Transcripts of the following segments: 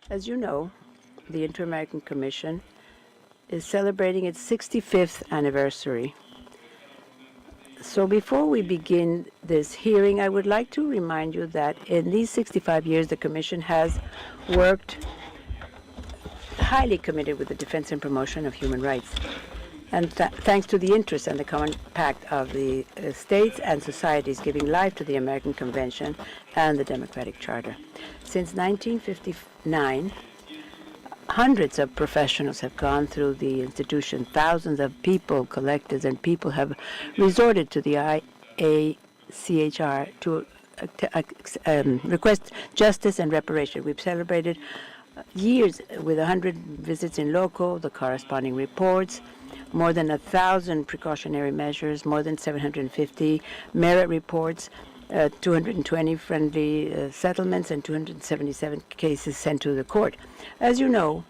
As you know, the Inter-American Commission is celebrating its 65th anniversary. So before we begin this hearing, I would like to remind you that in these 65 years, the Commission has worked highly committed with the defense and promotion of human rights. And thanks to the interest and the common pact of the states and societies giving life to the American Convention and the Democratic Charter. Since 1959, hundreds of professionals have gone through the institution. Thousands of people, collectors, and people have resorted to the IACHR to request justice and reparation. We've celebrated years with 100 visits in loco, the corresponding reports, more than 1,000 precautionary measures, more than 750 merit reports, 220 friendly settlements, and 277 cases sent to the court. As you know,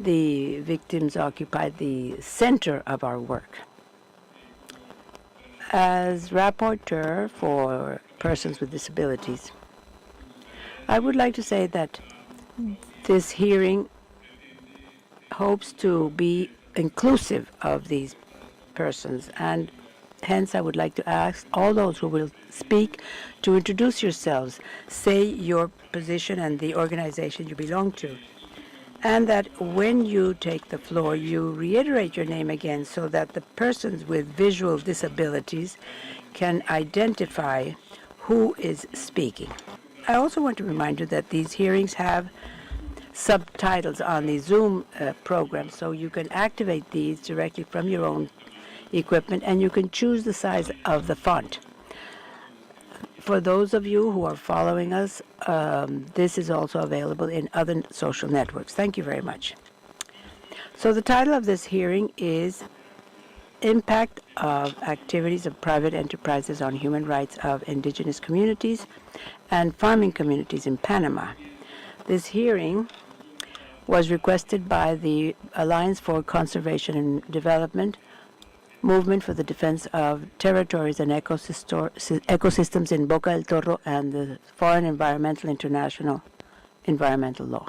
the victims occupy the center of our work. As rapporteur for persons with disabilities, I would like to say that this hearing hopes to be inclusive of these persons, and hence I would like to ask all those who will speak to introduce yourselves, say your position and the organization you belong to, and that when you take the floor, you reiterate your name again so that the persons with visual disabilities can identify who is speaking. I also want to remind you that these hearings have subtitles on the Zoom program, so you can activate these directly from your own equipment, and you can choose the size of the font. For those of you who are following us, this is also available in other social networks. Thank you very much. So the title of this hearing is Impact of Activities of Private Enterprises on Human Rights of Indigenous Communities and Farming Communities in Panama. This hearing was requested by the Alliance for Conservation and Development, Movement for the Defense of Territories and Ecosystems in Boca del Toro, and the Foreign Environmental International Environmental Law.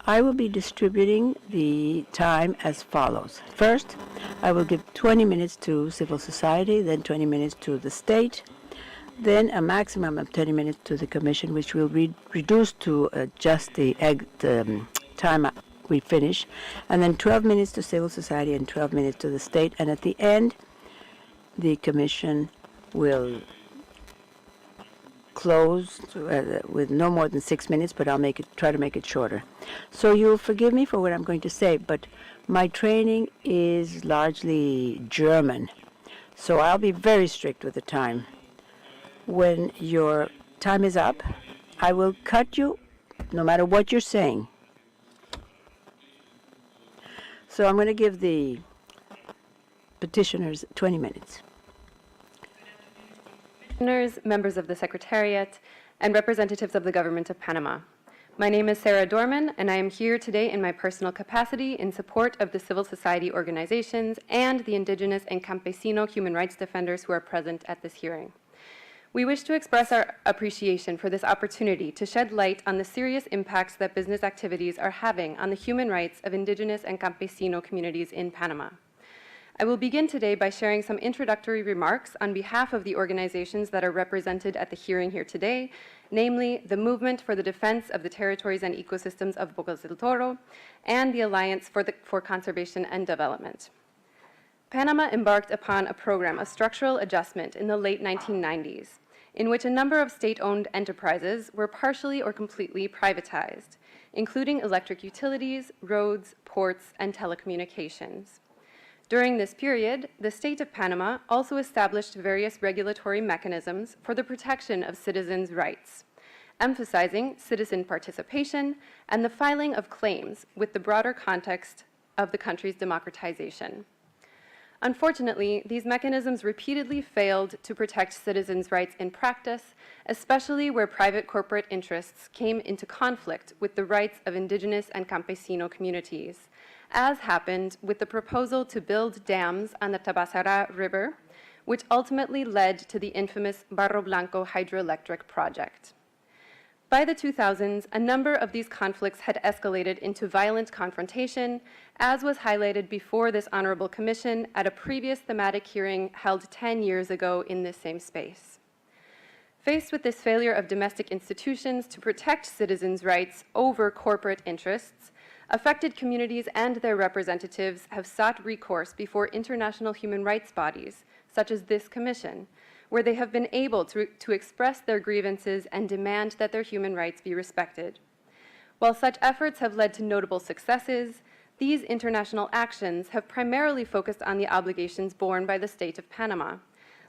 I will be distributing the time as follows. First, I will give 20 minutes to civil society, then 20 minutes to the state, then a maximum of 30 minutes to the Commission, which will reduce to just the time we finish, and then 12 minutes to civil society and 12 minutes to the state. And at the end, the Commission will close with no more than 6 minutes, but I'll try to make it shorter. So you'll forgive me for what I'm going to say, but my training is largely German, so I'll be very strict with the time. When your time is up, I will cut you no matter what you're saying. So I'm going to give the petitioners 20 minutes. Petitioners, members of the Secretariat, and representatives of the Government of Panama. My name is Sarah Dorman, and I am here today in my personal capacity in support of the civil society organizations and the indigenous and campesino human rights defenders who are present at this hearing. We wish to express our appreciation for this opportunity to shed light on the serious impacts that business activities are having on the human rights of indigenous and campesino communities in Panama. I will begin today by sharing some introductory remarks on behalf of the organizations that are represented at the hearing here today, namely the Movement for the Defense of the Territories and Ecosystems of Boca del Toro and the Alliance for Conservation and Development. Panama embarked upon a program of structural adjustment in the late 1990s, in which a number of state-owned enterprises were partially or completely privatized, including electric utilities, roads, ports, and telecommunications. During this period, the state of Panama also established various regulatory mechanisms for the protection of citizens' rights, emphasizing citizen participation and the filing of claims with the broader context of the country's democratization. Unfortunately, these mechanisms repeatedly failed to protect citizens' rights in practice, especially where private corporate interests came into conflict with the rights of indigenous and campesino communities, as happened with the proposal to build dams on the Tabasara River, which ultimately led to the infamous Barro Blanco hydroelectric project. By the 2000s, a number of these conflicts had escalated into violent confrontation, as was highlighted before this Honorable Commission at a previous thematic hearing held 10 years ago in this same space. Faced with this failure of domestic institutions to protect citizens' rights over corporate interests, affected communities and their representatives have sought recourse before international human rights bodies, such as this Commission, where they have been able to express their grievances and demand that their human rights be respected. While such efforts have led to notable successes, these international actions have primarily focused on the obligations borne by the State of Panama,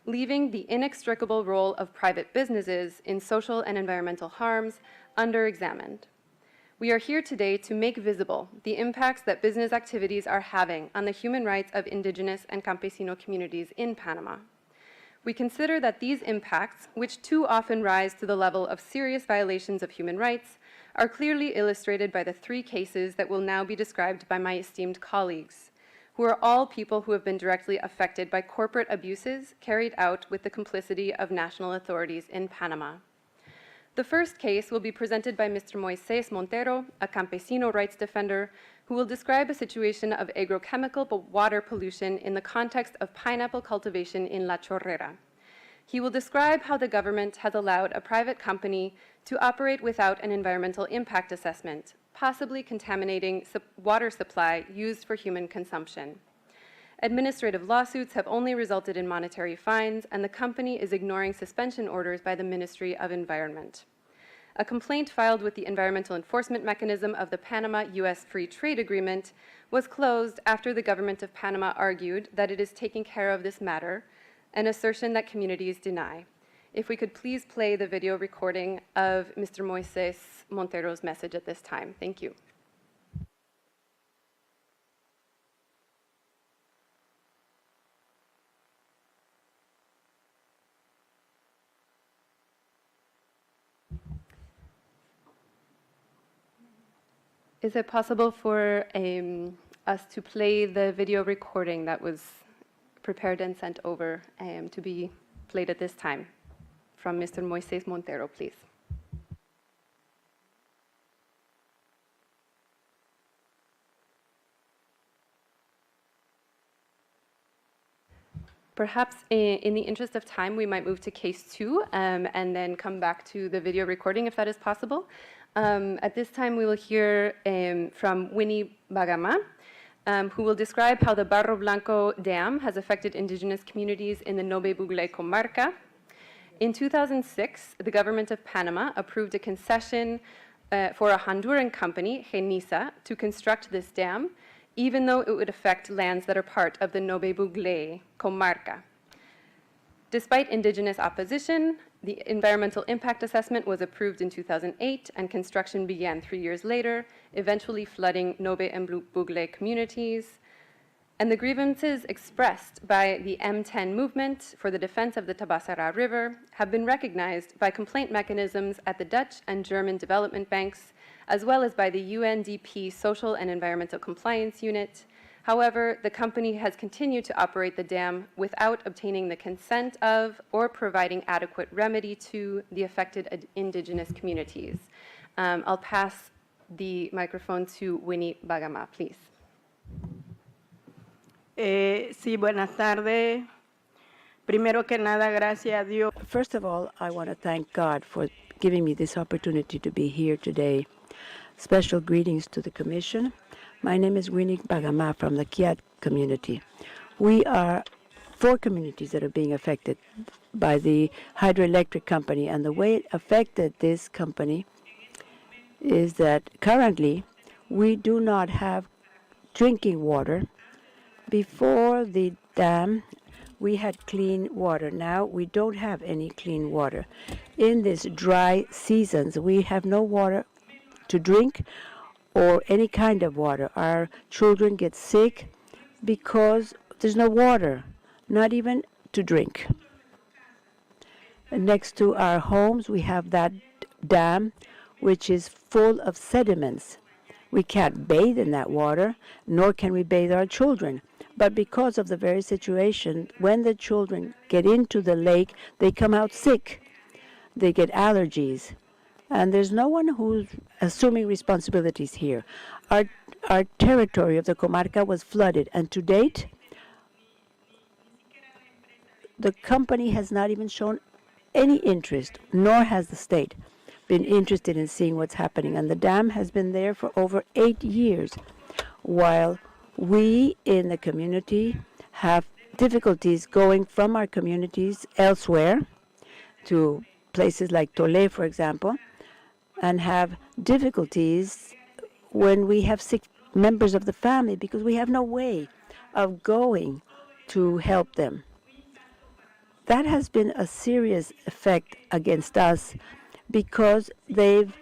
leaving the inextricable role of private businesses in social and environmental harms under-examined. We are here today to make visible the impacts that business activities are having on the human rights of indigenous and campesino communities in Panama. We consider that these impacts, which too often rise to the level of serious violations of human rights, are clearly illustrated by the 3 cases that will now be described by my esteemed colleagues, who are all people who have been directly affected by corporate abuses carried out with the complicity of national authorities in Panama. The first case will be presented by Mr. Moisés Montero, a campesino rights defender, who will describe a situation of agrochemical water pollution in the context of pineapple cultivation in La Chorrera. He will describe how the government has allowed a private company to operate without an environmental impact assessment, possibly contaminating water supply used for human consumption. Administrative lawsuits have only resulted in monetary fines, and the company is ignoring suspension orders by the Ministry of Environment. A complaint filed with the Environmental Enforcement Mechanism of the Panama-U.S. Free Trade Agreement was closed after the government of Panama argued that it is taking care of this matter, an assertion that communities deny. If we could please play the video recording of Mr. Moisés Montero's message at this time. Thank you. Is it possible for us to play the video recording that was prepared and sent over to be played at this time from Mr. Moisés Montero, please? Perhaps in the interest of time, we might move to case 2 and then come back to the video recording if that is possible. At this time, we will hear from Winnie Bagama, who will describe how the Barro Blanco Dam has affected indigenous communities in the Nobe Buglé comarca. In 2006, the government of Panama approved a concession for a Honduran company, Genisa, to construct this dam, even though it would affect lands that are part of the Nobe Buglé comarca. Despite indigenous opposition, the environmental impact assessment was approved in 2008 and construction began 3 years later, eventually flooding Nobe and Buglé communities. And the grievances expressed by the M10 movement for the defense of the Tabasara River have been recognized by complaint mechanisms at the Dutch and German development banks, as well as by the UNDP Social and Environmental Compliance Unit. However, the company has continued to operate the dam without obtaining the consent of or providing adequate remedy to the affected indigenous communities. I'll pass the microphone to Winnie Bagama, please. Sí, buenas tardes. Primero que nada, gracias a Dios. First of all, I want to thank God for giving me this opportunity to be here today. Special greetings to the Commission. My name is Winnie Bagama from the Kiat community. We are 4 communities that are being affected by the hydroelectric company, and the way it affected this company is that currently we do not have drinking water. Before the dam, we had clean water. Now we don't have any clean water. In these dry seasons, we have no water to drink or any kind of water. Our children get sick because there's no water, not even to drink. And next to our homes, we have that dam, which is full of sediments. We can't bathe in that water, nor can we bathe our children. But because of the very situation, when the children get into the lake, they come out sick. They get allergies. And there's no one who's assuming responsibilities here. Our territory of the comarca was flooded, and to date, the company has not even shown any interest, nor has the state been interested in seeing what's happening. And the dam has been there for over 8 years, while we in the community have difficulties going from our communities elsewhere to places like Tolé, for example, and have difficulties when we have sick members of the family because we have no way of going to help them. That has been a serious effect against us because they've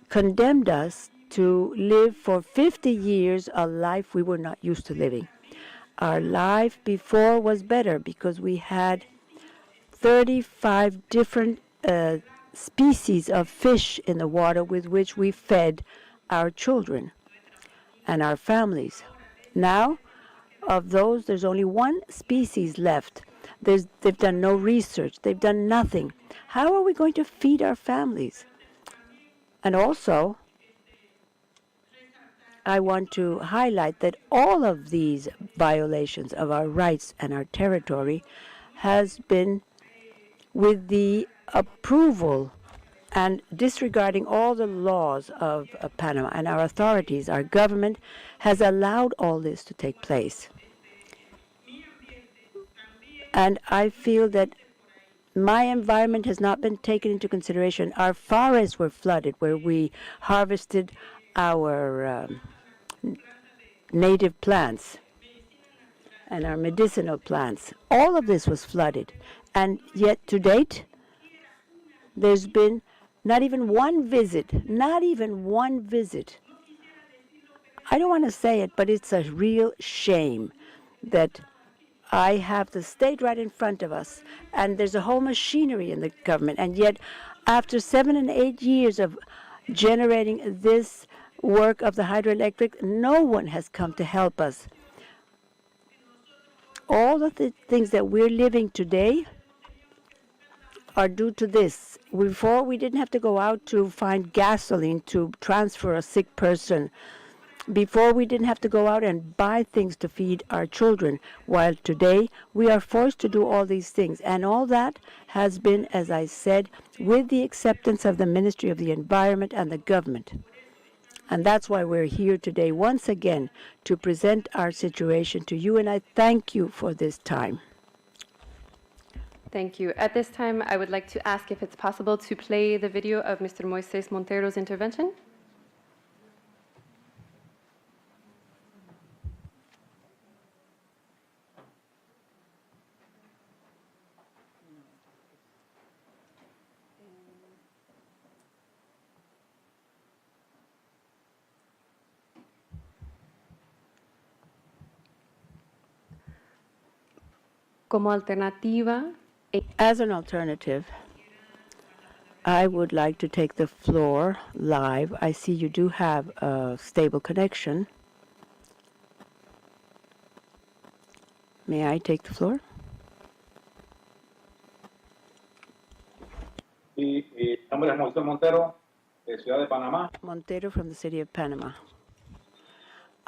condemned us to live for 50 years a life we were not used to living. Our life before was better because we had 35 different species of fish in the water with which we fed our children and our families. Now, of those, there's only one species left. They've done no research. They've done nothing. How are we going to feed our families? And also, I want to highlight that all of these violations of our rights and our territory has been with the approval and disregarding all the laws of Panama. And our authorities, our government, has allowed all this to take place. And I feel that my environment has not been taken into consideration. Our forests were flooded where we harvested our native plants and our medicinal plants. All of this was flooded. And yet to date, there's been not even one visit, not even one visit. I don't want to say it, but it's a real shame that I have the state right in front of us, and there's a whole machinery in the government, and yet after 7 and 8 years of generating this work of the hydroelectric, no one has come to help us. All of the things that we're living today are due to this. Before, we didn't have to go out to find gasoline to transfer a sick person. Before, we didn't have to go out and buy things to feed our children, while today we are forced to do all these things. And all that has been, as I said, with the acceptance of the Ministry of the Environment and the government. And that's why we're here today once again to present our situation to you, and I thank you for this time. Thank you. At this time, I would like to ask if it's possible to play the video of Mr. Moises Montero's intervention. Como alternativa, As an alternative, I would like to take the floor live. I see you do have a stable connection. May I take the floor? Mi nombre es Moisés Montero, de Ciudad de Panamá. Montero from the city of Panama.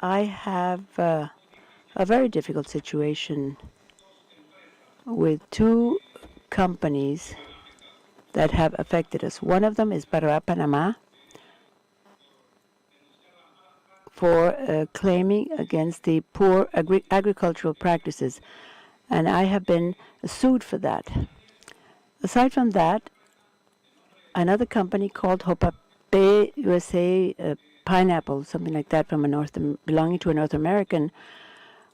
I have a very difficult situation with two companies that have affected us. One of them is Panama for claiming against the poor agricultural practices, and I have been sued for that. Aside from that, another company called Hopape USA Pineapple, something like that, from belonging to a North American,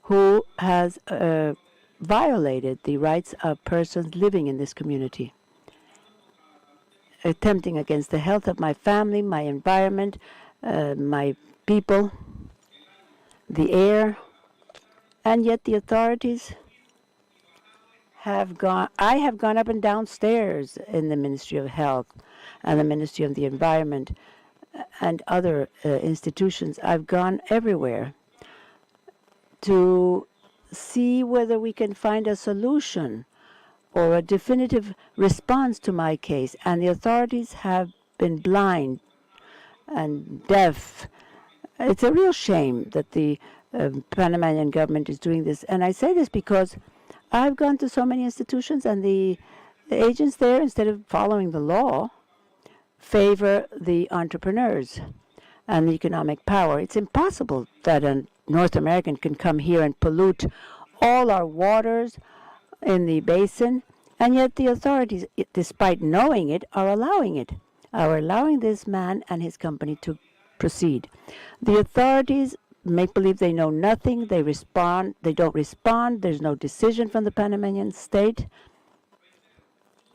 who has violated the rights of persons living in this community, attempting against the health of my family, my environment, my people, the air, and yet the authorities have gone. I have gone up and downstairs in the Ministry of Health and the Ministry of the Environment and other institutions. I've gone everywhere to see whether we can find a solution or a definitive response to my case, and the authorities have been blind and deaf. It's a real shame that the Panamanian government is doing this. And I say this because I've gone to so many institutions, and the agents there, instead of following the law, favor the entrepreneurs and the economic power. It's impossible that a North American can come here and pollute all our waters in the basin, and yet the authorities, despite knowing it, are allowing it, are allowing this man and his company to proceed. The authorities make believe they know nothing. They don't respond. There's no decision from the Panamanian state.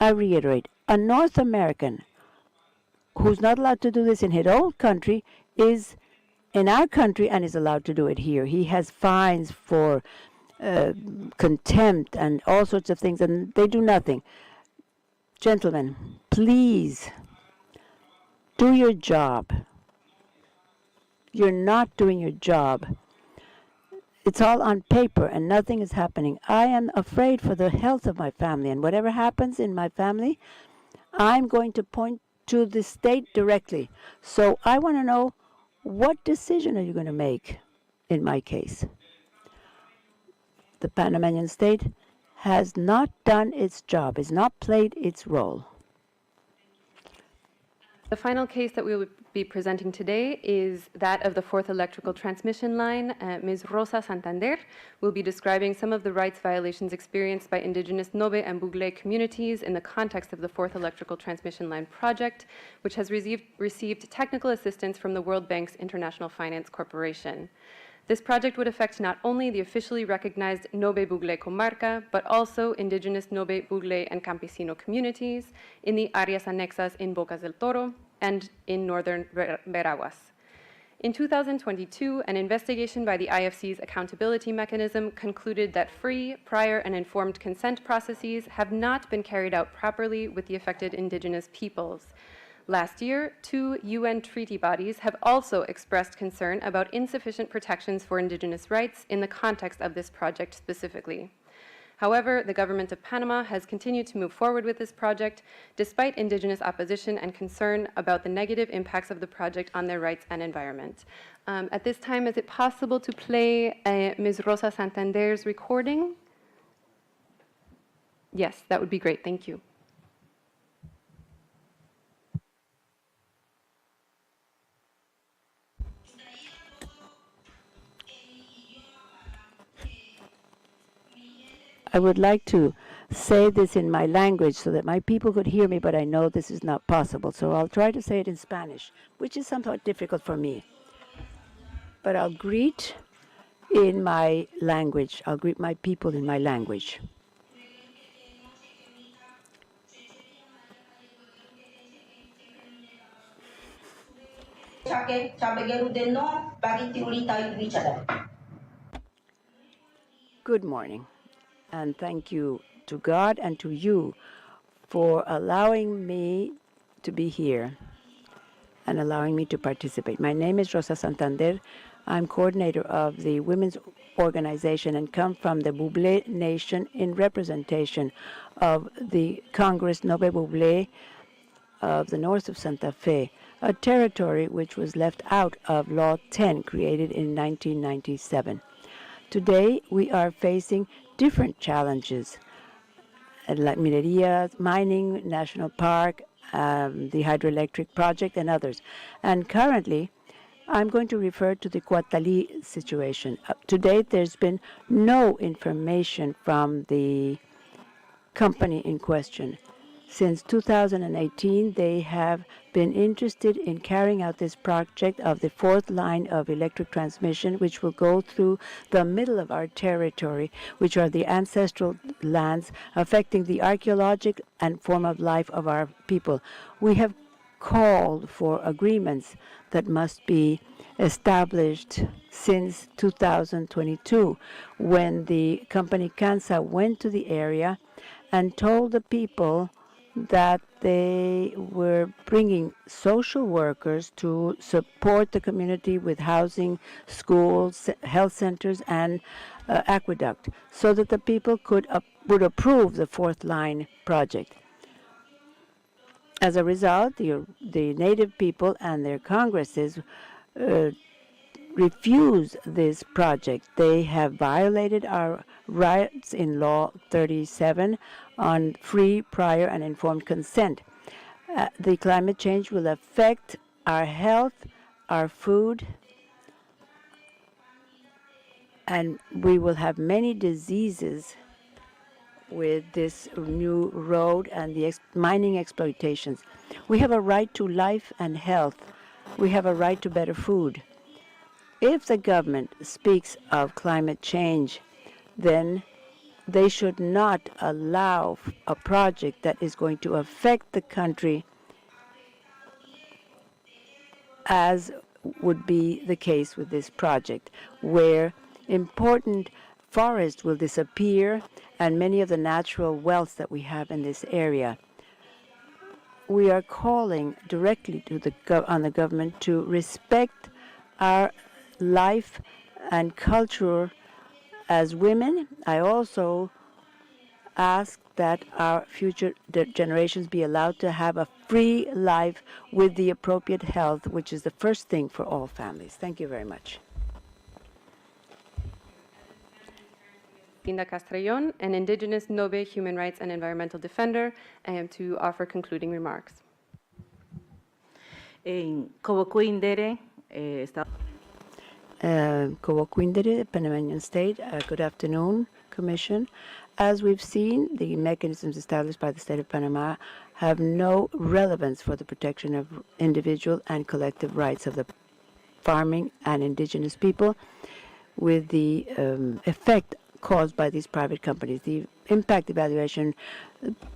I reiterate, a North American who's not allowed to do this in his own country is in our country and is allowed to do it here. He has fines for contempt and all sorts of things, and they do nothing. Gentlemen, please do your job. You're not doing your job. It's all on paper and nothing is happening. I am afraid for the health of my family, and whatever happens in my family, I'm going to point to the state directly. So I want to know, what decision are you going to make in my case? The Panamanian state has not done its job, has not played its role. The final case that we will be presenting today is that of the fourth electrical transmission line. Ms. Rosa Santander will be describing some of the rights violations experienced by indigenous Nobe and Bugle communities in the context of the fourth electrical transmission line project, which has received technical assistance from the World Bank's International Finance Corporation. This project would affect not only the officially recognized Nobe Bugle comarca, but also indigenous Nobe, Bugle, and Campesino communities in the áreas anexas in Bocas del Toro and in northern Veraguas. In 2022, an investigation by the IFC's accountability mechanism concluded that free, prior, and informed consent processes have not been carried out properly with the affected indigenous peoples. Last year, 2 UN treaty bodies have also expressed concern about insufficient protections for indigenous rights in the context of this project specifically. However, the government of Panama has continued to move forward with this project despite indigenous opposition and concern about the negative impacts of the project on their rights and environment. At this time, is it possible to play Ms. Rosa Santander's recording? Yes, that would be great. Thank you. I would like to say this in my language so that my people could hear me, but I know this is not possible. So I'll try to say it in Spanish, which is somewhat difficult for me. But I'll greet in my language. I'll greet my people in my language. Good morning, and thank you to God and to you for allowing me to be here and allowing me to participate. My name is Rosa Santander. I'm coordinator of the women's organization and come from the Buble Nation in representation of the Congress Nobe Buble of the north of Santa Fe, a territory which was left out of Law 10 created in 1997. Today, we are facing different challenges, like minería, mining, national park, the hydroelectric project, and others. And currently, I'm going to refer to the Cuatali situation. To date, there's been no information from the company in question. Since 2018, they have been interested in carrying out this project of the fourth line of electric transmission, which will go through the middle of our territory, which are the ancestral lands affecting the archaeological and form of life of our people. We have called for agreements that must be established since 2022, when the company Kansa went to the area and told the people that they were bringing social workers to support the community with housing, schools, health centers, and aqueduct, so that the people would approve the fourth line project. As a result, the native people and their congresses refuse this project. They have violated our rights in Law 37 on free, prior, and informed consent. The climate change will affect our health, our food, and we will have many diseases with this new road and the mining exploitations. We have a right to life and health. We have a right to better food. If the government speaks of climate change, then they should not allow a project that is going to affect the country, as would be the case with this project, where important forests will disappear and many of the natural wealth that we have in this area. We are calling directly to on the government to respect our life and culture as women. I also ask that our future generations be allowed to have a free life with the appropriate health, which is the first thing for all families. Thank you very much. Linda Castrellón, an indigenous Nobe human rights and environmental defender, to offer concluding remarks. En Cobocuindere, Cobocuindere, Panamanian State. Good afternoon, Commission. As we've seen, the mechanisms established by the State of Panama have no relevance for the protection of individual and collective rights of the farming and indigenous people, with the effect caused by these private companies. The impact evaluation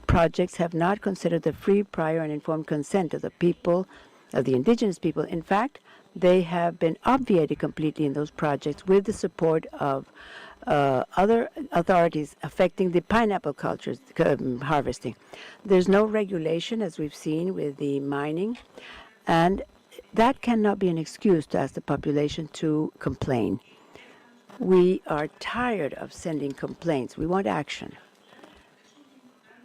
projects have not considered the free, prior, and informed consent of the people, of the indigenous people. In fact, they have been obviated completely in those projects with the support of other authorities affecting the pineapple cultures harvesting. There's no regulation, as we've seen with the mining, and that cannot be an excuse to ask the population to complain. We are tired of sending complaints. We want action.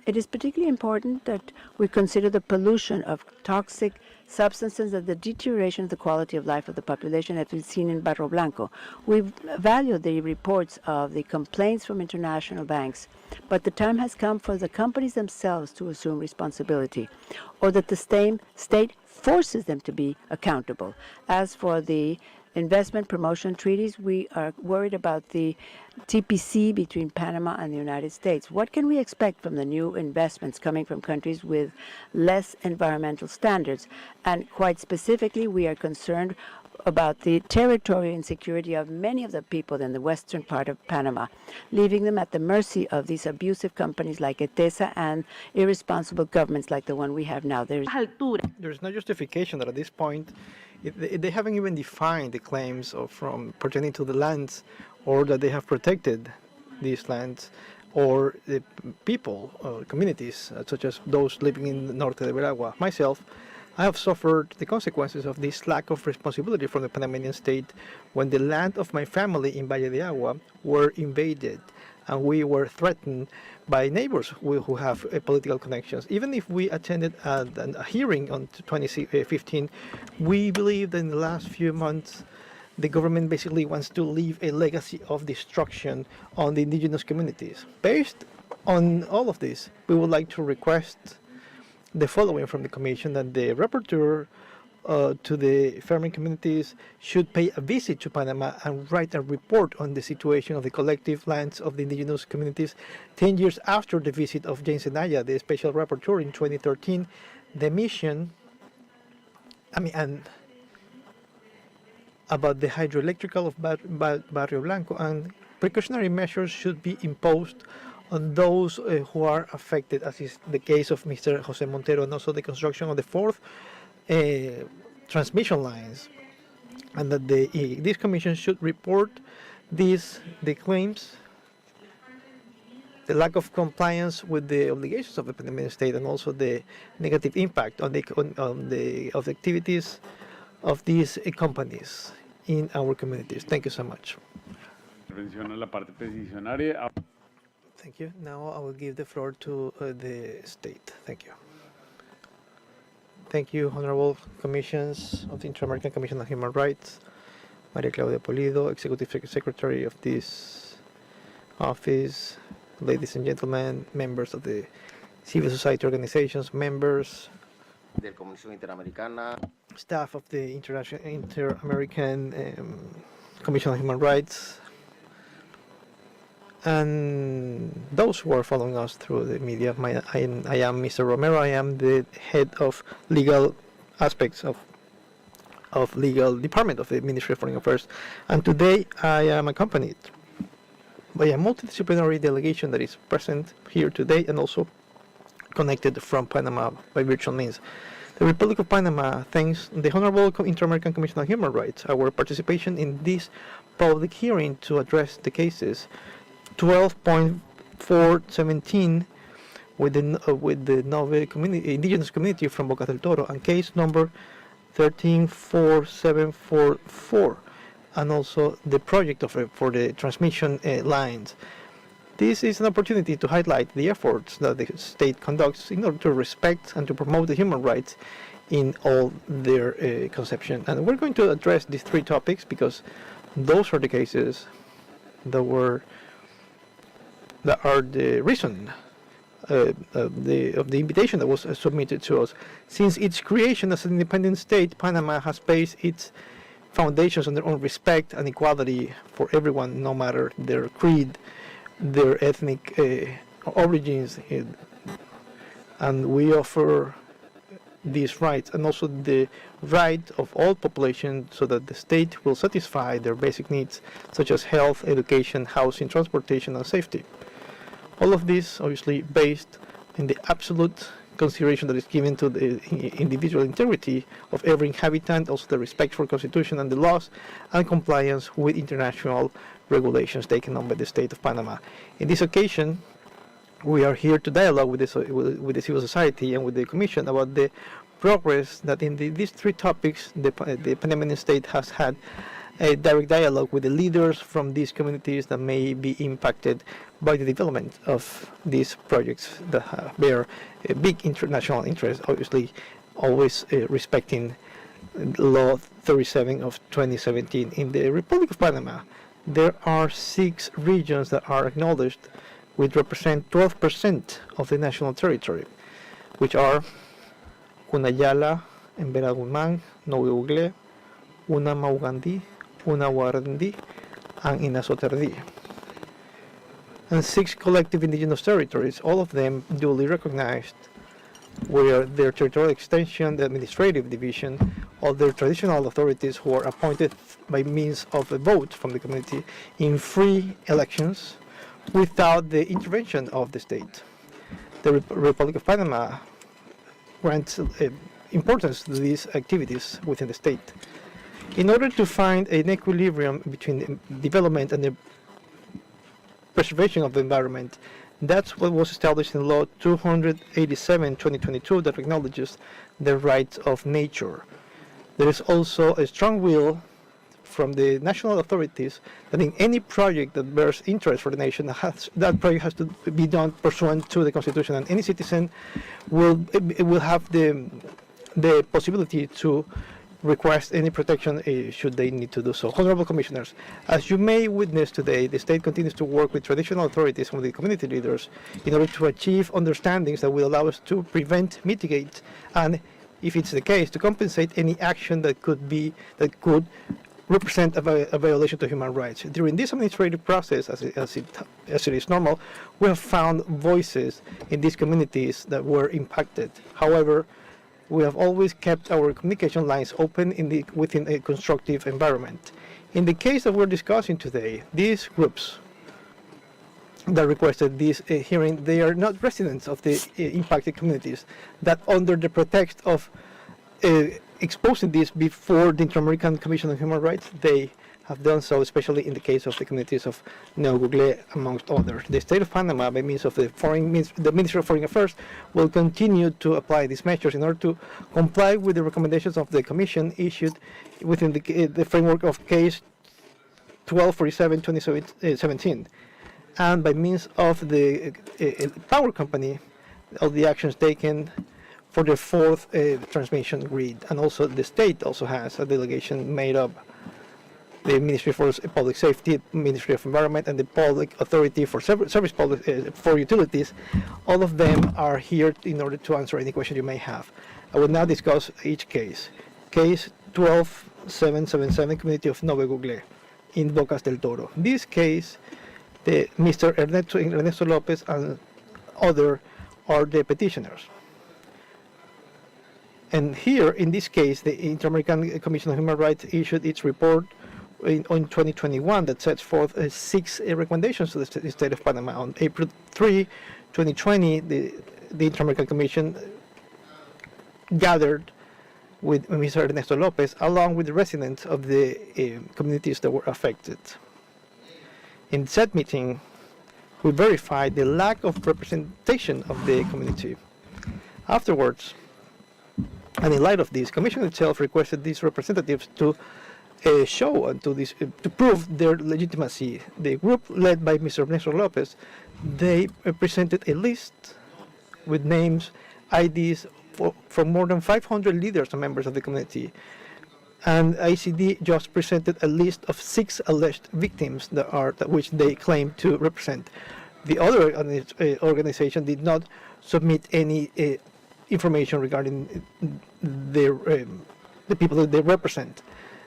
It is particularly important that we consider the pollution of toxic substances and the deterioration of the quality of life of the population, as we've seen in Barro Blanco. We value the reports of the complaints from international banks, but the time has come for the companies themselves to assume responsibility, or that the state forces them to be accountable. As for the investment promotion treaties, we are worried about the TPC between Panama and the United States. What can we expect from the new investments coming from countries with less environmental standards? And quite specifically, we are concerned about the territorial insecurity of many of the people in the western part of Panama, leaving them at the mercy of these abusive companies like ETESA and irresponsible governments like the one we have now. altura. There's no justification that at this point they haven't even defined the claims from pertaining to the lands, or that they have protected these lands, or the people, communities, such as those living in Norte de Veragua. Myself, I have suffered the consequences of this lack of responsibility from the Panamanian state when the land of my family in Valle de Agua were invaded, and we were threatened by neighbors who have political connections. Even if we attended a hearing on 2015, we believe that in the last few months, the government basically wants to leave a legacy of destruction on the indigenous communities. Based on all of this, we would like to request the following from the Commission: that the rapporteur to the farming communities should pay a visit to Panama and write a report on the situation of the collective lands of the indigenous communities 10 years after the visit of James Anaya, the special rapporteur, in 2013. The mission, and about the hydroelectrical of Barrio Blanco, and precautionary measures should be imposed on those who are affected, as is the case of Mr. Jose Montero, and also the construction of the fourth transmission lines, and that this commission should report the claims, the lack of compliance with the obligations of the Panamanian state, and also the negative impact on the activities of these companies in our communities. Thank you so much. Thank you. Now I will give the floor to the state. Thank you. Thank you, Honorable Commissions of the Inter-American Commission on Human Rights, Maria Claudia Polido, Executive Secretary of this office, ladies and gentlemen, members of the civil society organizations, members, de la Comisión Interamericana, staff of the Inter-American Commission on Human Rights, and those who are following us through the media. I am Mr. Romero. I am the head of legal aspects of legal department of the Ministry of Foreign Affairs, and today I am accompanied by a multidisciplinary delegation that is present here today and also connected from Panama by virtual means. The Republic of Panama thanks the Honorable Inter-American Commission on Human Rights our participation in this public hearing to address the cases 12.417 with the Nove indigenous community from Bocas del Toro and case number 134744, and also the project for the transmission lines. This is an opportunity to highlight the efforts that the state conducts in order to respect and to promote the human rights in all their conception. And we're going to address these three topics because those are the cases that are the reason of the invitation that was submitted to us. Since its creation as an independent state, Panama has based its foundations on their own respect and equality for everyone, no matter their creed, their ethnic origins, and we offer these rights and also the right of all population so that the state will satisfy their basic needs such as health, education, housing, transportation, and safety. All of this obviously based in the absolute consideration that is given to the individual integrity of every inhabitant, also the respect for the Constitution and the laws, and compliance with international regulations taken on by the state of Panama. In this occasion, we are here to dialogue with the civil society and with the Commission about the progress that in these three topics the Panamanian state has had a direct dialogue with the leaders from these communities that may be impacted by the development of these projects that bear a big international interest, obviously always respecting Law 37 of 2017. In the Republic of Panama, there are 6 regions that are acknowledged which represent 12% of the national territory, which are Cunayala, Emberagumán, Nove Ugle, Una Maugandí, Una Warandi, and Inasoterdi. And 6 collective indigenous territories, all of them duly recognized, where their territorial extension, the administrative division, of their traditional authorities who are appointed by means of a vote from the community in free elections without the intervention of the state. The Republic of Panama grants importance to these activities within the state. In order to find an equilibrium between development and the preservation of the environment, that's what was established in Law 287/2022 that acknowledges the rights of nature. There is also a strong will from the national authorities that in any project that bears interest for the nation, that project has to be done pursuant to the Constitution, and any citizen will have the possibility to request any protection should they need to do so. Honorable Commissioners, as you may witness today, the state continues to work with traditional authorities and with the community leaders in order to achieve understandings that will allow us to prevent, mitigate, and, if it's the case, to compensate any action that could represent a violation to human rights. During this administrative process, as it is normal, we have found voices in these communities that were impacted. However, we have always kept our communication lines open within a constructive environment. In the case that we're discussing today, these groups that requested this hearing, they are not residents of the impacted communities, that under the pretext of exposing this before the Inter-American Commission on Human Rights, they have done so, especially in the case of the communities of Neugugle, amongst others. The state of Panama, by means of the Ministry of Foreign Affairs, will continue to apply these measures in order to comply with the recommendations of the Commission issued within the framework of case 1247/2017, and by means of the power company, all the actions taken for the fourth transmission grid. And also the state also has a delegation made up the Ministry for Public Safety, Ministry of Environment, and the Public Authority for Service Public, for Utilities. All of them are here in order to answer any question you may have. I will now discuss each case. Case 12777, Community of Nove Google in Bocas del Toro. This case, Mr. Ernesto Lopez and other are the petitioners. And here, in this case, the Inter-American Commission on Human Rights issued its report in 2021 that sets forth 6 recommendations to the state of Panama. On April 3, 2020, the Inter-American Commission gathered with Mr. Ernesto Lopez, along with the residents of the communities that were affected. In said meeting, we verified the lack of representation of the community. Afterwards, and in light of this, Commission itself requested these representatives to show and to prove their legitimacy. The group led by Mr. Ernesto Lopez, they presented a list with names, IDs from more than 500 leaders and members of the community. And ICD just presented a list of 6 alleged victims that which they claim to represent. The other organization did not submit any information regarding the people that they represent.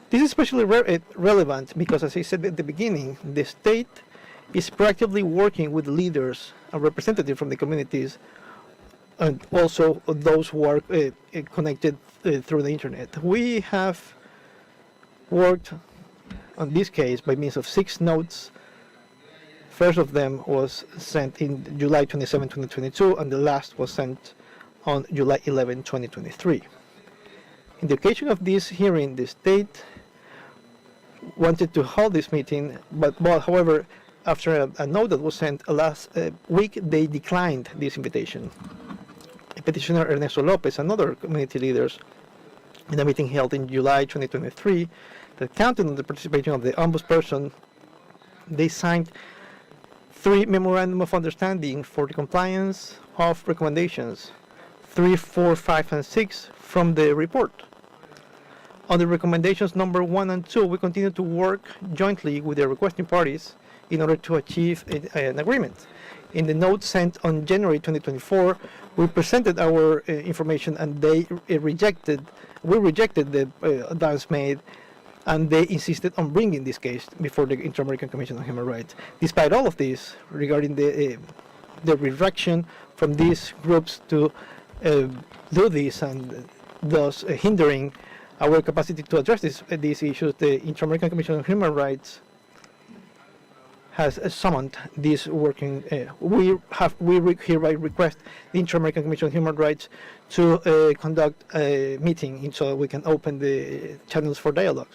This is especially relevant because, as I said at the beginning, the state is proactively working with leaders and representatives from the communities, and also those who are connected through the internet. We have worked on this case by means of 6 notes. First of them was sent in July 27, 2022, and the last was sent on July 11, 2023. In the occasion of this hearing, the state wanted to hold this meeting, but however, after a note that was sent last week, they declined this invitation. Petitioner Ernesto Lopez and other community leaders, in a meeting held in July 2023, that counted on the participation of the ombudsperson, they signed 3 memorandum of understanding for the compliance of recommendations 3, 4, 5, and 6 from the report. On the recommendations number 1 and 2, we continue to work jointly with the requesting parties in order to achieve an agreement. In the note sent on January 2024, we presented our information, and we rejected the advance made, and they insisted on bringing this case before the Inter-American Commission on Human Rights. Despite all of this, regarding the rejection from these groups to do this, and thus hindering our capacity to address these issues, the Inter-American Commission on Human Rights has summoned this working. We hereby request the Inter-American Commission on Human Rights to conduct a meeting so we can open the channels for dialogue,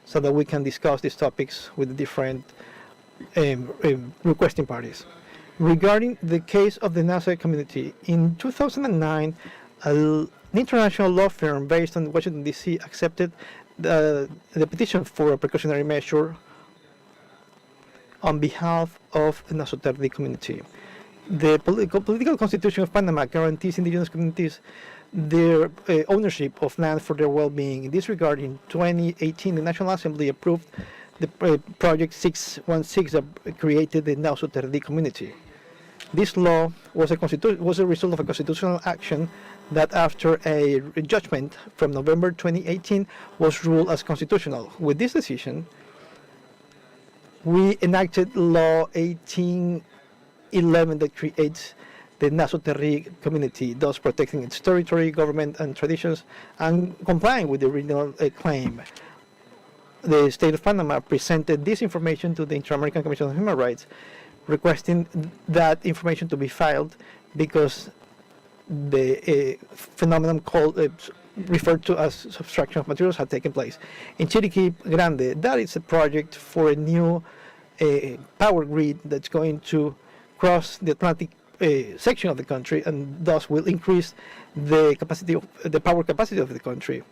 so that we can discuss these topics with the different requesting parties. Regarding the case of the NASA community, in 2009, an international law firm based in Washington, D.C. accepted the petition for a precautionary measure on behalf of the Nasoterdi community. The political constitution of Panama guarantees indigenous communities their ownership of land for their well-being. In this regard, in 2018, the National Assembly approved the Project 616 that created the Nasoterdi community. This law was a result of a constitutional action that, after a judgment from November 2018, was ruled as constitutional. With this decision, we enacted Law 1811 that creates the Nasoterri community, thus protecting its territory, government, and traditions, and complying with the original claim. The state of Panama presented this information to the Inter-American Commission on Human Rights, requesting that information to be filed because the phenomenon referred to as subtraction of materials had taken place. In Chiriquí Grande, that is a project for a new power grid that's going to cross the Atlantic section of the country, and thus will increase the power capacity of the country.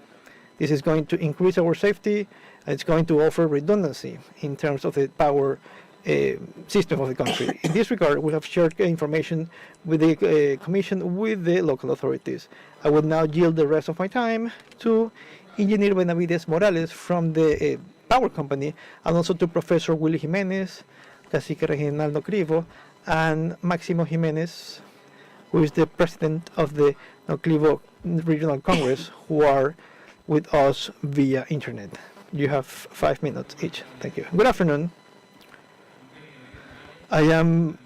This is going to increase our safety, and it's going to offer redundancy in terms of the power system of the country. In this regard, we have shared information with the Commission with the local authorities. I will now yield the rest of my time to Engineer Benavides Morales from the power company, and also to Professor Willy Jimenez, Cacique Regional Noclivo, and Máximo Jimenez, who is the president of the Noclivo Regional Congress, who are with us via internet. You have 5 minutes each. Thank you. Good afternoon. I am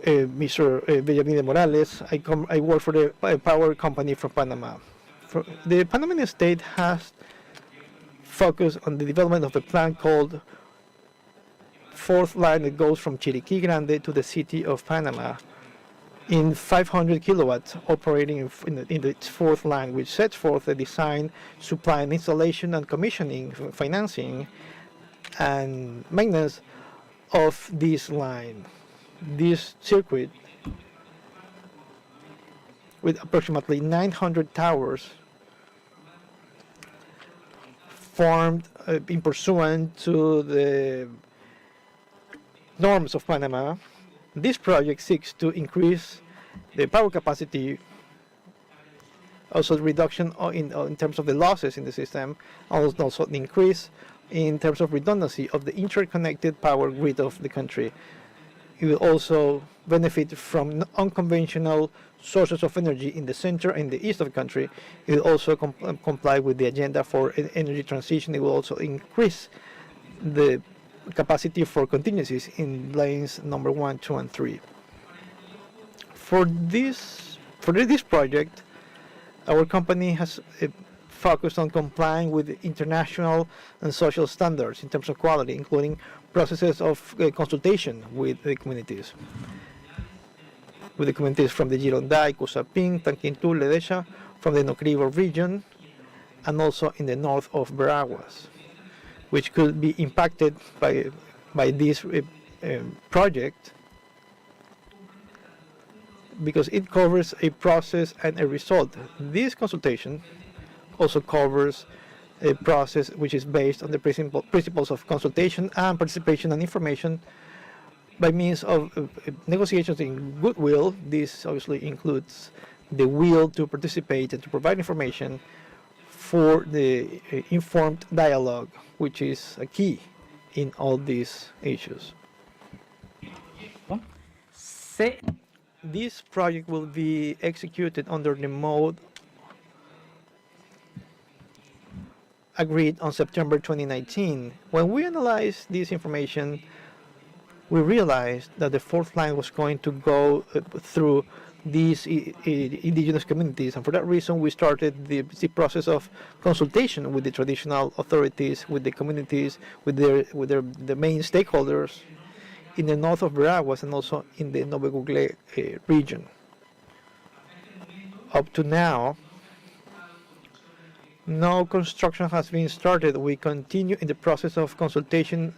Mr. Benavides Morales. I work for the power company from Panama. The Panamanian state has focused on the development of a plan called Fourth Line that goes from Chiriquí Grande to the city of Panama in 500 kilowatts, operating in its fourth line, which sets forth the design, supply, and installation and commissioning, financing, and maintenance of this line. This circuit, with approximately 900 towers, formed in pursuant to the norms of Panama. This project seeks to increase the power capacity, also reduction in terms of the losses in the system, also the increase in terms of redundancy of the interconnected power grid of the country. It will also benefit from unconventional sources of energy in the center and the east of the country. It will also comply with the agenda for energy transition. It will also increase the capacity for contingencies in lanes number 1, 2, and 3. For this project, our company has focused on complying with international and social standards in terms of quality, including processes of consultation with the communities from the Gironday, Cusapín, Tanquintul, Ledesha, from the Noclivo region, and also in the north of Veraguas, which could be impacted by this project, because it covers a process and a result. This consultation also covers a process which is based on the principles of consultation and participation and information by means of negotiations in goodwill. This obviously includes the will to participate and to provide information for the informed dialogue, which is a key in all these issues. This project will be executed under the mode agreed on September 2019. When we analyzed this information, we realized that the fourth line was going to go through these indigenous communities, and for that reason we started the process of consultation with the traditional authorities, with the communities, with the main stakeholders in the north of Veraguas and also in the Nove Google region. Up to now, no construction has been started. We continue in the process of consultation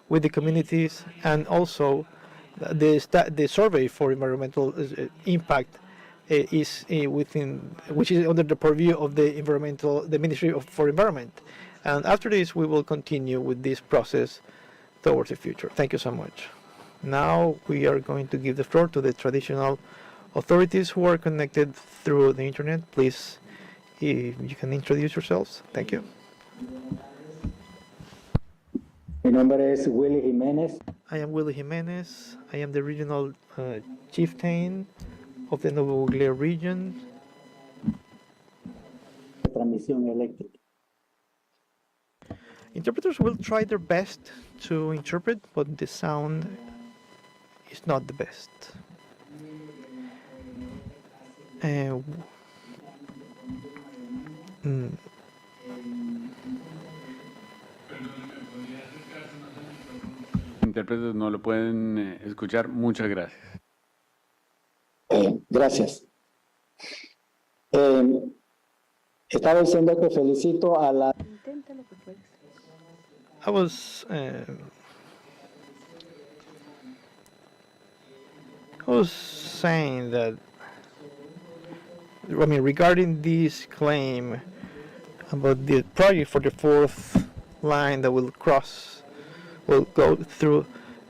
with the communities, and also the survey for environmental impact is which is under the purview of the Ministry for Environment. And after this, we will continue with this process towards the future. Thank you so much. Now we are going to give the floor to the traditional authorities who are connected through the internet. Please, if you can introduce yourselves. Thank you. Mi nombre es Willy Jiménez. I am Willy Jimenez. I am the regional chieftain of the Nove Google region. Transmisión eléctrica. Interpreters will try their best to interpret, but the sound is not the best. Intérpretes no lo pueden escuchar. Muchas gracias. Gracias. Estaba diciendo que felicito a la... I was saying that, I mean, regarding this claim about the project for the fourth line that will go through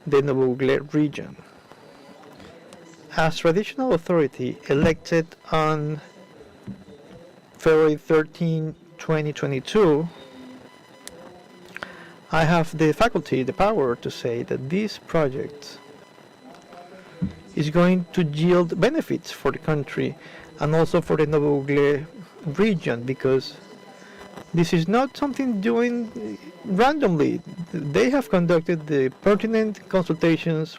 the Nuevo Ugle region. As traditional authority elected on February 13, 2022, I have the faculty, the power to say that this project is going to yield benefits for the country and also for the Nuevo Ugle region, because this is not something doing randomly. They have conducted the pertinent consultations,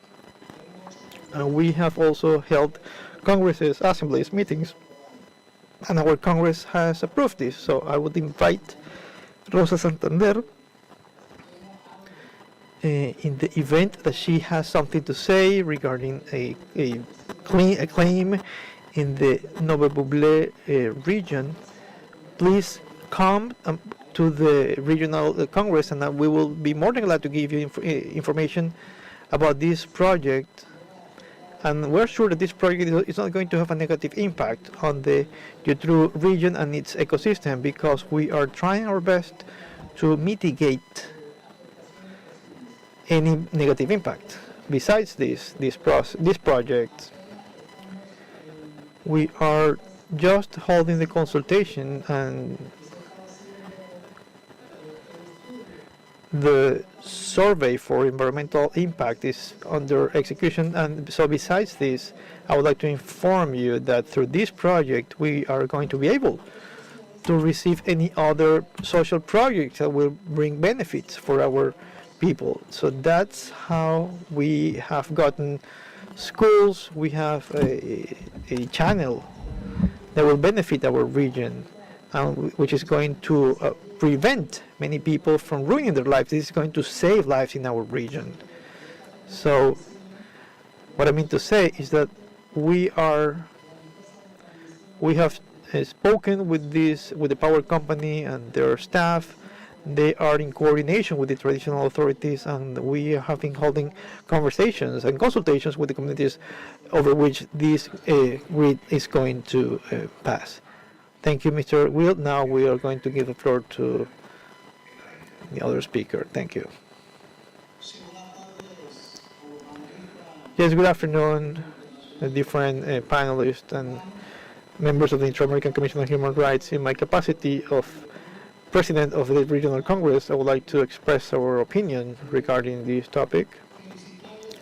and we have also held congresses, assemblies, meetings, and our Congress has approved this. So I would invite Rosa Santander in the event that she has something to say regarding a claim in the Nuevo Ugle region. Please come to the regional Congress, and we will be more than glad to give you information about this project. And we're sure that this project is not going to have a negative impact on the Yutru region and its ecosystem, because we are trying our best to mitigate any negative impact. Besides this project, we are just holding the consultation, and the survey for environmental impact is under execution. And so besides this, I would like to inform you that through this project we are going to be able to receive any other social projects that will bring benefits for our people. So that's how we have gotten schools. We have a channel that will benefit our region, which is going to prevent many people from ruining their lives. This is going to save lives in our region. So what I mean to say is that we have spoken with the power company and their staff. They are in coordination with the traditional authorities, and we have been holding conversations and consultations with the communities over which this grid is going to pass. Thank you, Mr. Will. Now we are going to give the floor to the other speaker. Thank you. Yes, good afternoon, different panelists and members of the Inter-American Commission on Human Rights. In my capacity of President of the Regional Congress, I would like to express our opinion regarding this topic.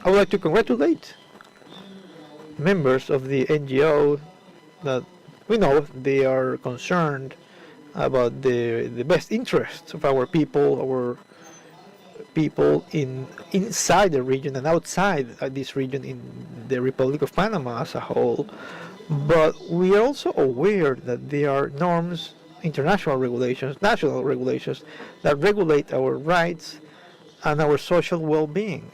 I would like to congratulate members of the NGO that we know they are concerned about the best interests of our people inside the region and outside this region in the Republic of Panama as a whole. But we are also aware that there are norms, international regulations, national regulations that regulate our rights and our social well-being.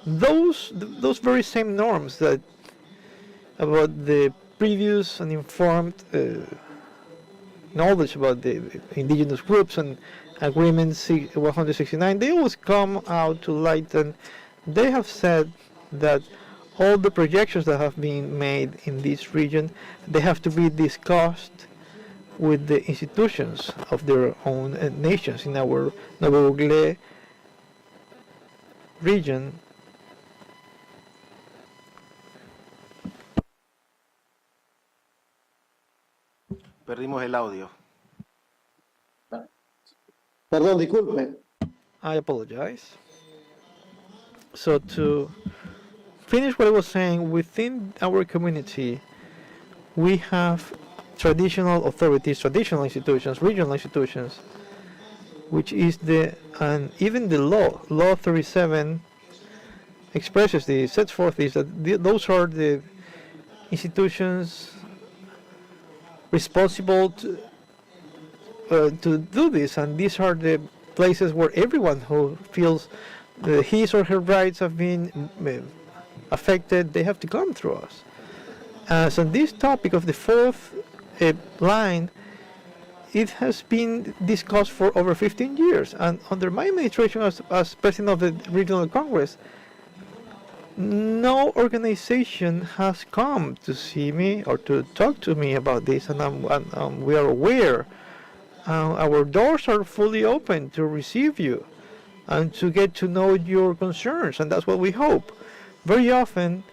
Those very same norms that about the previous and informed knowledge about the indigenous groups and Agreement 169, they always come out to light, and they have said that all the projections that have been made in this region, they have to be discussed with the institutions of their own nations. In our Nuevo Ugle region, Perdimos el audio. Perdón, disculpe. I apologize. So to finish what I was saying, within our community, we have traditional authorities, traditional institutions, regional institutions, which is and even the law 37 expresses this, sets forth this, that those are the institutions responsible to do this, and these are the places where everyone who feels his or her rights have been affected, they have to come through us. So this topic of the fourth line, it has been discussed for over 15 years, and under my administration as President of the Regional Congress, no organization has come to see me or to talk to me about this, and we are aware. Our doors are fully open to receive you, and to get to know your concerns, and that's what we hope. Very often,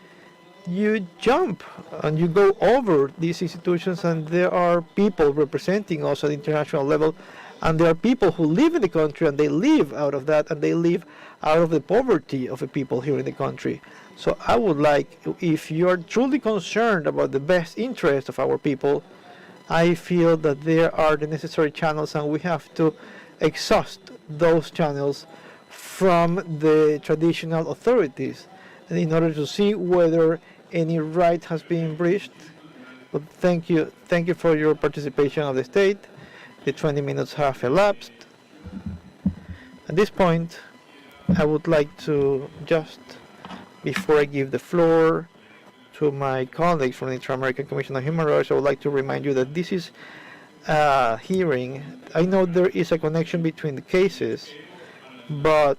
you jump and you go over these institutions, and there are people representing us at the international level, and there are people who live in the country, and they live out of that, and they live out of the poverty of the people here in the country. So I would like, if you're truly concerned about the best interest of our people, I feel that there are the necessary channels, and we have to exhaust those channels from the traditional authorities in order to see whether any right has been breached. But thank you for your participation of the state. The 20 minutes have elapsed. At this point, I would like to just, before I give the floor to my colleagues from the Inter-American Commission on Human Rights, I would like to remind you that this is a hearing. I know there is a connection between the cases, but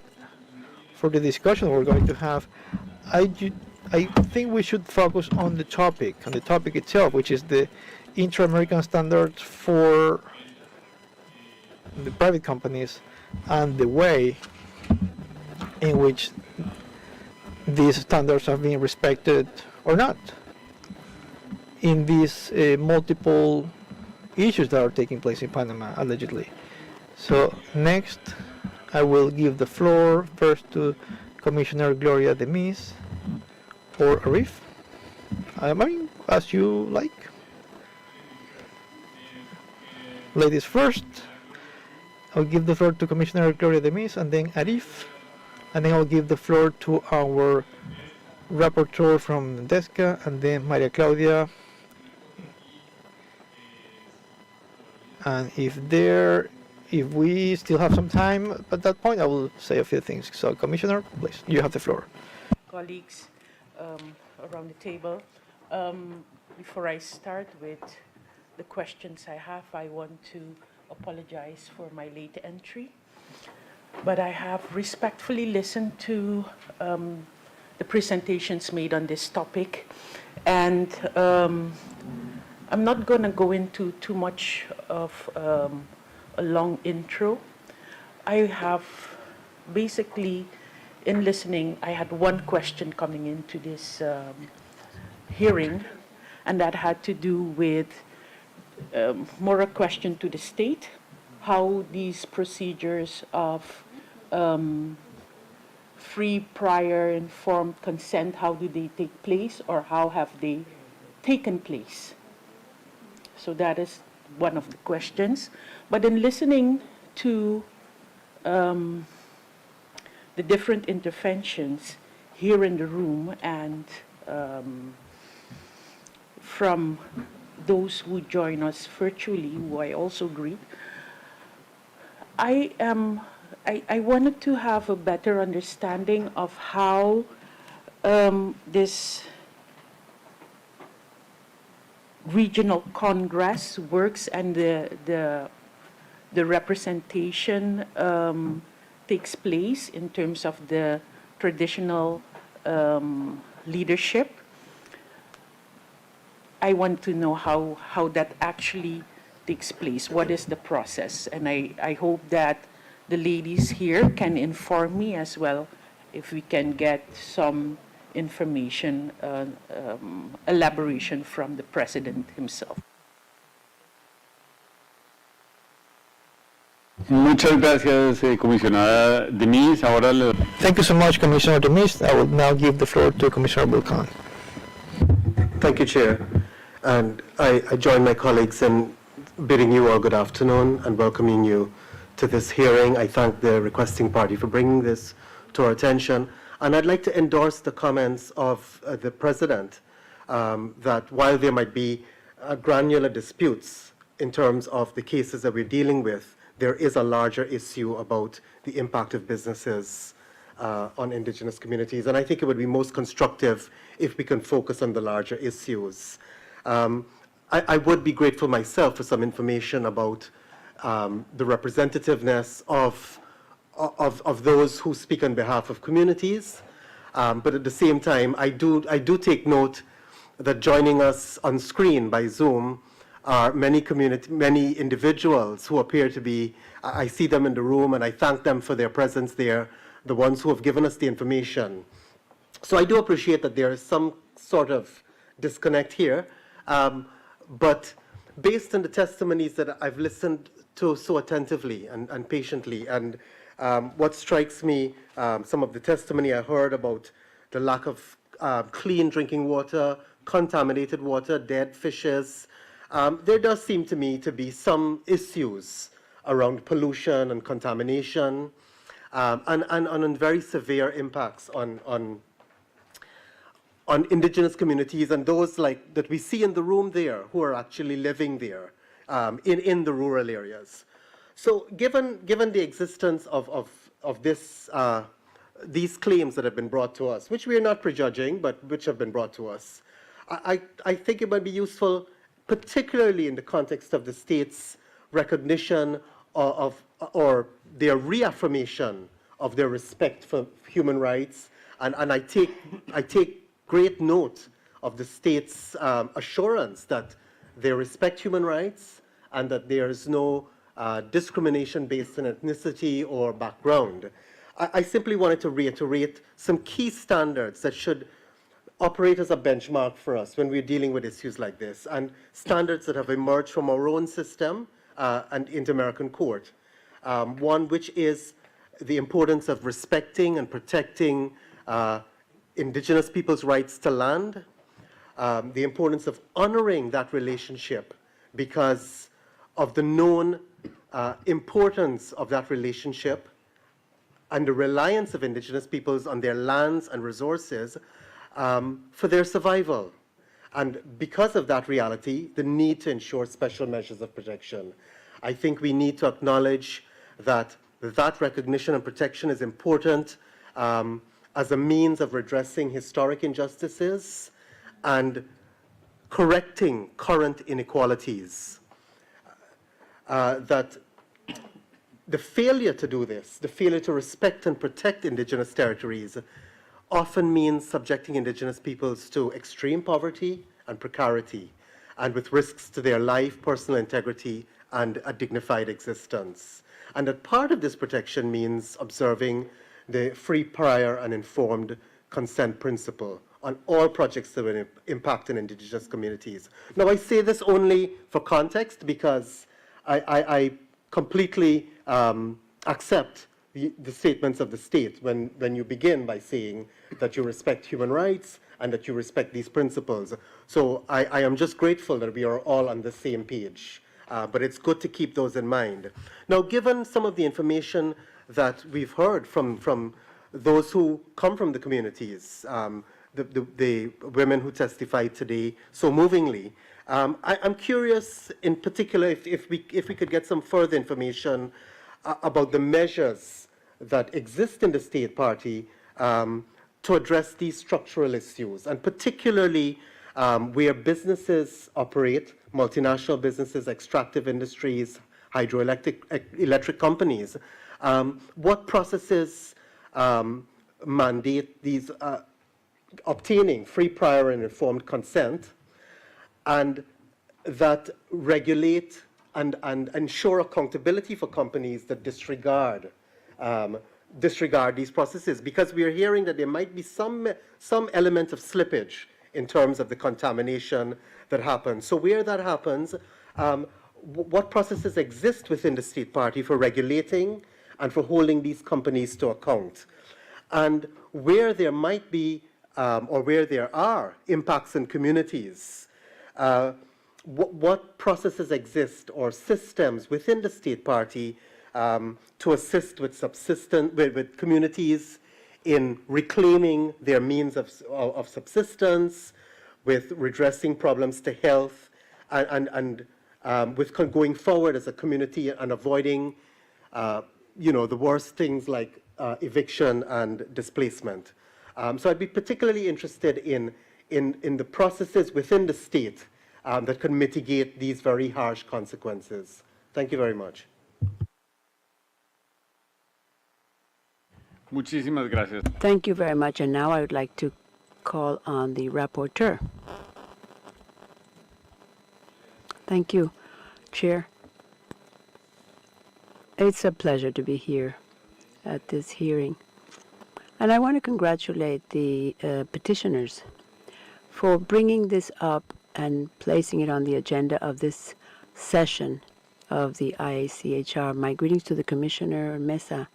for the discussion we're going to have, I think we should focus on the topic itself, which is the Inter-American standards for the private companies and the way in which these standards are being respected or not in these multiple issues that are taking place in Panama, allegedly. So next, I will give the floor first to Commissioner Gloria Demis or Arif. I mean, as you like. Ladies first. I'll give the floor to Commissioner Gloria Demis, and then Arif, and then I'll give the floor to our rapporteur from DESCA, and then Maria Claudia. And if we still have some time at that point, I will say a few things. So, Commissioner, please, you have the floor. Colleagues around the table, before I start with the questions I have, I want to apologize for my late entry, but I have respectfully listened to the presentations made on this topic, and I'm not going to go into too much of a long intro. I have basically, in listening, I had one question coming into this hearing, and that had to do with more a question to the state, how these procedures of free, prior, informed consent, how do they take place, or how have they taken place? So that is one of the questions. But in listening to the different interventions here in the room and from those who join us virtually, who I also greet, I wanted to have a better understanding of how this regional congress works and the representation takes place in terms of the traditional leadership. I want to know how that actually takes place. What is the process? And I hope that the ladies here can inform me as well if we can get some information, elaboration from the President himself. Muchas gracias, comisionada Demis. Ahora Thank you so much, Commissioner Demis. I will now give the floor to Commissioner Bulkan. Thank you, Chair. And I join my colleagues in bidding you all good afternoon and welcoming you to this hearing. I thank the requesting party for bringing this to our attention. And I'd like to endorse the comments of the President that while there might be granular disputes in terms of the cases that we're dealing with, there is a larger issue about the impact of businesses on indigenous communities. And I think it would be most constructive if we can focus on the larger issues. I would be grateful myself for some information about the representativeness of those who speak on behalf of communities. But at the same time, I do take note that joining us on screen by Zoom are many individuals who appear to be, I see them in the room and I thank them for their presence there, the ones who have given us the information. So I do appreciate that there is some sort of disconnect here, but based on the testimonies that I've listened to so attentively and patiently, and what strikes me, some of the testimony I heard about the lack of clean drinking water, contaminated water, dead fishes, there does seem to me to be some issues around pollution and contamination, and on very severe impacts on indigenous communities and those like that we see in the room there who are actually living there in the rural areas. So given the existence of this, these claims that have been brought to us, which we are not prejudging, but which have been brought to us, I think it might be useful, particularly in the context of the state's recognition or their reaffirmation of their respect for human rights, and I take great note of the state's assurance that they respect human rights and that there is no discrimination based on ethnicity or background. I simply wanted to reiterate some key standards that should operate as a benchmark for us when we're dealing with issues like this, and standards that have emerged from our own system and Inter-American Court. One which is the importance of respecting and protecting indigenous people's rights to land, the importance of honoring that relationship because of the known importance of that relationship and the reliance of indigenous peoples on their lands and resources for their survival. And because of that reality, the need to ensure special measures of protection. I think we need to acknowledge that that recognition and protection is important as a means of redressing historic injustices and correcting current inequalities. That the failure to do this, the failure to respect and protect indigenous territories, often means subjecting indigenous peoples to extreme poverty and precarity, and with risks to their life, personal integrity, and a dignified existence. And that part of this protection means observing the free, prior, and informed consent principle on all projects that will impact on indigenous communities. Now, I say this only for context because I completely accept the statements of the state when you begin by saying that you respect human rights and that you respect these principles. So I am just grateful that we are all on the same page. But it's good to keep those in mind. Now, given some of the information that we've heard from those who come from the communities, the women who testified today so movingly, I'm curious in particular if we could get some further information about the measures that exist in the state party to address these structural issues, and particularly where businesses operate, multinational businesses, extractive industries, electric companies. What processes mandate these obtaining free, prior, and informed consent, and that regulate and ensure accountability for companies that disregard these processes? Because we are hearing that there might be some element of slippage in terms of the contamination that happens. So where that happens, what processes exist within the state party for regulating and for holding these companies to account? And where there might be, or where there are impacts in communities, what processes exist or systems within the state party to assist with communities in reclaiming their means of subsistence, with redressing problems to health, and with going forward as a community and avoiding, the worst things like eviction and displacement. So I'd be particularly interested in the processes within the state that can mitigate these very harsh consequences. Thank you very much. Muchísimas gracias. Thank you very much. And now I would like to call on the rapporteur. Thank you, Chair. It's a pleasure to be here at this hearing. And I want to congratulate the petitioners for bringing this up and placing it on the agenda of this session of the IACHR. My greetings to the Commissioner Mesa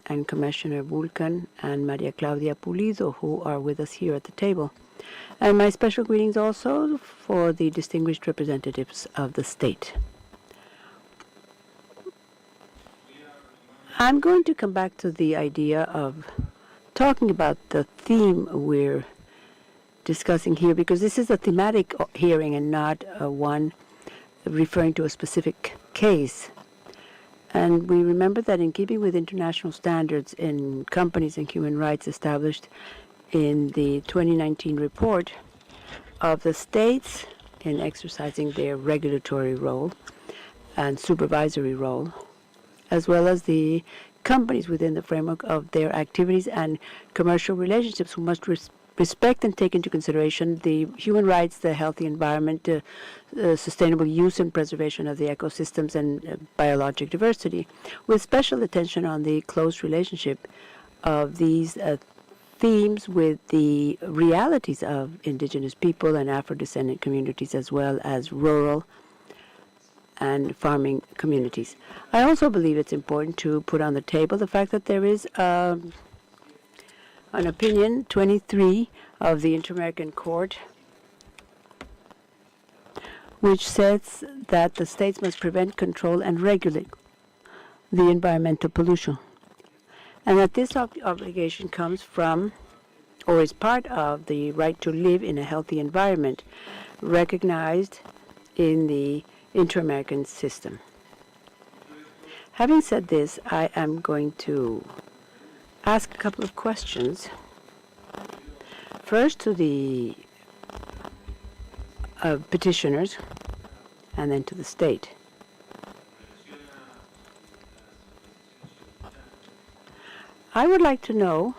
and Commissioner Vulcan and Maria Claudia Pulido, who are with us here at the table. And my special greetings also for the distinguished representatives of the state. I'm going to come back to the idea of talking about the theme we're discussing here, because this is a thematic hearing and not one referring to a specific case. And we remember that in keeping with international standards in companies and human rights established in the 2019 report of the states in exercising their regulatory role and supervisory role, as well as the companies within the framework of their activities and commercial relationships who must respect and take into consideration the human rights, the healthy environment, sustainable use and preservation of the ecosystems and biologic diversity, with special attention on the close relationship of these themes with the realities of indigenous people and Afro-descendant communities, as well as rural and farming communities. I also believe it's important to put on the table the fact that there is an opinion 23 of the Inter-American Court which says that the states must prevent, control, and regulate the environmental pollution, and that this obligation comes from or is part of the right to live in a healthy environment recognized in the Inter-American system. Having said this, I am going to ask a couple of questions. First to the petitioners, and then to the state. I would like to know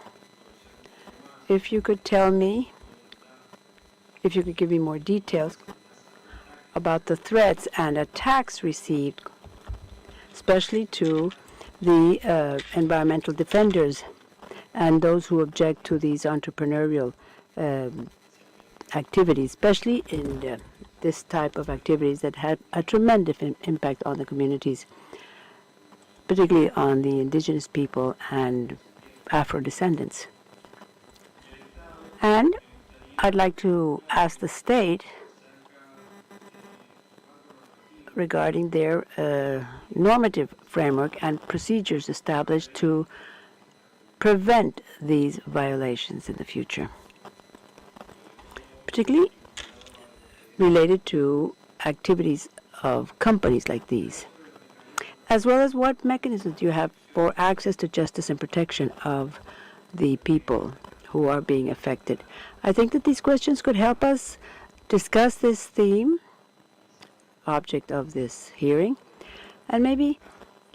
if you could tell me, if you could give me more details about the threats and attacks received, especially to the environmental defenders and those who object to these entrepreneurial activities, especially in this type of activities that had a tremendous impact on the communities, particularly on the indigenous people and Afro-descendants. And I'd like to ask the state regarding their normative framework and procedures established to prevent these violations in the future, particularly related to activities of companies like these, as well as what mechanisms do you have for access to justice and protection of the people who are being affected. I think that these questions could help us discuss this theme, object of this hearing, and maybe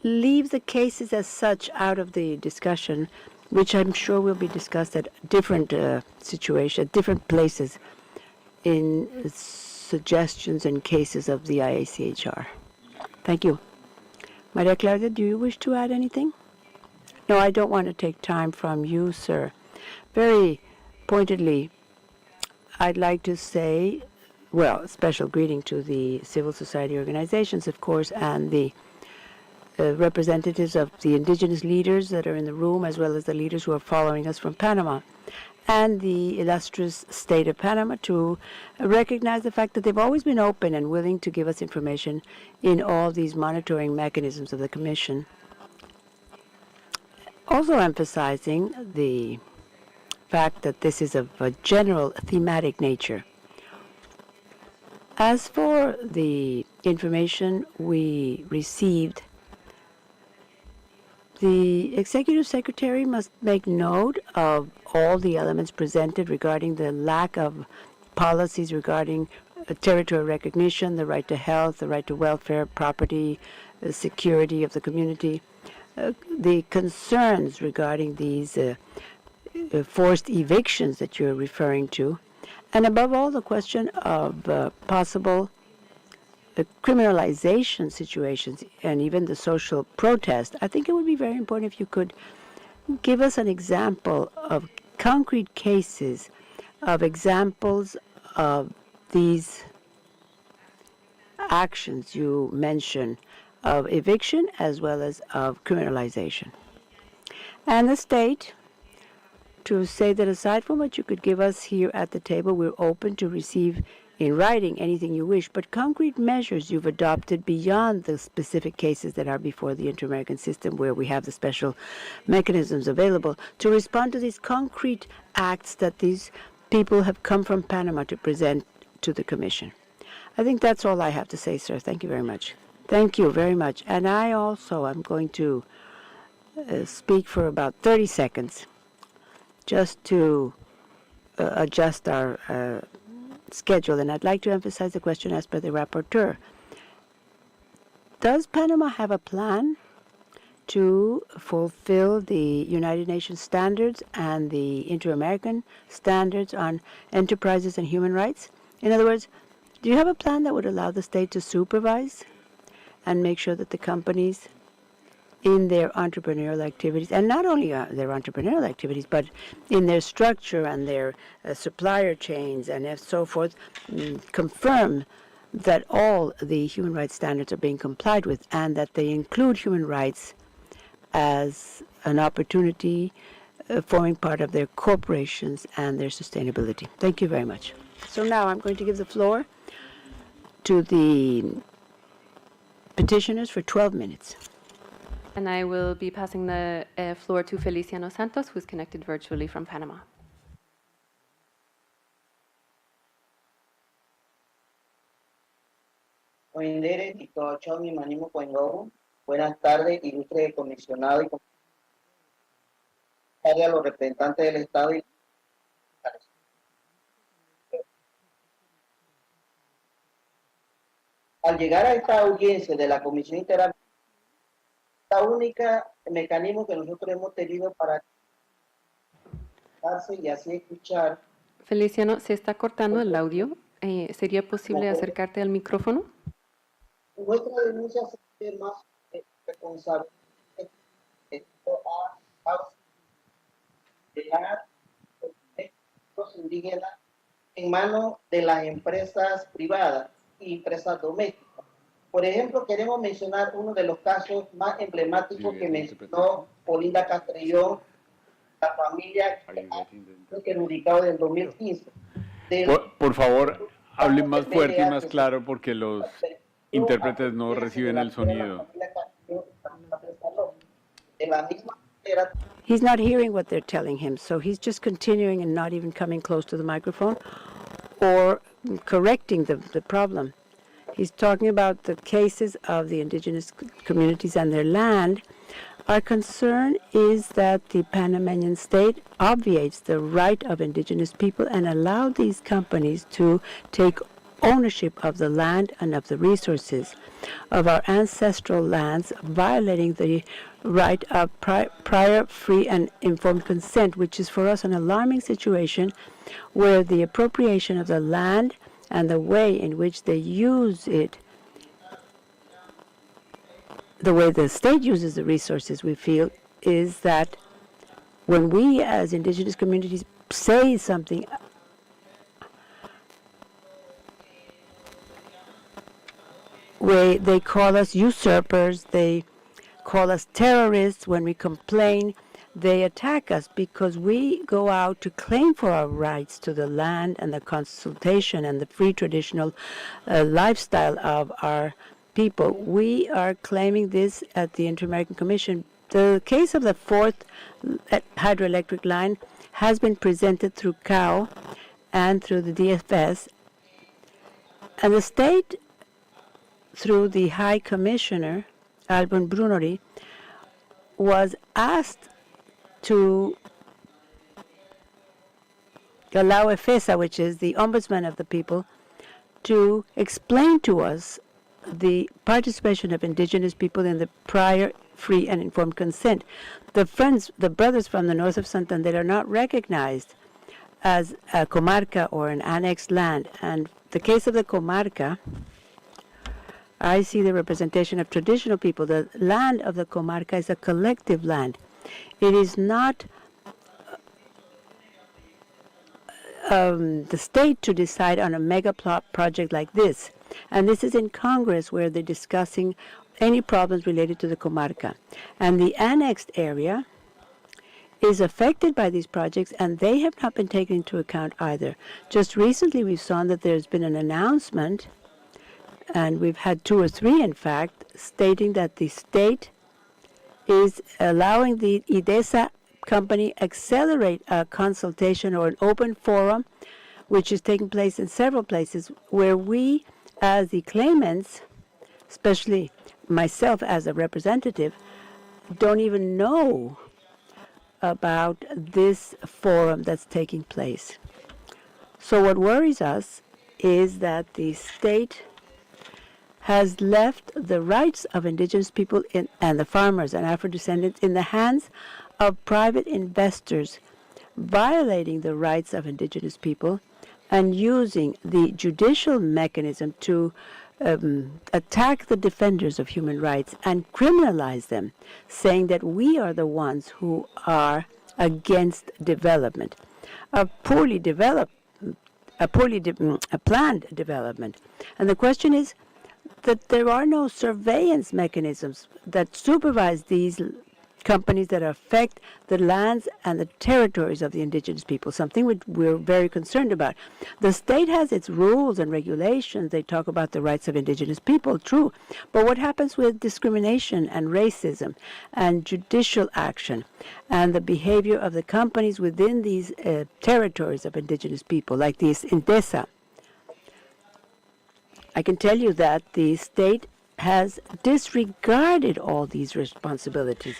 leave the cases as such out of the discussion, which I'm sure will be discussed at different situations, different places in suggestions and cases of the IACHR. Thank you. Maria Claudia, do you wish to add anything? No, I don't want to take time from you, sir. Very pointedly, I'd like to say, well, a special greeting to the civil society organizations, of course, and the representatives of the indigenous leaders that are in the room, as well as the leaders who are following us from Panama, and the illustrious state of Panama, to recognize the fact that they've always been open and willing to give us information in all these monitoring mechanisms of the Commission. Also emphasizing the fact that this is of a general thematic nature. As for the information we received, the Executive Secretary must make note of all the elements presented regarding the lack of policies regarding territorial recognition, the right to health, the right to welfare, property, the security of the community, the concerns regarding these forced evictions that you're referring to, and above all, the question of possible the criminalization situations and even the social protest, I think it would be very important if you could give us an example of concrete cases, of examples of these actions you mentioned of eviction as well as of criminalization. And the state, to say that aside from what you could give us here at the table, we're open to receive in writing anything you wish, but concrete measures you've adopted beyond the specific cases that are before the Inter-American system where we have the special mechanisms available to respond to these concrete acts that these people have come from Panama to present to the Commission. I think that's all I have to say, sir. Thank you very much. Thank you very much. And I also am going to speak for about 30 seconds just to adjust our schedule. And I'd like to emphasize the question asked by the rapporteur. Does Panama have a plan to fulfill the United Nations standards and the Inter-American standards on enterprises and human rights? In other words, do you have a plan that would allow the state to supervise and make sure that the companies in their entrepreneurial activities, and not only their entrepreneurial activities, but in their structure and their supplier chains and so forth, confirm that all the human rights standards are being complied with and that they include human rights as an opportunity forming part of their corporations and their sustainability? Thank you very much. So now I'm going to give the floor to the petitioners for 12 minutes. And I will be passing the floor to Feliciano Santos, who's connected virtually from Panama. Buenas tardes, ilustre comisionado y a los representantes del Estado y al llegar a esta audiencia de la Comisión Interamericana, la única mecanismo que nosotros hemos tenido para y así escuchar. Feliciano, se está cortando el audio. ¿Sería posible acercarte al micrófono? Nuestra denuncia es más responsable a los indígenas en manos de las empresas privadas y empresas domésticas. Por ejemplo, queremos mencionar uno de los casos más emblemáticos que mencionó Olinda Castrellón, la familia que ubicado en 2015. Por favor, hable más fuerte y más claro porque los intérpretes no reciben el sonido. He's not hearing what they're telling him, so he's just continuing and not even coming close to the microphone or correcting the problem. He's talking about the cases of the indigenous communities and their land. Our concern is that the Panamanian state obviates the right of indigenous people and allow these companies to take ownership of the land and of the resources of our ancestral lands, violating the right of prior, free, and informed consent, which is for us an alarming situation where the appropriation of the land and the way in which they use it, the way the state uses the resources, we feel, is that when we as indigenous communities say something, they call us usurpers, they call us terrorists. When we complain, they attack us because we go out to claim for our rights to the land and the consultation and the free traditional lifestyle of our people. We are claiming this at the Inter-American Commission. The case of the fourth hydroelectric line has been presented through CAO and through the DFS, and the state, through the High Commissioner, Alban Brunori, was asked to allow EFESA, which is the ombudsman of the people, to explain to us the participation of indigenous people in the prior, free, and informed consent. The brothers from the north of Santander are not recognized as a comarca or an annexed land. And the case of the comarca I see the representation of traditional people. The land of the comarca is a collective land. It is not the state to decide on a mega project like this. And this is in Congress where they're discussing any problems related to the comarca. And the annexed area is affected by these projects, and they have not been taken into account either. Just recently, we've seen that there's been an announcement, and we've had 2 or 3, in fact, stating that the state is allowing the IDESA company accelerate a consultation or an open forum, which is taking place in several places, where we, as the claimants, especially myself as a representative, don't even know about this forum that's taking place. So what worries us is that the state has left the rights of indigenous people and the farmers and Afro-descendants in the hands of private investors, violating the rights of indigenous people and using the judicial mechanism to attack the defenders of human rights and criminalize them, saying that we are the ones who are against development, a planned development. And the question is that there are no surveillance mechanisms that supervise these companies that affect the lands and the territories of the indigenous people, something which we're very concerned about. The state has its rules and regulations. They talk about the rights of indigenous people, true. But what happens with discrimination and racism and judicial action and the behavior of the companies within these territories of indigenous people, like these IDESA? I can tell you that the state has disregarded all these responsibilities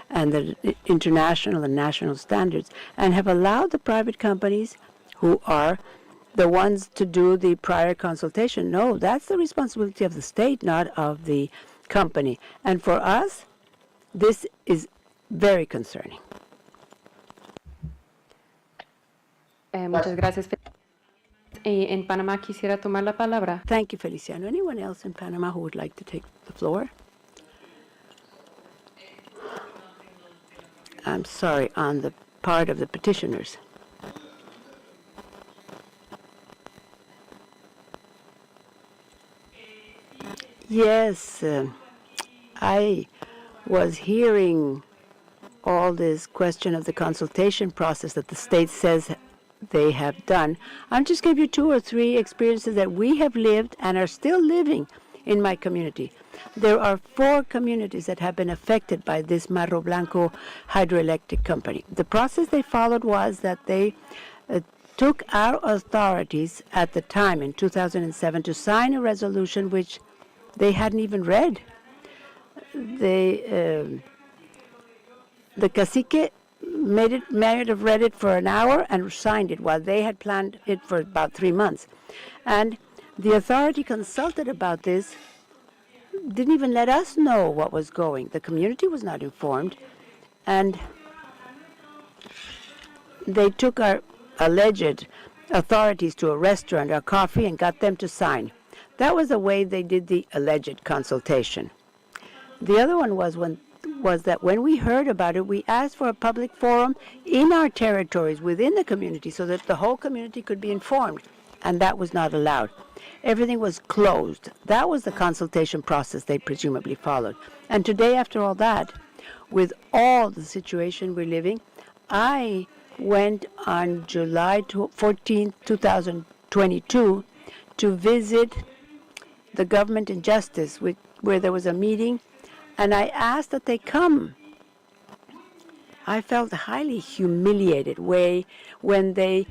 and the international and national standards, and have allowed the private companies who are the ones to do the prior consultation. No, that's the responsibility of the state, not of the company. And for us, this is very concerning. Muchas gracias. En Panamá quisiera tomar la palabra. Thank you, Feliciano. Anyone else in Panama who would like to take the floor? I'm sorry, on the part of the petitioners. Yes, I was hearing all this question of the consultation process that the state says they have done. I'll just give you 2 or 3 experiences that we have lived and are still living in my community. There are 4 communities that have been affected by this Marro Blanco hydroelectric company. The process they followed was that they took our authorities at the time in 2007 to sign a resolution which they hadn't even read. The cacique may have read it for an hour and signed it, while they had planned it for about 3 months. And the authority consulted about this, didn't even let us know what was going. The community was not informed, and they took our alleged authorities to a restaurant or coffee and got them to sign. That was the way they did the alleged consultation. The other one was that when we heard about it, we asked for a public forum in our territories within the community so that the whole community could be informed, and that was not allowed. Everything was closed. That was the consultation process they presumably followed. And today, after all that, with all the situation we're living, I went on July 14, 2022, to visit the government in justice, where there was a meeting, and I asked that they come. I felt highly humiliated when they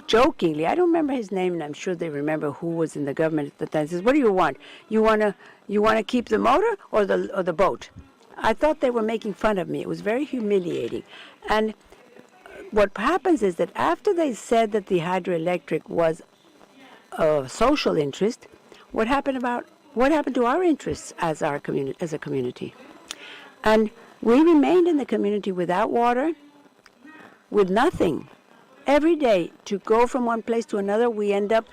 jokingly, I don't remember his name, and I'm sure they remember who was in the government at the time, says, "What do you want? You want to keep the motor or the boat?" I thought they were making fun of me. It was very humiliating. And what happens is that after they said that the hydroelectric was a social interest, what happened to our interests as a community? And we remained in the community without water, with nothing. Every day, to go from one place to another, we end up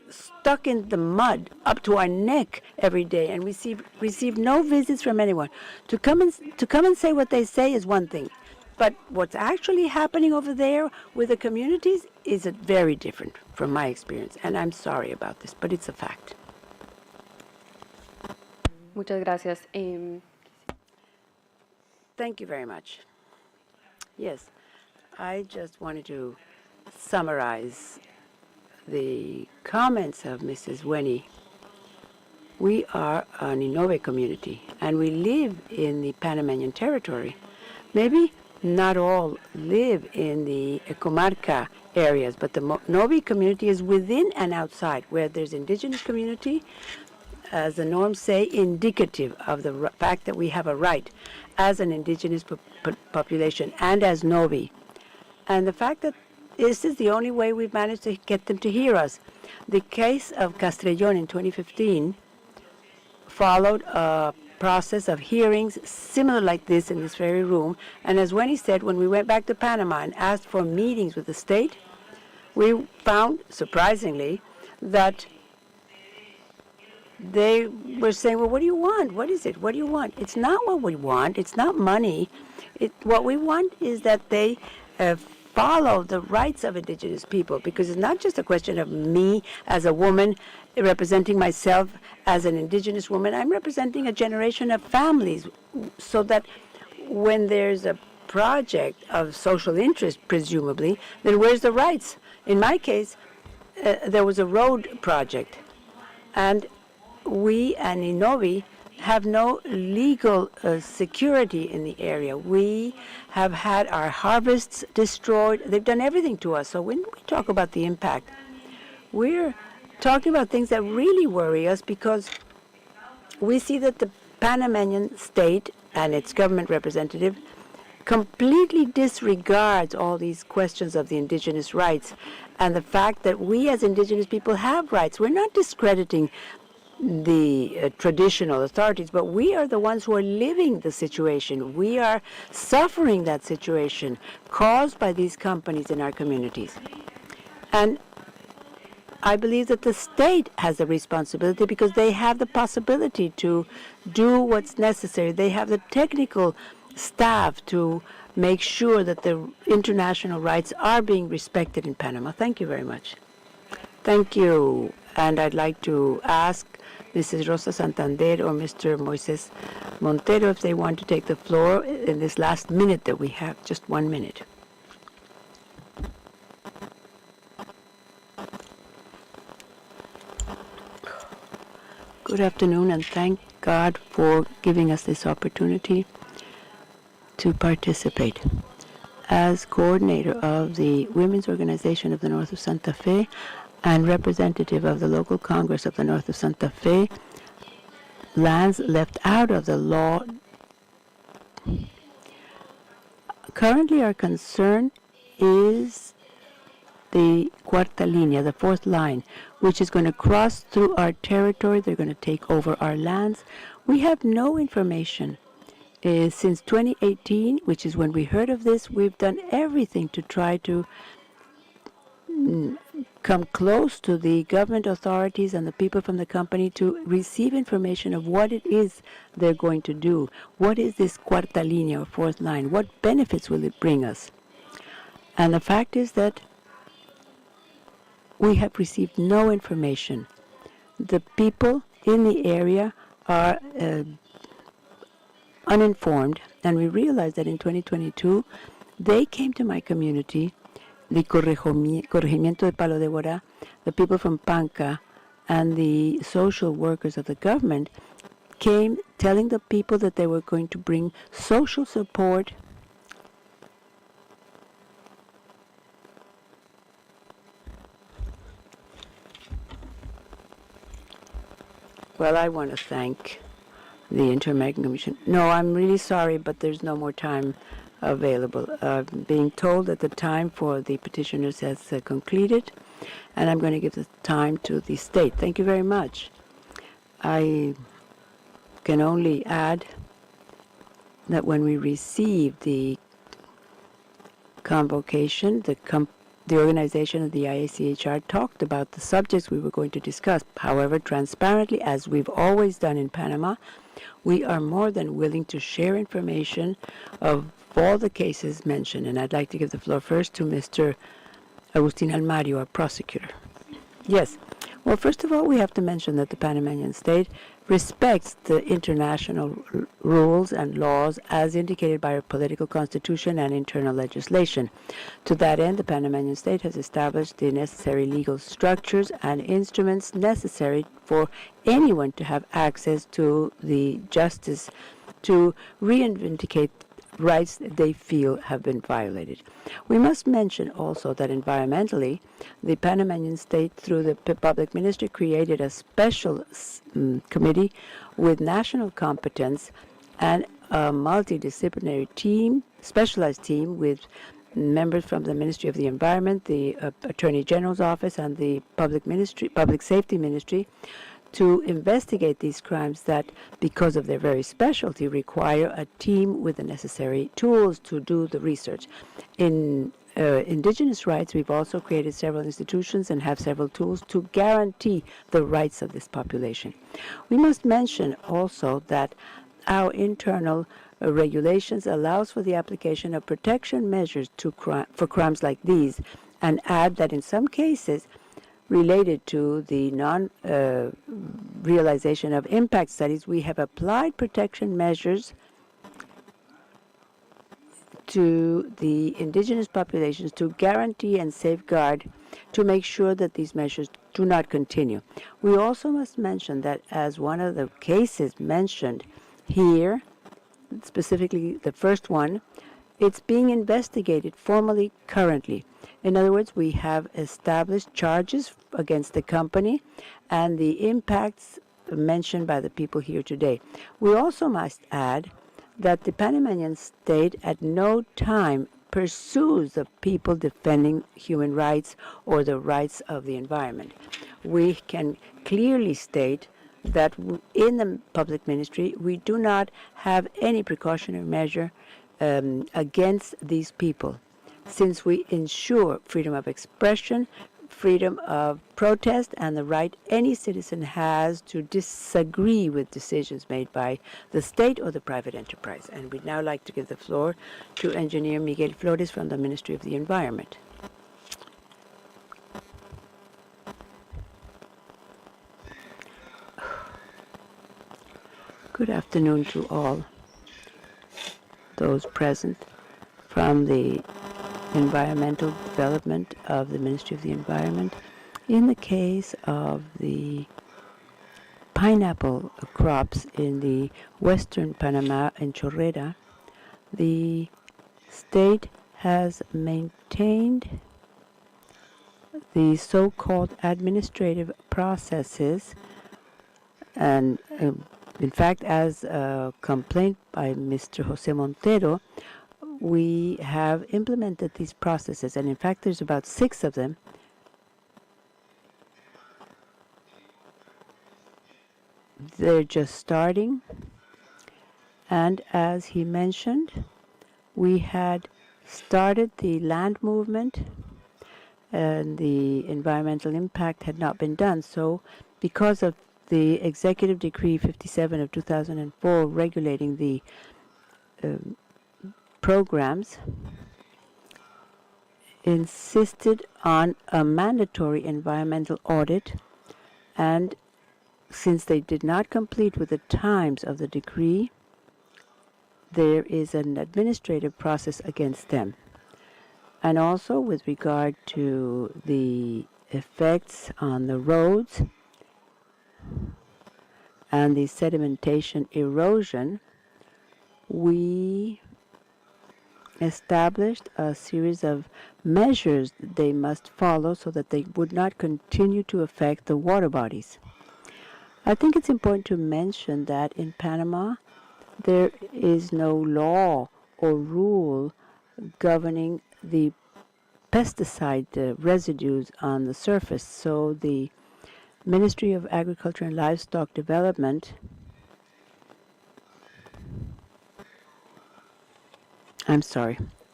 stuck in the mud up to our neck every day and receive no visits from anyone. To come and say what they say is one thing, but what's actually happening over there with the communities is very different from my experience, and I'm sorry about this, but it's a fact. Muchas gracias. Thank you very much. Yes, I just wanted to summarize the comments of Mrs. Winnie. We are an Inove community, and we live in the Panamanian territory. Maybe not all live in the comarca areas, but the Novi community is within and outside, where there's indigenous community, as the norms say, indicative of the fact that we have a right as an indigenous population and as Novi. And the fact that this is the only way we've managed to get them to hear us. The case of Castrellón in 2015 followed a process of hearings similar like this in this very room. And as Wendy said, when we went back to Panama and asked for meetings with the state, we found, surprisingly, that they were saying, well, what do you want? What is it? What do you want? It's not what we want. It's not money. What we want is that they follow the rights of indigenous people, because it's not just a question of me as a woman representing myself as an indigenous woman. I'm representing a generation of families, so that when there's a project of social interest, presumably, then where's the rights? In my case, there was a road project, and we and Innovi have no legal security in the area. We have had our harvests destroyed. They've done everything to us. So when we talk about the impact, we're talking about things that really worry us, because we see that the Panamanian state and its government representative completely disregards all these questions of the indigenous rights and the fact that we as indigenous people have rights. We're not discrediting the traditional authorities, but we are the ones who are living the situation. We are suffering that situation caused by these companies in our communities. And I believe that the state has a responsibility, because they have the possibility to do what's necessary. They have the technical staff to make sure that the international rights are being respected in Panama. Thank you very much. Thank you. And I'd like to ask Mrs. Rosa Santander or Mr. Moises Montero if they want to take the floor in this last minute that we have, just 1 minute. Good afternoon, and thank God for giving us this opportunity to participate. As coordinator of the Women's Organization of the North of Santa Fe and representative of the local Congress of the North of Santa Fe, lands left out of the law. Currently, our concern is the Cuarta Línea, the fourth line, which is going to cross through our territory. They're going to take over our lands. We have no information. Since 2018, which is when we heard of this, we've done everything to try to come close to the government authorities and the people from the company to receive information of what it is they're going to do. What is this Cuarta Línea, or fourth line? What benefits will it bring us? And the fact is that we have received no information. The people in the area are uninformed, and we realized that in 2022, they came to my community, the Corregimiento de Palo de Borá, the people from Panca, and the social workers of the government came telling the people that they were going to bring social support Well, I want to thank the Inter-American Commission. No, I'm really sorry, but there's no more time available. Being told that the time for the petitioners has concluded, and I'm going to give the time to the state. Thank you very much. I can only add that when we received the convocation, the the organization of the IACHR talked about the subjects we were going to discuss. However, transparently, as we've always done in Panama, we are more than willing to share information of all the cases mentioned. And I'd like to give the floor first to Mr. Agustin Almario, our prosecutor. Yes. Well, first of all, we have to mention that the Panamanian state respects the international rules and laws as indicated by our political constitution and internal legislation. To that end, the Panamanian state has established the necessary legal structures and instruments necessary for anyone to have access to the justice to reivindicate rights they feel have been violated. We must mention also that environmentally, the Panamanian state, through the public ministry, created a special committee with national competence and a multidisciplinary team, specialized team with members from the Ministry of the Environment, the Attorney General's Office, and the Public Safety Ministry, to investigate these crimes that, because of their very specialty, require a team with the necessary tools to do the research. In indigenous rights, we've also created several institutions and have several tools to guarantee the rights of this population. We must mention also that our internal regulations allows for the application of protection measures for crimes like these, and add that in some cases related to the non-realization of impact studies, we have applied protection measures to the indigenous populations to guarantee and safeguard, to make sure that these measures do not continue. We also must mention that as one of the cases mentioned here, specifically the first one, it's being investigated formally currently. In other words, we have established charges against the company and the impacts mentioned by the people here today. We also must add that the Panamanian state at no time pursues the people defending human rights or the rights of the environment. We can clearly state that in the public ministry, we do not have any precautionary measure against these people, since we ensure freedom of expression, freedom of protest, and the right any citizen has to disagree with decisions made by the state or the private enterprise. And we'd now like to give the floor to Engineer Miguel Flores from the Ministry of the Environment. Good afternoon to all those present from the environmental development of the Ministry of the Environment. In the case of the pineapple crops in the western Panama and Chorrera, the state has maintained the so-called administrative processes, and in fact, as a complaint by Mr. Jose Montero, we have implemented these processes, and in fact there's about 6 of them. They're just starting, and as he mentioned, we had started the land movement and the environmental impact had not been done. So because of the Executive Decree 57 of 2004 regulating the programs, insisted on a mandatory environmental audit, and since they did not complete with the times of the decree, there is an administrative process against them. And also with regard to the effects on the roads and the sedimentation erosion, we established a series of measures that they must follow so that they would not continue to affect the water bodies. I think it's important to mention that in Panama, there is no law or rule governing the pesticide residues on the surface. So the Ministry of Agriculture and Livestock Development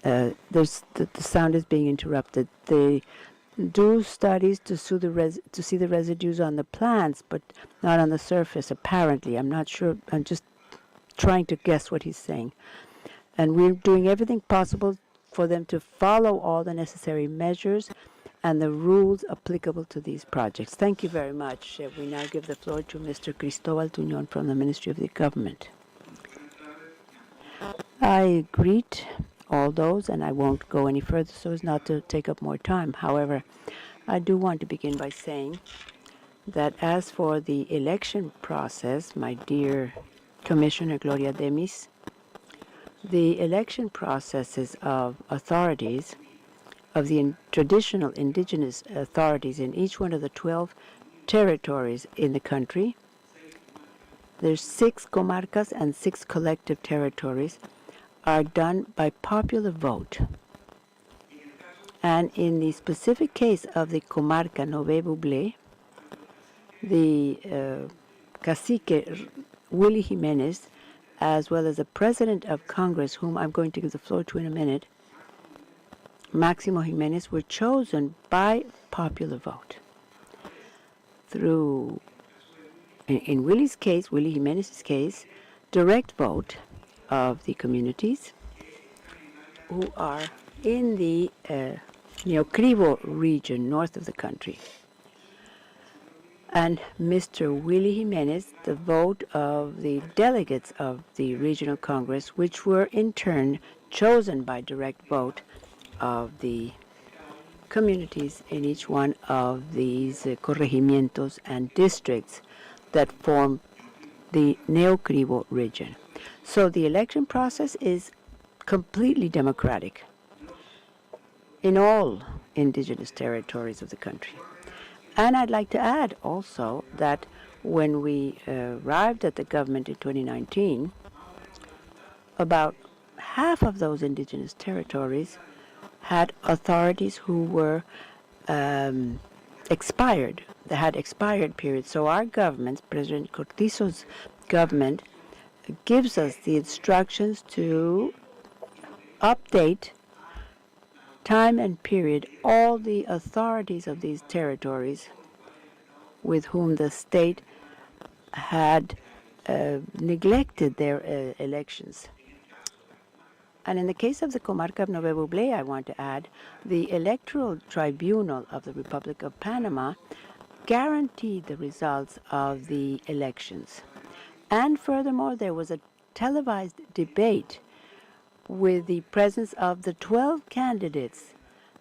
the sound is being interrupted. They do studies to see the residues on the plants, but not on the surface, apparently. I'm not sure. I'm just trying to guess what he's saying. And we're doing everything possible for them to follow all the necessary measures and the rules applicable to these projects. Thank you very much. We now give the floor to Mr. Cristobal Tuñón from the Ministry of the Government. I greet all those, and I won't go any further so as not to take up more time. However, I do want to begin by saying that as for the election process, my dear Commissioner Gloria Demis, the election processes of authorities, of the traditional indigenous authorities in each one of the 12 territories in the country, there's 6 comarcas and 6 collective territories, are done by popular vote. And in the specific case of the comarca Nové Bublé, the cacique Willie Jimenez, as well as the President of Congress, whom I'm going to give the floor to in a minute, Máximo Jimenez, were chosen by popular vote. Through, in Willie's case, Willie Jimenez's case, direct vote of the communities who are in the Neocrivo region, north of the country. And Mr. Willie Jimenez, the vote of the delegates of the Regional Congress, which were in turn chosen by direct vote of the communities in each one of these corregimientos and districts that form the Neocrivo region. So the election process is completely democratic in all indigenous territories of the country. And I'd like to add also that when we arrived at the government in 2019, about half of those indigenous territories had authorities who were expired. They had expired periods. So our government, President Cortizo's government, gives us the instructions to update time and period all the authorities of these territories with whom the state had neglected their elections. And in the case of the Comarca of Nové Bublé, I want to add, the Electoral Tribunal of the Republic of Panama guaranteed the results of the elections. And furthermore, there was a televised debate with the presence of the 12 candidates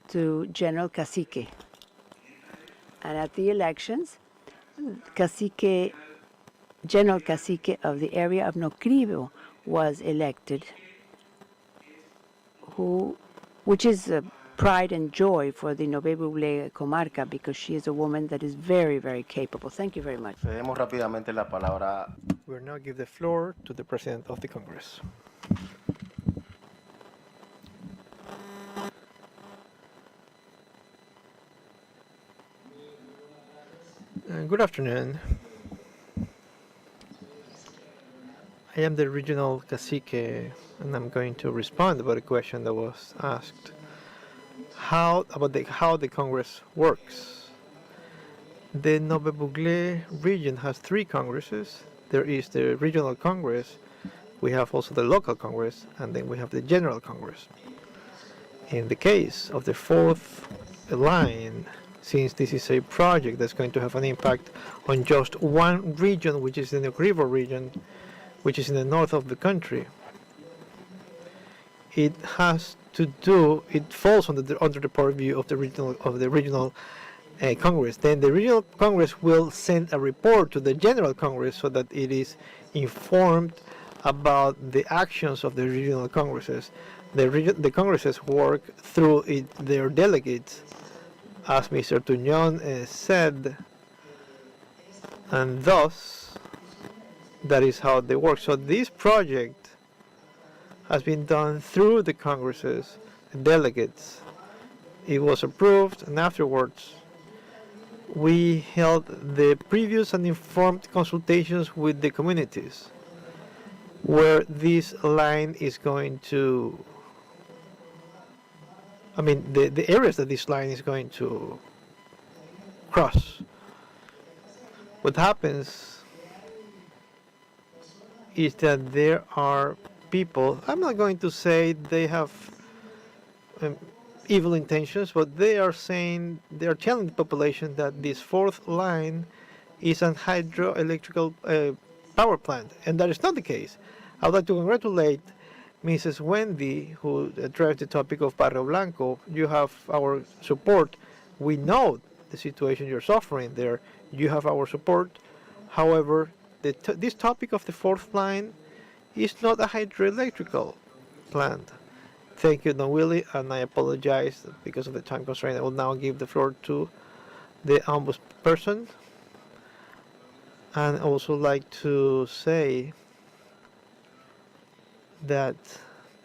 to General Cacique. And at the elections, General Cacique of the area of Nocrivo was elected, which is a pride and joy for the Nové Bublé comarca, because she is a woman that is very, very capable. Thank you very much. Cedemos rápidamente la palabra. We'll now give the floor to the President of the Congress. Good afternoon. I am the regional cacique, and I'm going to respond about a question that was asked. How the Congress works. The Nové Bublé region has 3 congresses. There is the Regional Congress, we have also the Local Congress, and then we have the General Congress. In the case of the 4th line, since this is a project that's going to have an impact on just one region, which is the Neocrivo region, which is in the north of the country, it has to do, it falls under the purview of the regional Congress. Then the Regional Congress will send a report to the General Congress so that it is informed about the actions of the regional congresses. The congresses work through their delegates, as Mr. Tuñón said, and thus that is how they work. So this project has been done through the congresses, the delegates. It was approved, and afterwards we held the previous and informed consultations with the communities, where this line is going to I mean, the areas that this line is going to cross. What happens is that there are people, I'm not going to say they have evil intentions, but they are saying, they are telling the population that this fourth line is an hydroelectrical power plant, and that is not the case. I would like to congratulate Mrs. Wendy, who addressed the topic of Barrio Blanco. You have our support. We know the situation you're suffering there. You have our support. However, this topic of the fourth line is not a hydroelectrical plant. Thank you, Don Willie, and I apologize because of the time constraint. I will now give the floor to the ombudsperson. And also like to say that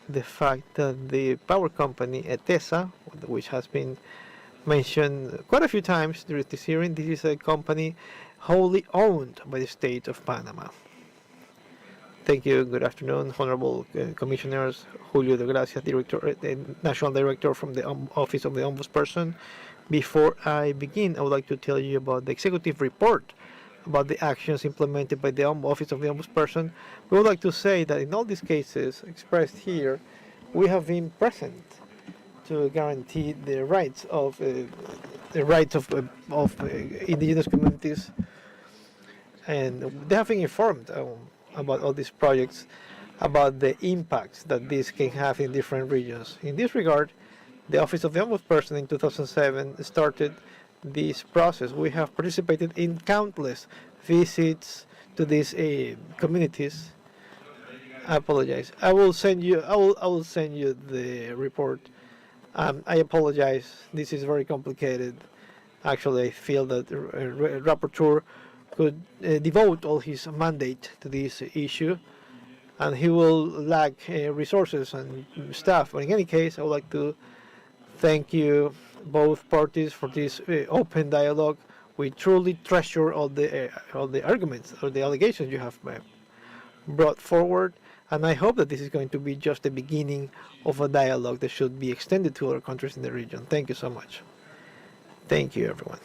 the fact that the power company ETESA, which has been mentioned quite a few times during this hearing, this is a company wholly owned by the state of Panama. Thank you. Good afternoon, Honorable Commissioners. Julio de Gracia, National Director from the Office of the Ombudsperson. Before I begin, I would like to tell you about the executive report about the actions implemented by the Office of the Ombudsperson. We would like to say that in all these cases expressed here, we have been present to guarantee the rights of indigenous communities, and they have been informed about all these projects, about the impacts that this can have in different regions. In this regard, the Office of the Ombudsperson in 2007 started this process. We have participated in countless visits to these communities. I apologize. I will send you the report. I apologize. This is very complicated. Actually, I feel that the rapporteur could devote all his mandate to this issue, and he will lack resources and staff. But in any case, I would like to thank you, both parties, for this open dialogue. We truly treasure all the arguments or the allegations you have brought forward, and I hope that this is going to be just the beginning of a dialogue that should be extended to other countries in the region. Thank you so much. Thank you, everyone.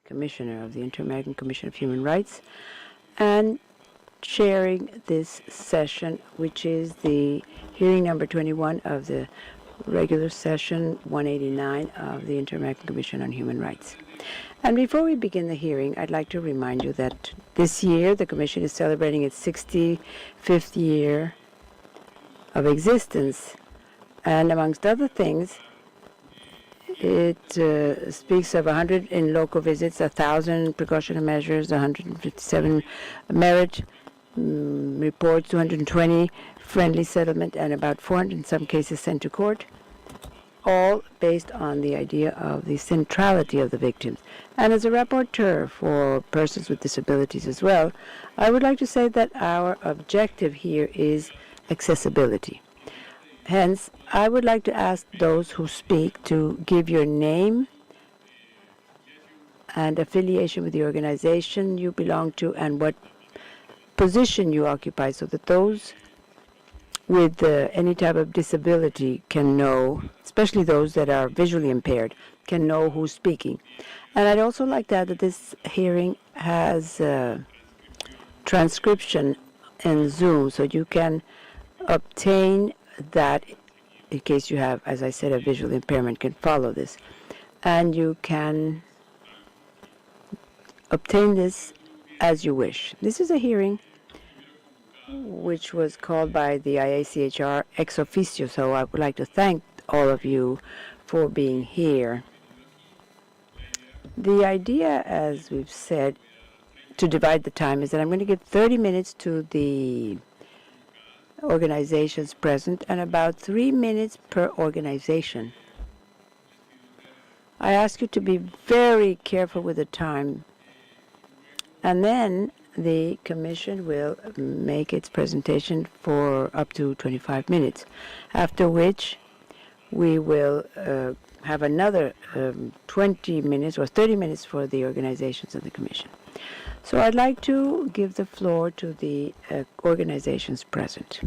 Commissioner of the Inter-American Commission of Human Rights, and chairing this session, which is the hearing number 21 of the regular session 189 of the Inter-American Commission on Human Rights. And before we begin the hearing, I'd like to remind you that this year the Commission is celebrating its 65th year of existence, and amongst other things, it speaks of 100 in local visits, 1,000 precautionary measures, 157 merit reports, 220 friendly settlement, and about 400 in some cases sent to court, all based on the idea of the centrality of the victims. And as a rapporteur for persons with disabilities as well, I would like to say that our objective here is accessibility. Hence, I would like to ask those who speak to give your name and affiliation with the organization you belong to and what position you occupy, so that those with any type of disability can know, especially those that are visually impaired, can know who's speaking. And I'd also like to add that this hearing has transcription in Zoom, so you can obtain that in case you have, as I said, a visual impairment, can follow this. And you can obtain this as you wish. This is a hearing which was called by the IACHR ex officio, so I would like to thank all of you for being here. The idea, as we've said, to divide the time is that I'm going to give 30 minutes to the organizations present and about 3 minutes per organization. I ask you to be very careful with the time, and then the Commission will make its presentation for up to 25 minutes, after which we will have another 20 minutes or 30 minutes for the organizations of the Commission. So I'd like to give the floor to the organizations present.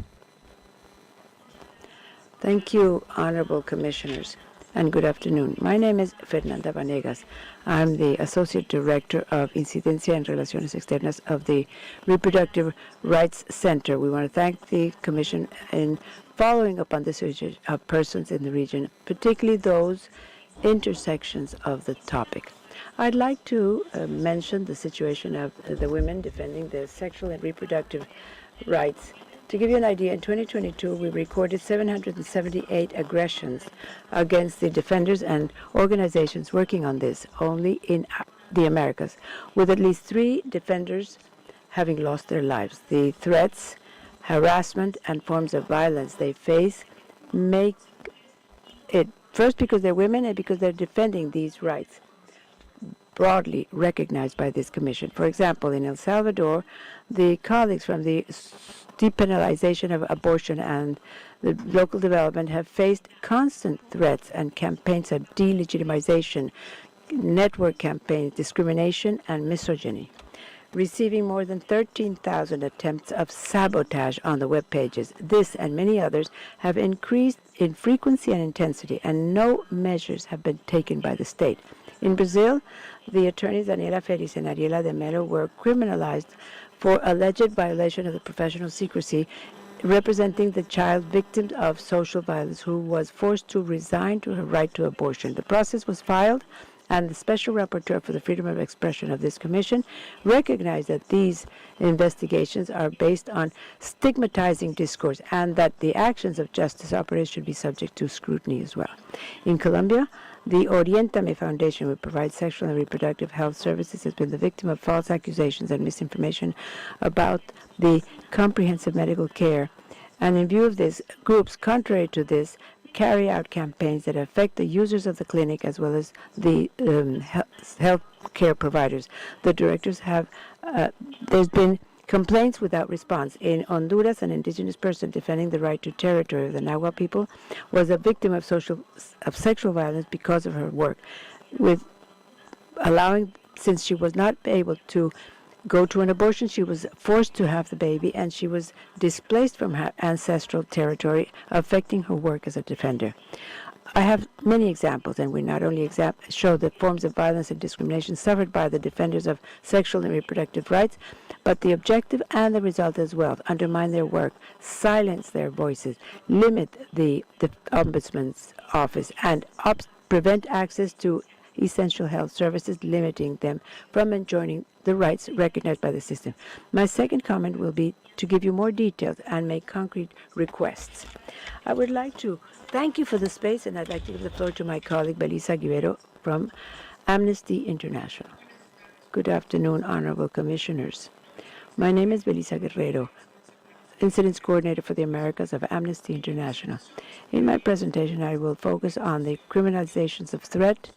Thank you, Honorable Commissioners, and good afternoon. My name is Fernanda Vanegas. I'm the Associate Director of Incidencia en Relaciones Externas of the Reproductive Rights Center. We want to thank the Commission in following up on this issue of persons in the region, particularly those intersections of the topic. I'd like to mention the situation of the women defending their sexual and reproductive rights. To give you an idea, in 2022, we recorded 778 aggressions against the defenders and organizations working on this, only in the Americas, with at least 3 defenders having lost their lives. The threats, harassment, and forms of violence they face make it, first because they're women and because they're defending these rights, broadly recognized by this Commission. For example, in El Salvador, the colleagues from the depenalization of abortion and the local development have faced constant threats and campaigns of delegitimization, network campaigns, discrimination, and misogyny, receiving more than 13,000 attempts of sabotage on the web pages. This and many others have increased in frequency and intensity, and no measures have been taken by the state. In Brazil, the attorneys Daniela Félix and Ariela de Mello were criminalized for alleged violation of the professional secrecy, representing the child victim of social violence who was forced to resign to her right to abortion. The process was filed, and the Special Rapporteur for the Freedom of Expression of this Commission recognized that these investigations are based on stigmatizing discourse and that the actions of justice operators should be subject to scrutiny as well. In Colombia, the Oriéntame Foundation, which provides sexual and reproductive health services, has been the victim of false accusations and misinformation about the comprehensive medical care. And in view of this, groups contrary to this carry out campaigns that affect the users of the clinic as well as the health care providers. The directors have, there's been complaints without response. In Honduras, an indigenous person defending the right to territory of the Nahua people was a victim of sexual violence because of her work, with allowing, since she was not able to go to an abortion, she was forced to have the baby, and she was displaced from her ancestral territory, affecting her work as a defender. I have many examples, and we not only show the forms of violence and discrimination suffered by the defenders of sexual and reproductive rights, but the objective and the result as well: undermine their work, silence their voices, limit the Ombudsman's office, and prevent access to essential health services, limiting them from enjoying the rights recognized by the system. My second comment will be to give you more details and make concrete requests. I would like to thank you for the space, and I'd like to give the floor to my colleague, Belisa Guerrero from Amnesty International. Good afternoon, honorable commissioners. My name is Belisa Guerrero, Incidents Coordinator for the Americas of Amnesty International. In my presentation, I will focus on the criminalizations of threat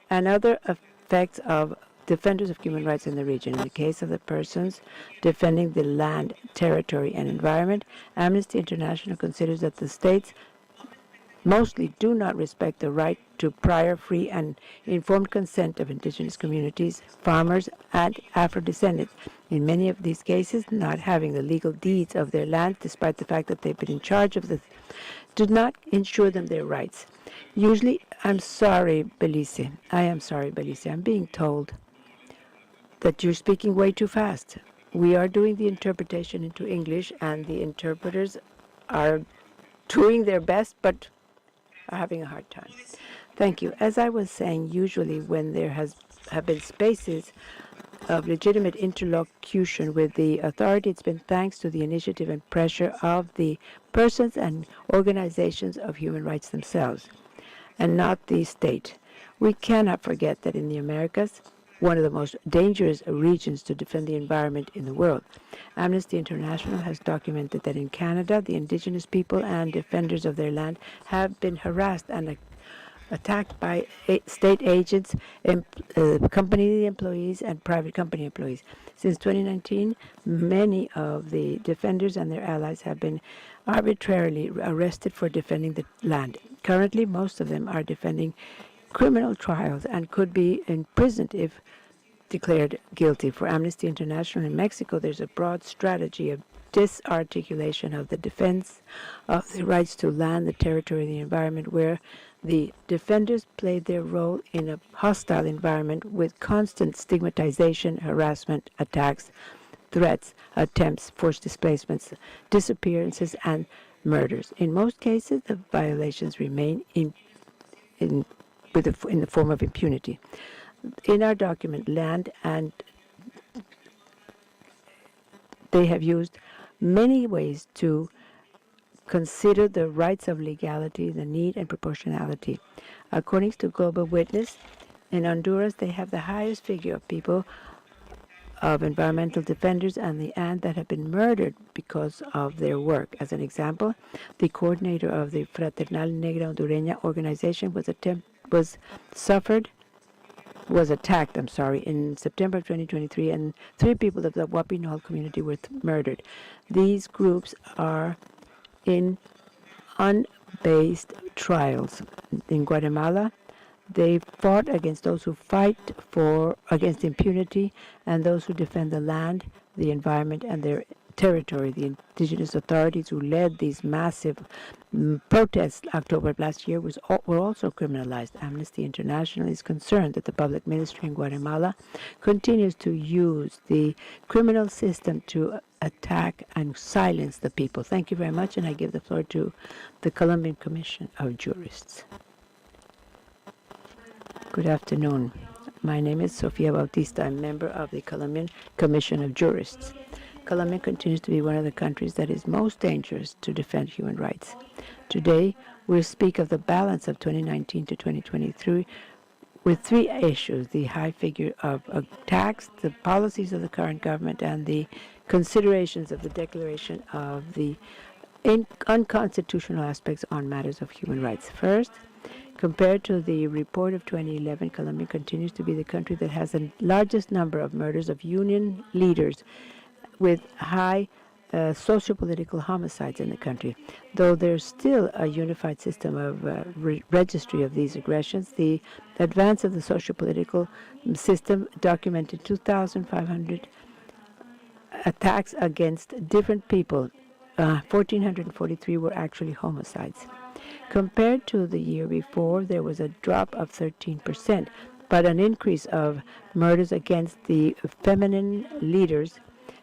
and other effects of defenders of human rights in the region. In the case of the persons defending the land, territory, and environment, Amnesty International considers that the states mostly do not respect the right to prior, free, and informed consent of indigenous communities, farmers, and Afro-descendants. In many of these cases, not having the legal deeds of their land, despite the fact that they've been in charge of do not ensure them their rights. Usually, I'm sorry, Belize. I am sorry, Belize. I'm being told that you're speaking way too fast. We are doing the interpretation into English, and the interpreters are doing their best, but are having a hard time. Thank you. As I was saying, usually when there have been spaces of legitimate interlocution with the authority, it's been thanks to the initiative and pressure of the persons and organizations of human rights themselves, and not the state. We cannot forget that in the Americas, one of the most dangerous regions to defend the environment in the world, Amnesty International has documented that in Canada, the indigenous people and defenders of their land have been harassed and attacked by state agents, company employees, and private company employees. Since 2019, many of the defenders and their allies have been arbitrarily arrested for defending the land. Currently, most of them are defending criminal trials and could be imprisoned if declared guilty. For Amnesty International in Mexico, there's a broad strategy of disarticulation of the defense of the rights to land, the territory, and the environment, where the defenders played their role in a hostile environment with constant stigmatization, harassment, attacks, threats, attempts, forced displacements, disappearances, and murders. In most cases, the violations remain in the form of impunity. In our document, Land and they have used many ways to consider the rights of legality, the need, and proportionality. According to Global Witness, in Honduras, they have the highest figure of people, of environmental defenders and that have been murdered because of their work. As an example, the coordinator of the Fraternal Negra Hondureña organization was attacked in September of 2023, and 3 people of the Wapinol community were murdered. These groups are in unbased trials. In Guatemala, they fought against those who fight against impunity and those who defend the land, the environment, and their territory. The indigenous authorities who led these massive protests October of last year were also criminalized. Amnesty International is concerned that the public ministry in Guatemala continues to use the criminal system to attack and silence the people. Thank you very much, and I give the floor to the Colombian Commission of Jurists. Good afternoon. My name is Sofia Bautista. I'm a member of the Colombian Commission of Jurists. Colombia continues to be one of the countries that is most dangerous to defend human rights. Today, we'll speak of the balance of 2019 to 2023 with 3 issues: the high figure of attacks, the policies of the current government, and the considerations of the declaration of the unconstitutional aspects on matters of human rights. First, compared to the report of 2011, Colombia continues to be the country that has the largest number of murders of union leaders, with high socio-political homicides in the country. Though there's still a unified system of registry of these aggressions, the advance of the socio-political system documented 2,500 attacks against different people. 1,443 were actually homicides. Compared to the year before, there was a drop of 13%, but an increase of murders against the feminine leaders,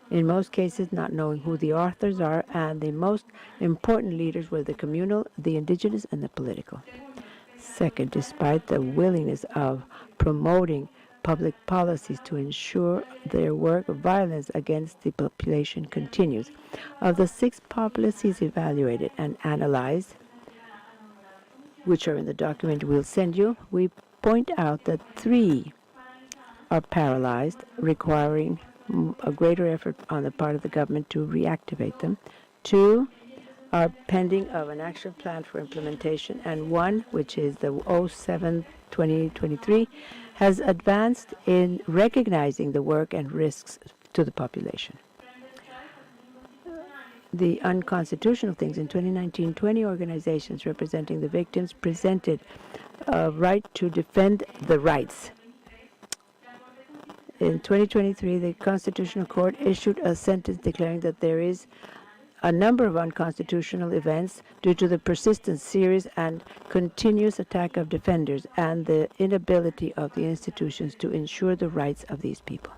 in most cases not knowing who the authors are, and the most important leaders were the communal, the indigenous, and the political. Second, despite the willingness of promoting public policies to ensure their work, violence against the population continues. Of the 6 policies evaluated and analyzed, which are in the document we'll send you, we point out that 3 are paralyzed, requiring a greater effort on the part of the government to reactivate them. 2 are pending of an action plan for implementation, and 1, which is the 07-2023, has advanced in recognizing the work and risks to the population. The unconstitutional things in 2019, 20 organizations representing the victims presented a right to defend the rights. In 2023, the Constitutional Court issued a sentence declaring that there is a number of unconstitutional events due to the persistent, serious, and continuous attack of defenders and the inability of the institutions to ensure the rights of these people.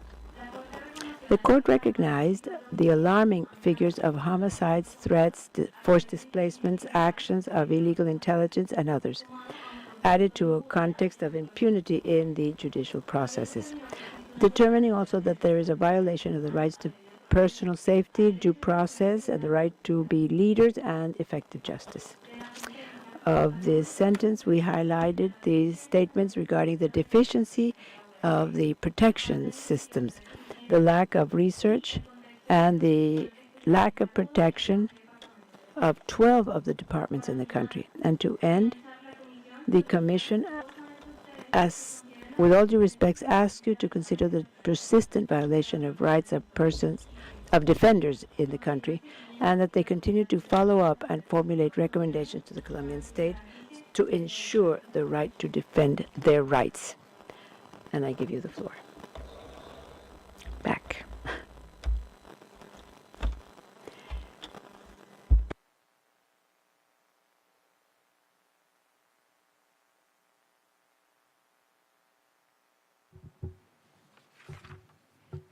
The court recognized the alarming figures of homicides, threats, forced displacements, actions of illegal intelligence, and others, added to a context of impunity in the judicial processes, determining also that there is a violation of the rights to personal safety, due process, and the right to be leaders and effective justice. Of this sentence, we highlighted the statements regarding the deficiency of the protection systems, the lack of research, and the lack of protection of 12 of the departments in the country. And to end, the Commission, with all due respect, asks you to consider the persistent violation of rights of persons, of defenders in the country, and that they continue to follow up and formulate recommendations to the Colombian state to ensure the right to defend their rights. And I give you the floor. Back.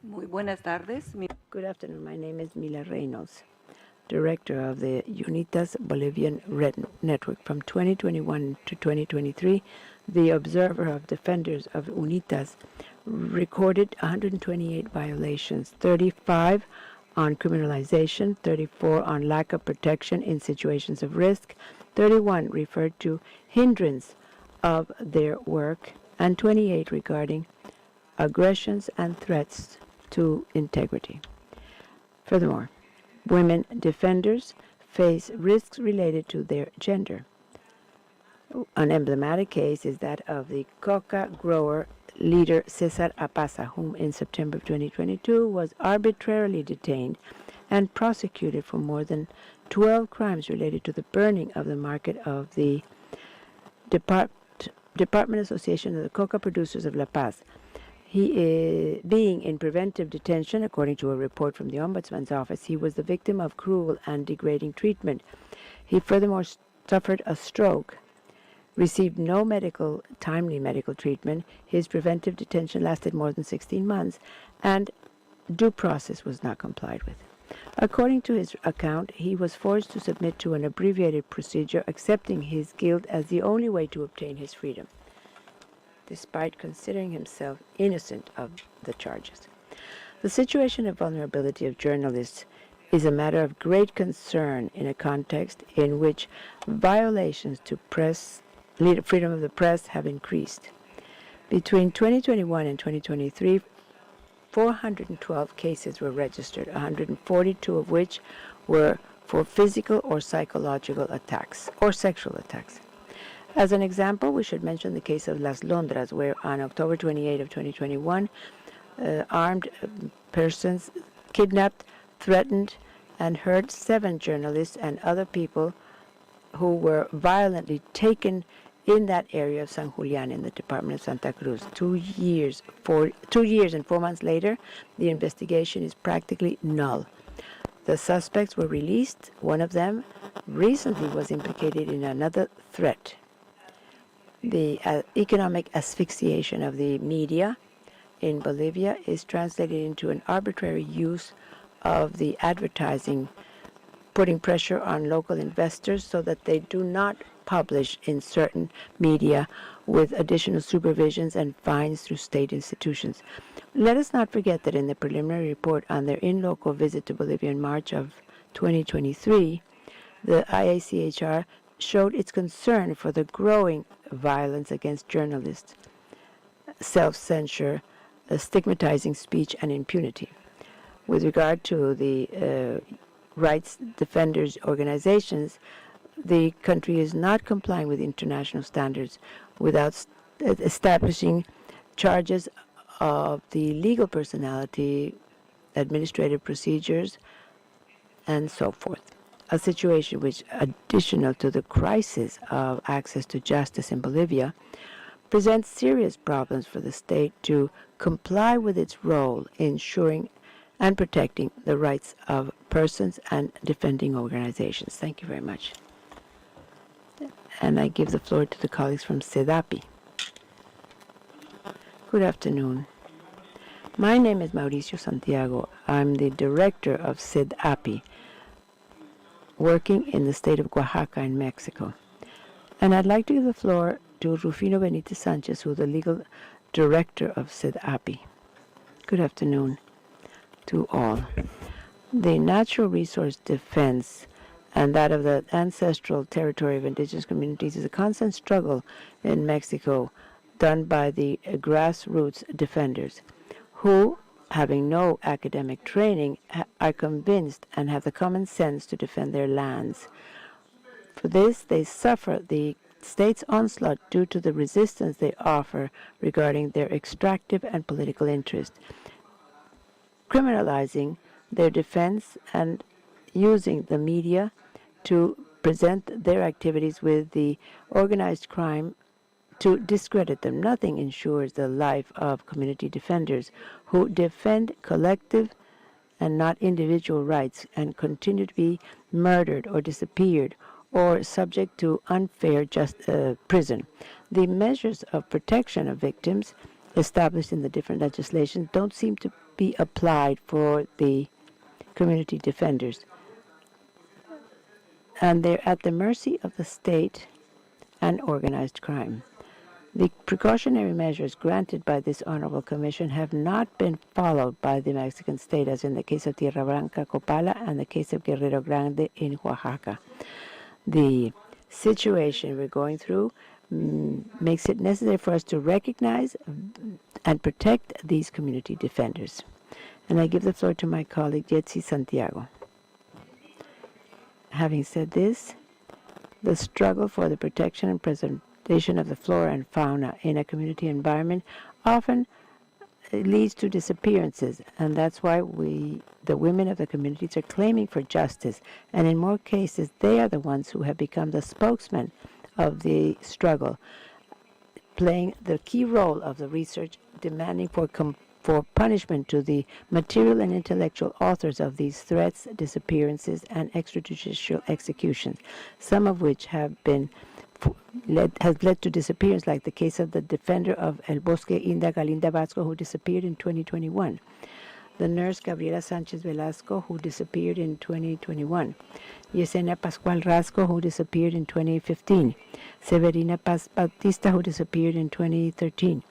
Muy buenas tardes. Good afternoon. My name is Mila Reynolds, Director of the UNITAS Bolivian Red Network. From 2021 to 2023, the Observer of Defenders of UNITAS recorded 128 violations, 35 on criminalization, 34 on lack of protection in situations of risk, 31 referred to hindrance of their work, and 28 regarding aggressions and threats to integrity. Furthermore, women defenders face risks related to their gender. An emblematic case is that of the coca grower leader Cesar Apaza, whom in September of 2022 was arbitrarily detained and prosecuted for more than 12 crimes related to the burning of the market of the Department Association of the Coca Producers of La Paz. He is being in preventive detention, according to a report from the Ombudsman's office. He was the victim of cruel and degrading treatment. He furthermore suffered a stroke, received no timely medical treatment. His preventive detention lasted more than 16 months, and due process was not complied with. According to his account, he was forced to submit to an abbreviated procedure, accepting his guilt as the only way to obtain his freedom, despite considering himself innocent of the charges. The situation of vulnerability of journalists is a matter of great concern in a context in which violations to freedom of the press have increased. Between 2021 and 2023, 412 cases were registered, 142 of which were for physical or psychological attacks or sexual attacks. As an example, we should mention the case of Las Londras, where on October 28 of 2021, armed persons kidnapped, threatened, and hurt 7 journalists and other people who were violently taken in that area of San Julián in the Department of Santa Cruz. 2 years and 4 months later, the investigation is practically null. The suspects were released. One of them recently was implicated in another threat, the economic asphyxiation of the media in Bolivia is translated into an arbitrary use of the advertising, putting pressure on local investors so that they do not publish in certain media with additional supervisions and fines through state institutions. Let us not forget that in the preliminary report on their in-local visit to Bolivia in March of 2023, the IACHR showed its concern for the growing violence against journalists, self-censure, stigmatizing speech, and impunity. With regard to the rights defenders organizations, the country is not complying with international standards without establishing charges of the legal personality, administrative procedures, and so forth. A situation which, additional to the crisis of access to justice in Bolivia, presents serious problems for the state to comply with its role in ensuring and protecting the rights of persons and defending organizations. Thank you very much. And I give the floor to the colleagues from CEDAPI. Good afternoon. My name is Mauricio Santiago. I'm the director of CEDAPI, working in the state of Oaxaca in Mexico. And I'd like to give the floor to Rufino Benitez Sanchez, who's the legal director of CEDAPI. Good afternoon to all. The natural resource defense and that of the ancestral territory of indigenous communities is a constant struggle in Mexico done by the grassroots defenders who, having no academic training, are convinced and have the common sense to defend their lands. For this, they suffer the state's onslaught due to the resistance they offer regarding their extractive and political interest, criminalizing their defense and using the media to present their activities with the organized crime to discredit them. Nothing ensures the life of community defenders who defend collective and not individual rights and continue to be murdered or disappeared or subject to unfair prison. The measures of protection of victims established in the different legislations don't seem to be applied for the community defenders. And they're at the mercy of the state and organized crime. The precautionary measures granted by this Honorable Commission have not been followed by the Mexican state, as in the case of Tierra Blanca, Copala, and the case of Guerrero Grande in Oaxaca. The situation we're going through makes it necessary for us to recognize and protect these community defenders. And I give the floor to my colleague, Jetsi Santiago. Having said this, the struggle for the protection and preservation of the flora and fauna in a community environment often leads to disappearances, and that's why the women of the communities are claiming for justice, and in more cases they are the ones who have become the spokesmen of the struggle, playing the key role of the research, demanding for punishment to the material and intellectual authors of these threats, disappearances, and extrajudicial executions, some of which have led to disappearance, like the case of the defender of El Bosque, Inda Galinda Vasco, who disappeared in 2021. The nurse Gabriela Sanchez Velasco, who disappeared in 2021. Yesenia Pascual Rasco, who disappeared in 2015. Severina Paz Bautista, who disappeared in 2013.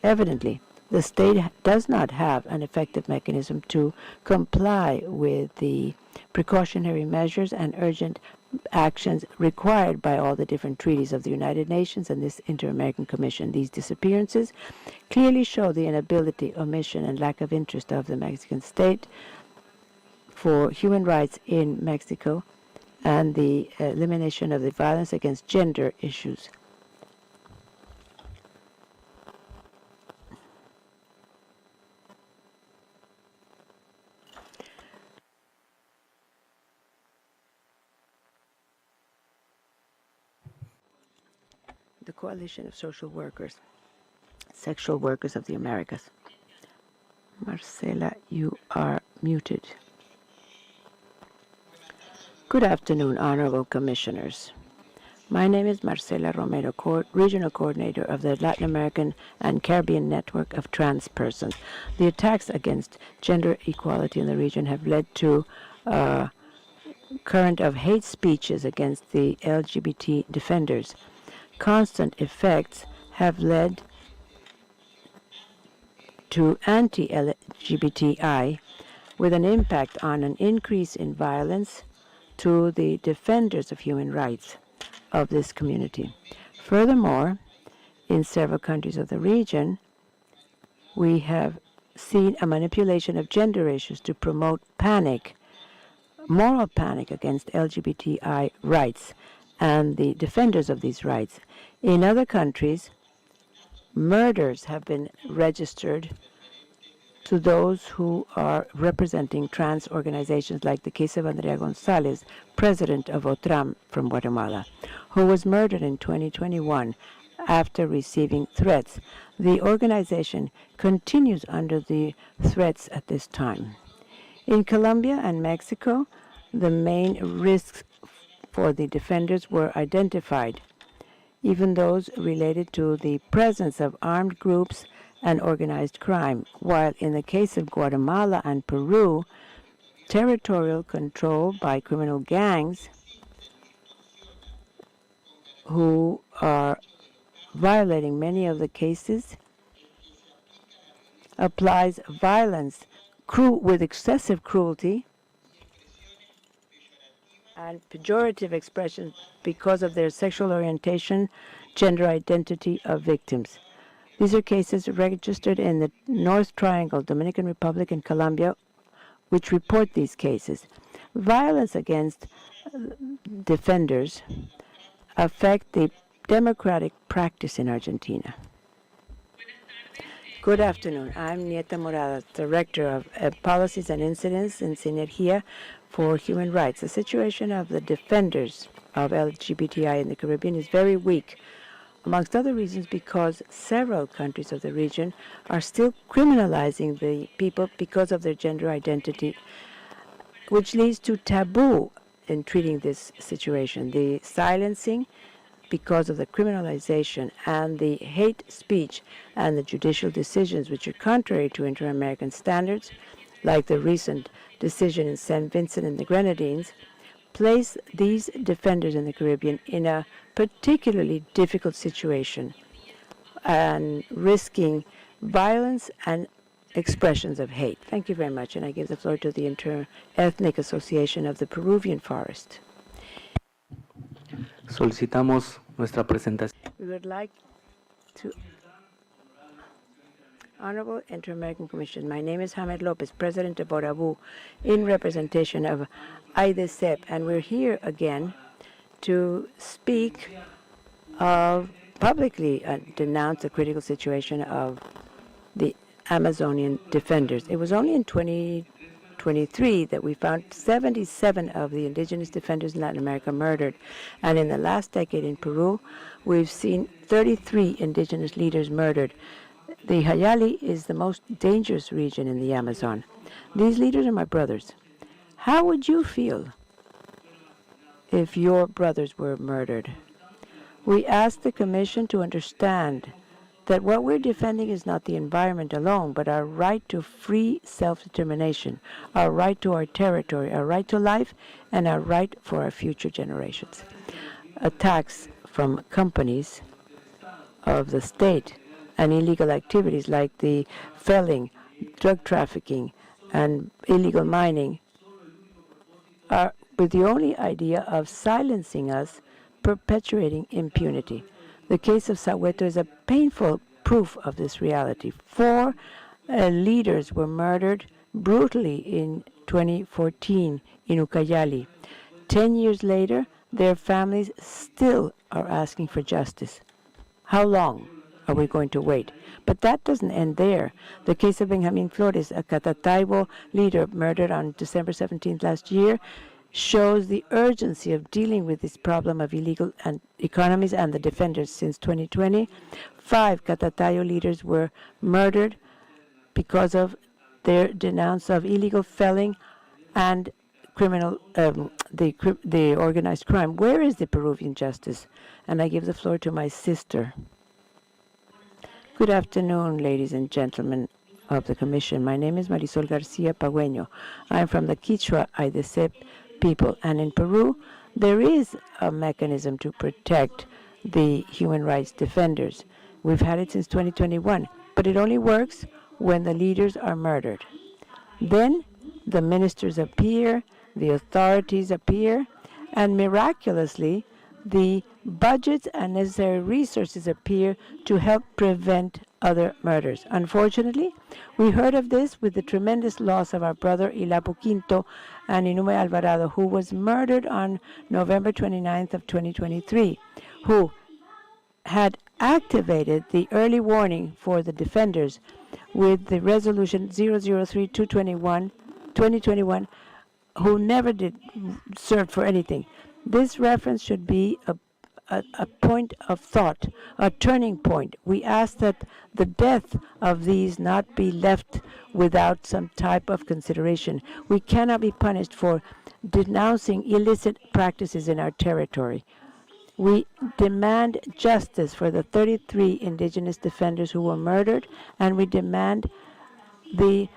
Evidently, the state does not have an effective mechanism to comply with the precautionary measures and urgent actions required by all the different treaties of the United Nations and this Inter-American Commission. These disappearances clearly show the inability, omission, and lack of interest of the Mexican state for human rights in Mexico and the elimination of the violence against gender issues. The Coalition of Social Workers, Sexual Workers of the Americas. Marcela, you are muted. Good afternoon, honorable commissioners. My name is Marcela Romero, Regional Coordinator of the Latin American and Caribbean Network of Trans Persons. The attacks against gender equality in the region have led to a current of hate speeches against the LGBT defenders. Constant effects have led to anti-LGBTI with an impact on an increase in violence to the defenders of human rights of this community. Furthermore, in several countries of the region, we have seen a manipulation of gender issues to promote panic, moral panic against LGBTI rights and the defenders of these rights. In other countries, murders have been registered to those who are representing trans organizations, like the case of Andrea Gonzalez, president of OTRAM from Guatemala, who was murdered in 2021 after receiving threats. The organization continues under the threats at this time. In Colombia and Mexico, the main risks for the defenders were identified, even those related to the presence of armed groups and organized crime, while in the case of Guatemala and Peru, territorial control by criminal gangs who are violating many of the cases applies violence with excessive cruelty and pejorative expressions because of their sexual orientation, gender identity of victims. These are cases registered in the North Triangle, Dominican Republic, and Colombia, which report these cases. Violence against defenders affect the democratic practice in Argentina. Good afternoon. I'm Nieta Morales, Director of Policies and Incidents in Sinergia for Human Rights. The situation of the defenders of LGBTI in the Caribbean is very weak, amongst other reasons because several countries of the region are still criminalizing the people because of their gender identity, which leads to taboo in treating this situation. The silencing because of the criminalization and the hate speech and the judicial decisions which are contrary to inter-American standards, like the recent decision in St. Vincent and the Grenadines, place these defenders in the Caribbean in a particularly difficult situation and risking violence and expressions of hate. Thank you very much, and I give the floor to the Inter-Ethnic Association of the Peruvian Forest. Solicitamos nuestra presentación. We would like to... Honorable Inter-American Commission, my name is Hamed Lopez, President of Borabu, in representation of IDESEP, and we're here again to speak of publicly denounce the critical situation of the Amazonian defenders. It was only in 2023 that we found 77 of the indigenous defenders in Latin America murdered, and in the last decade in Peru, we've seen 33 indigenous leaders murdered. The Hayali is the most dangerous region in the Amazon. These leaders are my brothers. How would you feel if your brothers were murdered? We ask the Commission to understand that what we're defending is not the environment alone, but our right to free self-determination, our right to our territory, our right to life, and our right for our future generations. Attacks from companies of the state and illegal activities like the felling, drug trafficking, and illegal mining are with the only idea of silencing us, perpetuating impunity. The case of Soweto is a painful proof of this reality. 4 leaders were murdered brutally in 2014 in Ucayali. 10 years later, their families still are asking for justice. How long are we going to wait? But that doesn't end there. The case of Benjamin Flores, a Catataibo leader murdered on December 17th last year, shows the urgency of dealing with this problem of illegal economies and the defenders. Since 2020, 5 Catatayo leaders were murdered because of their denounce of illegal felling and the organized crime. Where is the Peruvian justice? And I give the floor to my sister. Good afternoon, ladies and gentlemen of the Commission. My name is Marisol Garcia Pagüeño. I am from the Quichua Aydesep people, and in Peru, there is a mechanism to protect the human rights defenders. We've had it since 2021, but it only works when the leaders are murdered. Then the ministers appear, the authorities appear, and miraculously, the budgets and necessary resources appear to help prevent other murders. Unfortunately, we heard of this with the tremendous loss of our brother Ilapo Quinto and Inume Alvarado, who was murdered on November 29th of 2023, who had activated the early warning for the defenders with the resolution 003-221, who never did serve for anything. This reference should be a point of thought, a turning point. We ask that the death of these not be left without some type of consideration. We cannot be punished for denouncing illicit practices in our territory. We demand justice for the 33 indigenous defenders who were murdered, and we demand the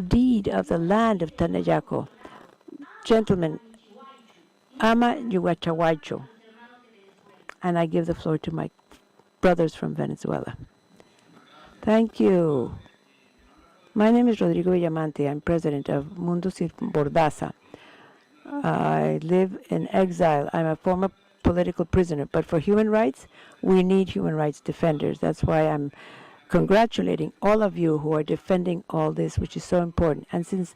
deed of the land of Tanayaco. Gentlemen, Ama Yuwachahuaycho, and I give the floor to my brothers from Venezuela. Thank you. My name is Rodrigo Villamante. I'm president of Mundo Sin Bordaza. I live in exile. I'm a former political prisoner, but for human rights, we need human rights defenders. That's why I'm congratulating all of you who are defending all this, which is so important. And since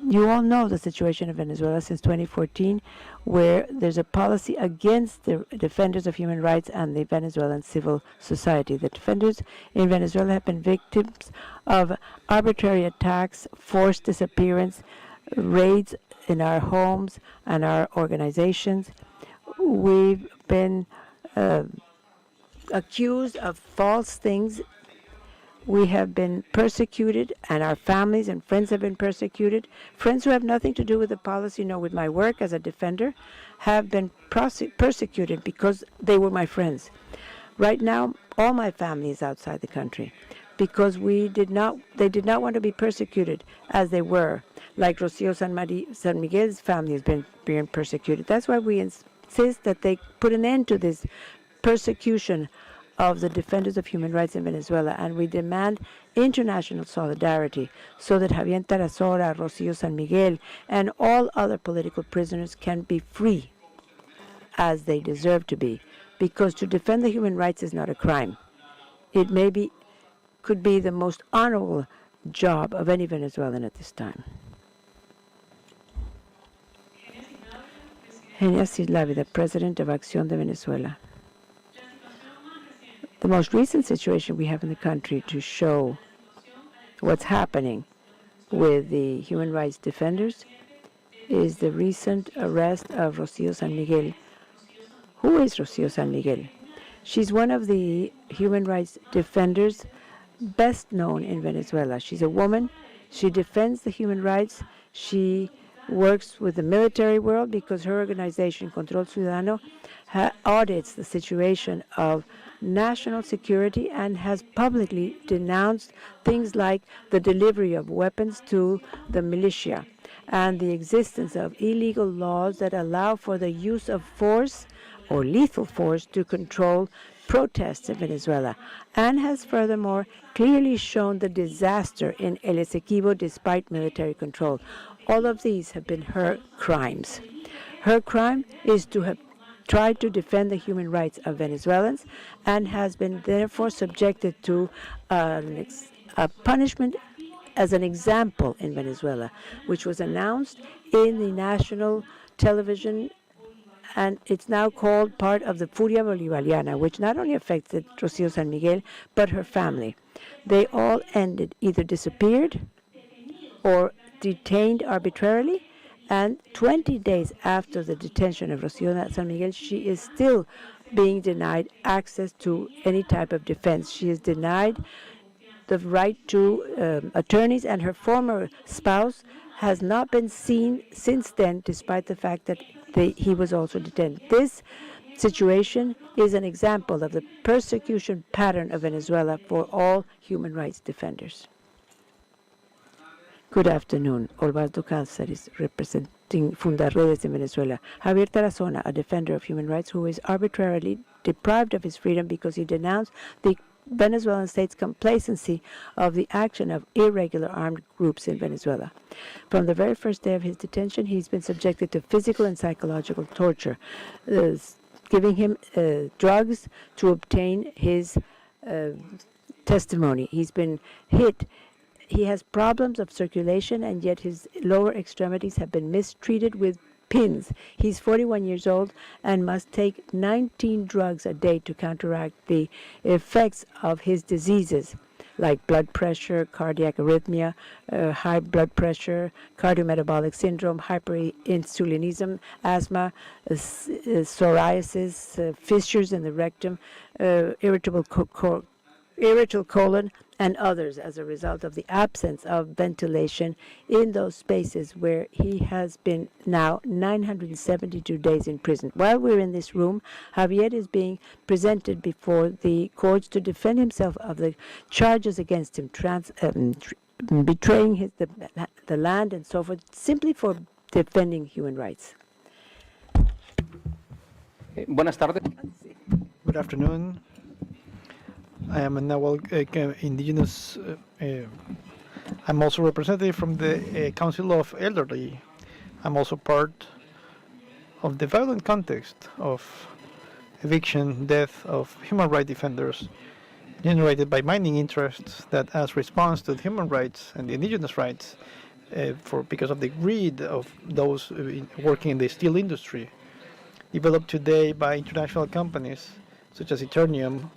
you all know the situation in Venezuela since 2014, where there's a policy against the defenders of human rights and the Venezuelan civil society. The defenders in Venezuela have been victims of arbitrary attacks, forced disappearance, raids in our homes and our organizations. We've been accused of false things. We have been persecuted, and our families and friends have been persecuted. Friends who have nothing to do with the policy nor with my work as a defender have been persecuted because they were my friends. Right now, all my family is outside the country because they did not want to be persecuted as they were, like Rocio San Miguel's family has been being persecuted. That's why we insist that they put an end to this persecution of the defenders of human rights in Venezuela, and we demand international solidarity so that Javier Tarazona, Rocio San Miguel, and all other political prisoners can be free as they deserve to be, because to defend the human rights is not a crime. It could be the most honorable job of any Venezuelan at this time. Genia Sidlavi, the president of Acción de Venezuela. The most recent situation we have in the country to show what's happening with the human rights defenders is the recent arrest of Rocio San Miguel. Who is Rocio San Miguel? She's one of the human rights defenders best known in Venezuela. She's a woman. She defends the human rights. She works with the military world because her organization, Control Ciudadano, audits the situation of national security and has publicly denounced things like the delivery of weapons to the militia and the existence of illegal laws that allow for the use of force or lethal force to control protests in Venezuela, and has furthermore clearly shown the disaster in El Esequibo despite military control. All of these have been her crimes. Her crime is to have tried to defend the human rights of Venezuelans and has been therefore subjected to a punishment as an example in Venezuela, which was announced in the national television, and it's now called part of the Furia Bolivariana, which not only affected Rocio San Miguel, but her family. They all either disappeared or detained arbitrarily, and 20 days after the detention of Rocio San Miguel, she is still being denied access to any type of defense. She is denied the right to attorneys, and her former spouse has not been seen since then, despite the fact that he was also detained. This situation is an example of the persecution pattern of Venezuela for all human rights defenders. Good afternoon. Osvaldo Cáceres, representing Fundaredes in Venezuela. Javier Tarazona, a defender of human rights who is arbitrarily deprived of his freedom because he denounced the Venezuelan state's complacency of the action of irregular armed groups in Venezuela. From the very first day of his detention, he's been subjected to physical and psychological torture, giving him drugs to obtain his testimony. He's been hit. He has problems of circulation, and yet his lower extremities have been mistreated with pins. He's 41 years old and must take 19 drugs a day to counteract the effects of his diseases, like blood pressure, cardiac arrhythmia, high blood pressure, cardiometabolic syndrome, hyperinsulinism, asthma, psoriasis, fissures in the rectum, irritable colon, and others as a result of the absence of ventilation in those spaces where he has been now 972 days in prison. While we're in this room, Javier is being presented before the courts to defend himself of the charges against him, betraying the land and so forth, simply for defending human rights. Buenas tardes. Good afternoon. I am a Nahuatl indigenous. I'm also representative from the Council of Elderly. I'm also part of the violent context of eviction, death of human rights defenders generated by mining interests that, as response to the human rights and the indigenous rights, because of the greed of those working in the steel industry, developed today by international companies such as Eternium,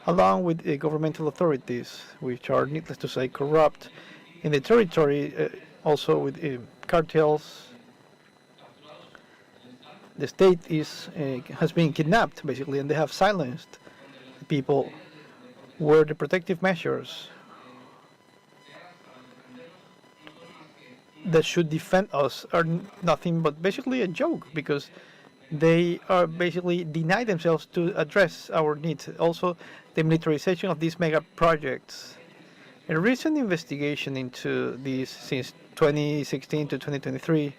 along with governmental authorities, which are, needless to say, corrupt in the territory, also with cartels. The state has been kidnapped, basically, and they have silenced people where the protective measures that should defend us are nothing but basically a joke, because they are basically deny themselves to address our needs. Also, the militarization of these mega projects. A recent investigation into these since 2016 to 2023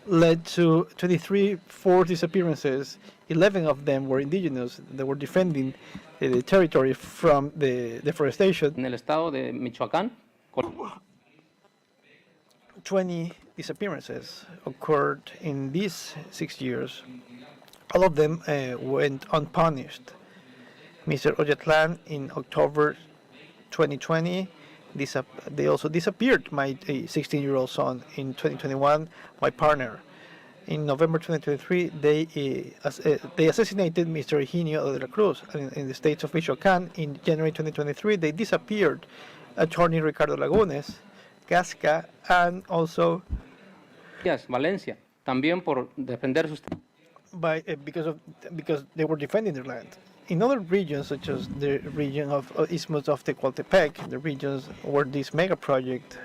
led to 23 forced disappearances. 11 of them were indigenous that were defending the territory from the deforestation. En el estado de Michoacán. 20 disappearances occurred in these 6 years. All of them went unpunished. Mr. Oyatlan, in October 2020, they also disappeared my 16-year-old son. In 2021, my partner. In November 2023, they assassinated Mr. Eugenio de la Cruz in the states of Michoacán. In January 2023, they disappeared attorney Ricardo Lagunes, Gasca, and also Valencia, también por defender sus. Because they were defending their land. In other regions, such as the region of Isthmus of Tecualtepec, the regions where this mega project,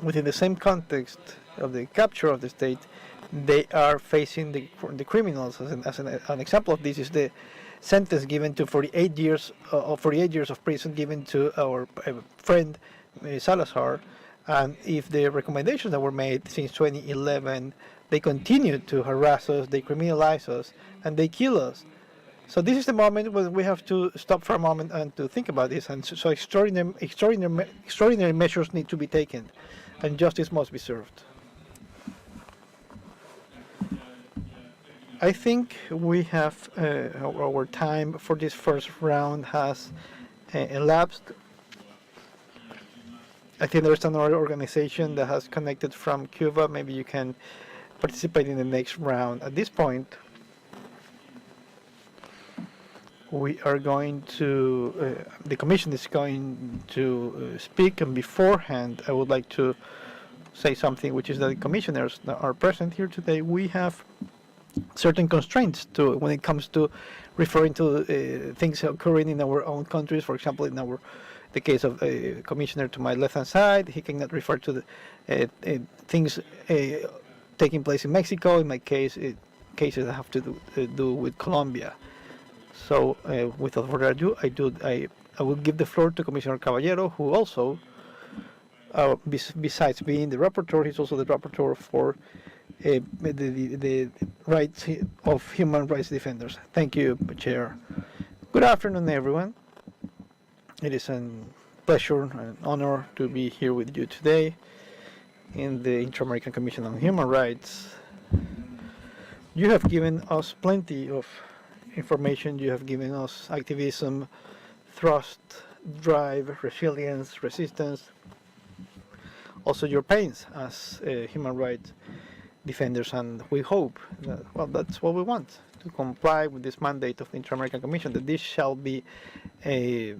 within the same context of the capture of the state, they are facing the criminals. As an example of this is the sentence given to 48 years of prison given to our friend Salazar. And if the recommendations that were made since 2011, they continue to harass us, they criminalize us, and they kill us. So this is the moment when we have to stop for a moment and to think about this. And so extraordinary measures need to be taken, and justice must be served. I think we have our time for this first round has elapsed. I think there's another organization that has connected from Cuba. Maybe you can participate in the next round. At this point, we are going to, the Commission is going to speak, and beforehand I would like to say something, which is that the commissioners that are present here today, we have certain constraints to when it comes to referring to things occurring in our own countries. For example, in the case of a commissioner to my left-hand side, he cannot refer to the things taking place in Mexico. In my case, cases that have to do with Colombia. So, without further ado, I will give the floor to Commissioner Caballero, who also, besides being the rapporteur, he's also the rapporteur for the rights of human rights defenders. Thank you, Chair. Good afternoon, everyone. It is a pleasure and honor to be here with you today in the Inter-American Commission on Human Rights. You have given us plenty of information. You have given us activism, thrust, drive, resilience, resistance, also your pains as human rights defenders, and we hope that, well, that's what we want, to comply with this mandate of the Inter-American Commission, that this shall be a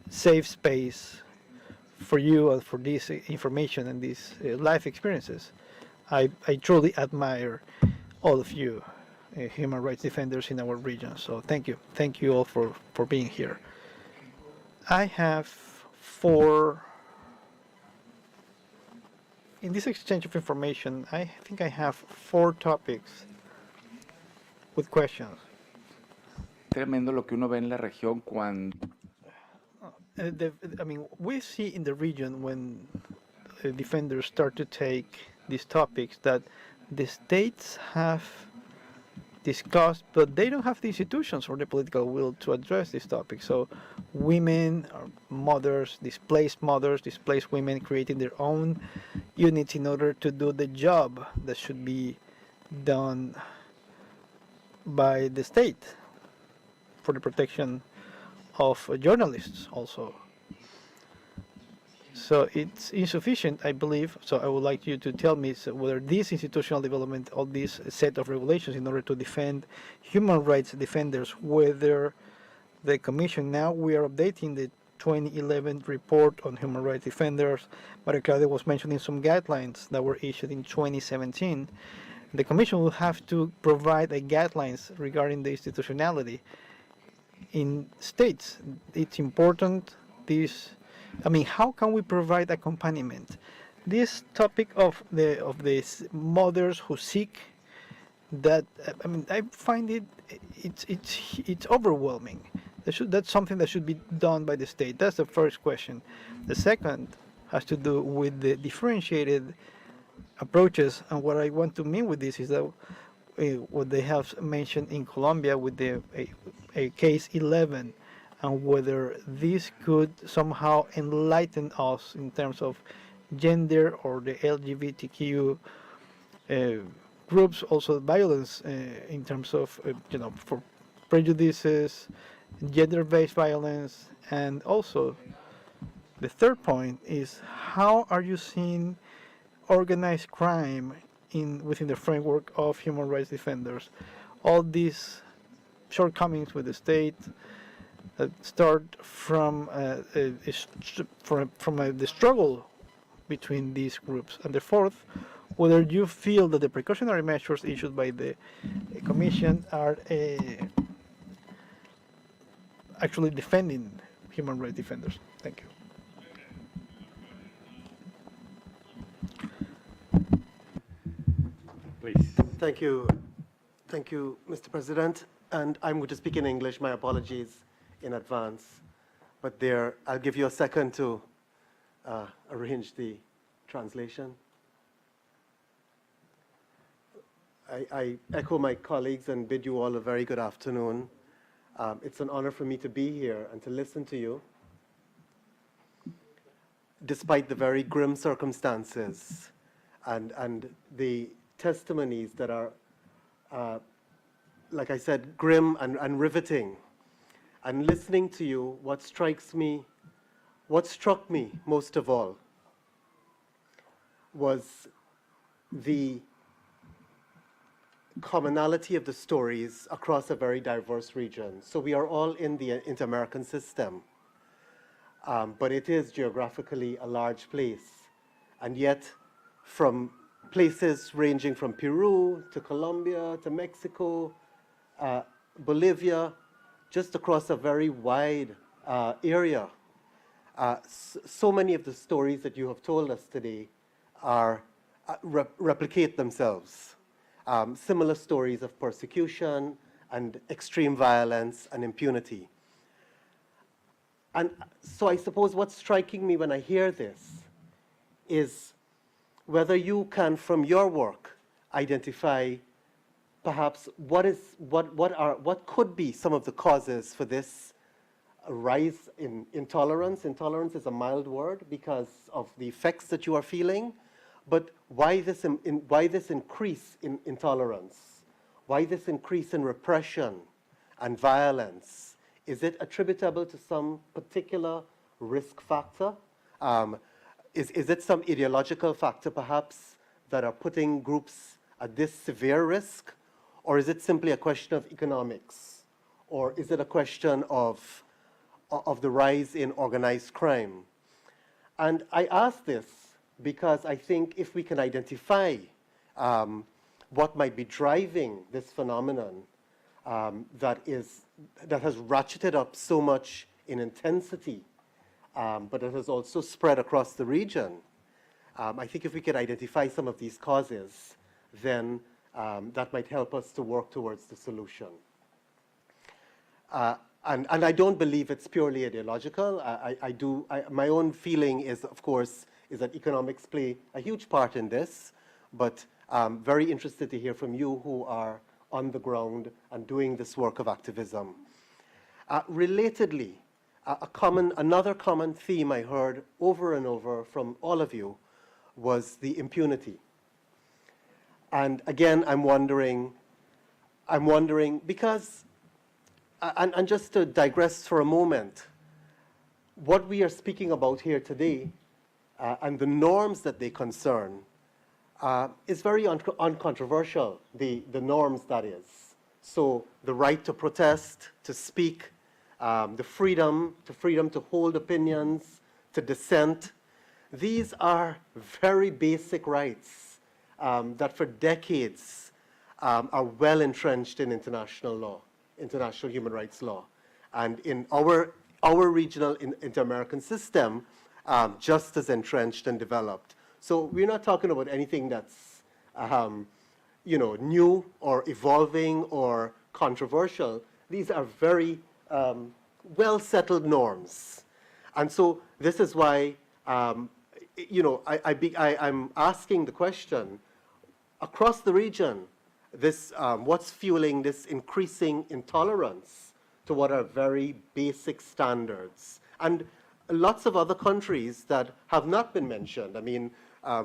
safe space for you and for this information and these life experiences. I truly admire all of you human rights defenders in our region, so thank you all for being here. I have in this exchange of information, I think I have 4 topics with questions. Tremendo lo que uno ve en la región cuando I mean, we see in the region when defenders start to take these topics that the states have discussed, but they don't have the institutions or the political will to address this topic. So women, mothers, displaced women creating their own units in order to do the job that should be done by the state for the protection of journalists also. So it's insufficient, I believe. So I would like you to tell me whether this institutional development of this set of regulations in order to defend human rights defenders, whether the Commission, now we are updating the 2011 report on human rights defenders. Maria Claudia was mentioning some guidelines that were issued in 2017. The Commission will have to provide guidelines regarding the institutionality in states. It's important. How can we provide accompaniment? This topic of the mothers who seek that, I find it's overwhelming. That's something that should be done by the state. That's the first question. The second has to do with the differentiated approaches, and what I want to mean with this is that what they have mentioned in Colombia with the case 11, and whether this could somehow enlighten us in terms of gender or the LGBTQ groups, also violence in terms of for prejudices, gender-based violence, and also the third point is, how are you seeing organized crime within the framework of human rights defenders? All these shortcomings with the state that start from the struggle between these groups. And the fourth, whether you feel that the precautionary measures issued by the Commission are actually defending human rights defenders. Thank you. Please. Thank you, Mr. President. And I'm going to speak in English. My apologies in advance. But I'll give you a second to arrange the translation. I echo my colleagues and bid you all a very good afternoon. It's an honor for me to be here and to listen to you, despite the very grim circumstances and the testimonies that are, like I said, grim and riveting. And listening to you, what struck me most of all was the commonality of the stories across a very diverse region. So we are all in the Inter-American system, but it is geographically a large place. And yet, from places ranging from Peru to Colombia to Mexico, Bolivia, just across a very wide area. So many of the stories that you have told us today are replicate themselves. Similar stories of persecution and extreme violence and impunity. And so I suppose what's striking me when I hear this is whether you can, from your work, identify perhaps what could be some of the causes for this rise in intolerance. Intolerance is a mild word because of the effects that you are feeling, but why this increase in intolerance? Why this increase in repression and violence? Is it attributable to some particular risk factor? Is it some ideological factor, perhaps, that are putting groups at this severe risk? Or is it simply a question of economics? Or is it a question of the rise in organized crime? And I ask this because I think if we can identify what might be driving this phenomenon that has ratcheted up so much in intensity, but it has also spread across the region. I think if we could identify some of these causes, then that might help us to work towards the solution. And I don't believe it's purely ideological. My own feeling is, of course, is that economics play a huge part in this, but I'm very interested to hear from you who are on the ground and doing this work of activism. Relatedly, another common theme I heard over and over from all of you was the impunity. And again, I'm wondering because, and just to digress for a moment, what we are speaking about here today and the norms that they concern is very uncontroversial, the norms, that is. So the right to protest, to speak, the freedom to hold opinions, to dissent. These are very basic rights that for decades are well entrenched in international law, international human rights law. And in our regional inter-American system, just as entrenched and developed. So we're not talking about anything that's new or evolving or controversial. These are very well-settled norms. And so this is why I'm asking the question, across the region, what's fueling this increasing intolerance to what are very basic standards? And lots of other countries that have not been mentioned. I mean,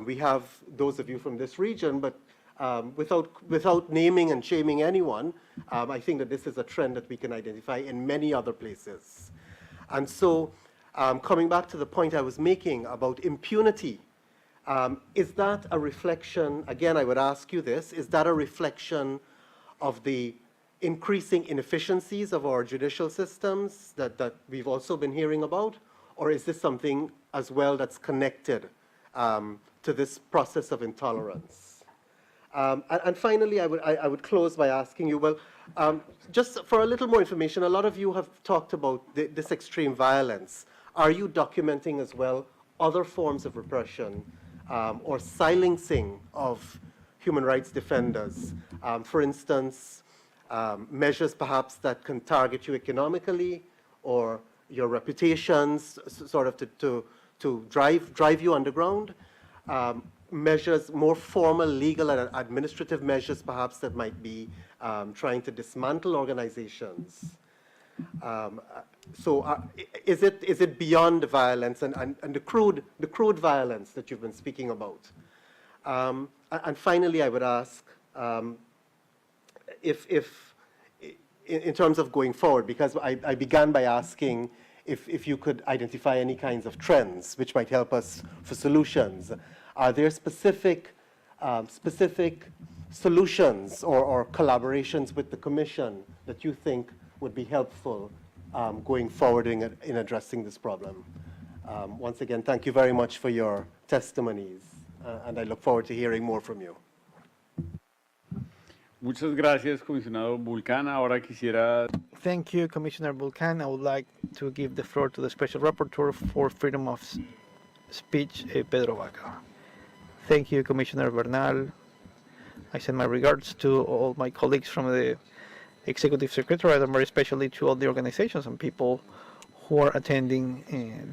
we have those of you from this region, but without naming and shaming anyone, I think that this is a trend that we can identify in many other places. And so, coming back to the point I was making about impunity, is that a reflection, again, I would ask you this, is that a reflection of the increasing inefficiencies of our judicial systems that we've also been hearing about? Or is this something as well that's connected to this process of intolerance? And finally, I would close by asking you, well, just for a little more information, a lot of you have talked about this extreme violence. Are you documenting as well other forms of repression or silencing of human rights defenders? For instance, measures perhaps that can target you economically or your reputations, sort of to drive you underground. Measures, more formal legal and administrative measures perhaps that might be trying to dismantle organizations. Is it beyond the violence and the crude violence that you've been speaking about? And finally, I would ask if in terms of going forward, because I began by asking if you could identify any kinds of trends which might help us for solutions. Are there specific solutions or collaborations with the Commission that you think would be helpful going forward in addressing this problem? Once again, thank you very much for your testimonies and I look forward to hearing more from you. Muchas gracias, comisionado Vulcan. Ahora quisiera... Thank you, Commissioner Vulcan. I would like to give the floor to the Special Rapporteur for Freedom of Speech, Pedro Vaca. Thank you, Commissioner Bernal. I send my regards to all my colleagues from the Executive Secretariat, and very especially to all the organizations and people who are attending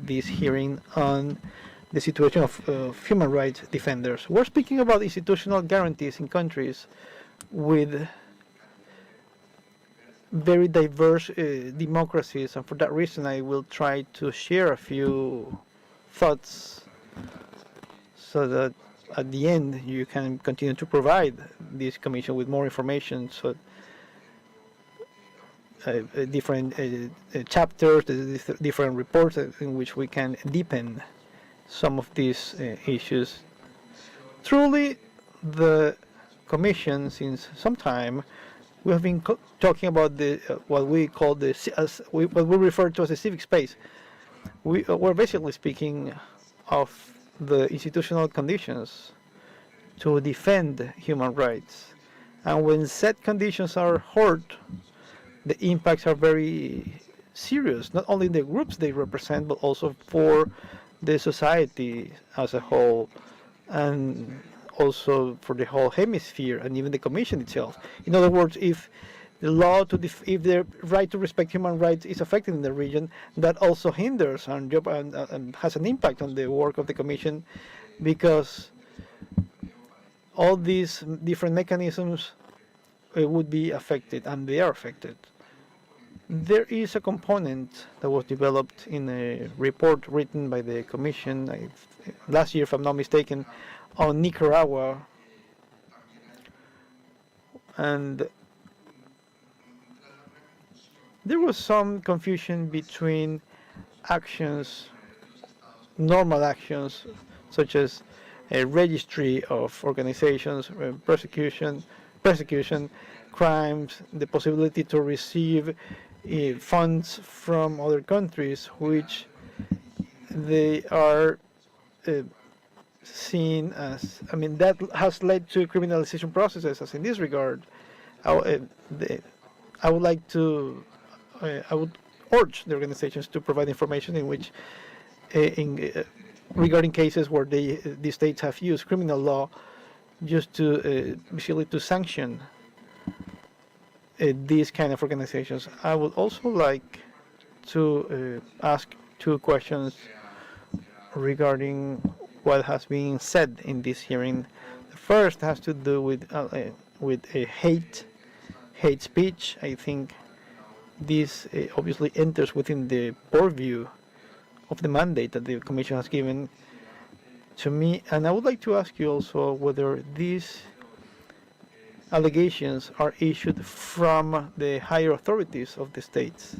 this hearing on the situation of human rights defenders. We're speaking about institutional guarantees in countries with very diverse democracies, and for that reason I will try to share a few thoughts so that at the end you can continue to provide this commission with more information, so different chapters, different reports in which we can deepen some of these issues. Truly, the Commission, since some time, we have been talking about the what we call what we refer to as a civic space. We're basically speaking of the institutional conditions to defend human rights, and when said conditions are hurt, the impacts are very serious, not only in the groups they represent, but also for the society as a whole, and also for the whole hemisphere, and even the Commission itself. In other words, if the law if the right to respect human rights is affected in the region, that also hinders and has an impact on the work of the Commission, because all these different mechanisms would be affected, and they are affected. There is a component that was developed in a report written by the Commission last year, if I'm not mistaken, on Nicaragua, and there was some confusion between actions, normal actions, such as a registry of organizations, persecution, crimes, the possibility to receive funds from other countries, which they are seen as, that has led to criminalization processes, as in this regard. I would urge the organizations to provide information in which, regarding cases where the states have used criminal law just to basically to sanction these kind of organizations. I would also like to ask two questions regarding what has been said in this hearing. The first has to do with a hate speech. I think this obviously enters within the purview of the mandate that the Commission has given to me, and I would like to ask you also whether these allegations are issued from the higher authorities of the states,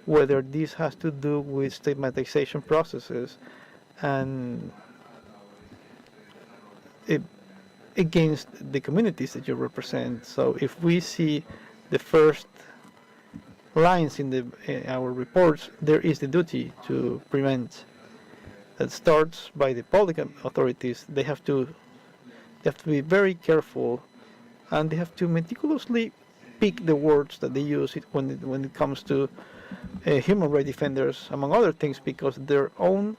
whether this has to do with stigmatization processes and against the communities that you represent. So if we see the first lines in our reports, there is the duty to prevent. That starts by the public authorities. They have to be very careful, and they have to meticulously pick the words that they use when it comes to human rights defenders, among other things, because their own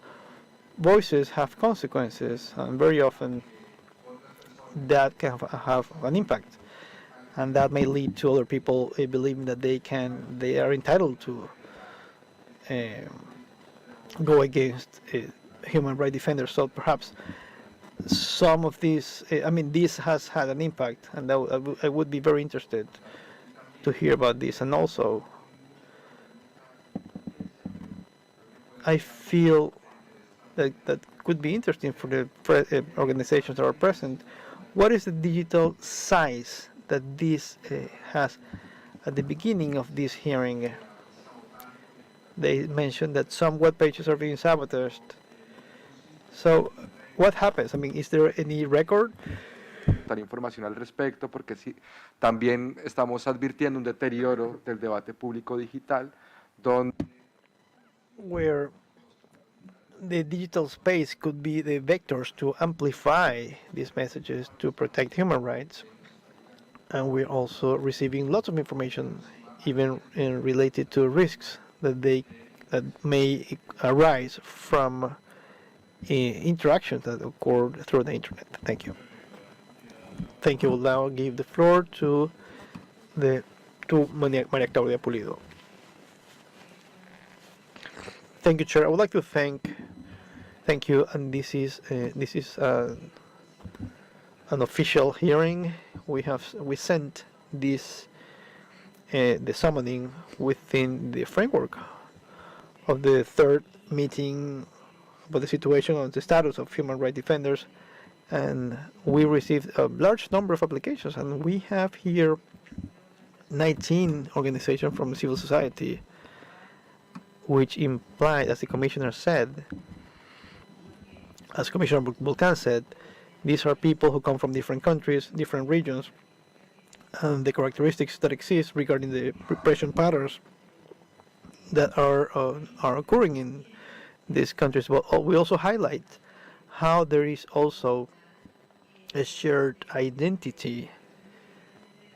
voices have consequences, and very often that can have an impact, and that may lead to other people believing that they are entitled to go against human rights defenders. So perhaps some of these, this has had an impact, and I would be very interested to hear about this. And also, I feel that could be interesting for the organizations that are present. What is the digital size that this has? At the beginning of this hearing, they mentioned that some web pages are being sabotaged. So, what happens? Is there any record? Dar información al respecto, porque sí, también estamos advirtiendo un deterioro del debate público digital, donde where the digital space could be the vectors to amplify these messages to protect human rights. And we're also receiving lots of information, even related to risks that may arise from interactions that occur through the internet. Thank you. Thank you. We'll now give the floor to María Claudia Pulido. Thank you, Chair. I would like to thank you, and this is an official hearing. We sent this the summoning within the framework of the third meeting about the situation on the status of human rights defenders, and we received a large number of applications, and we have here 19 organizations from civil society, which implied, as the Commissioner said, as Commissioner Bulcan said, these are people who come from different countries, different regions, and the characteristics that exist regarding the repression patterns that are occurring in these countries. But we also highlight how there is also a shared identity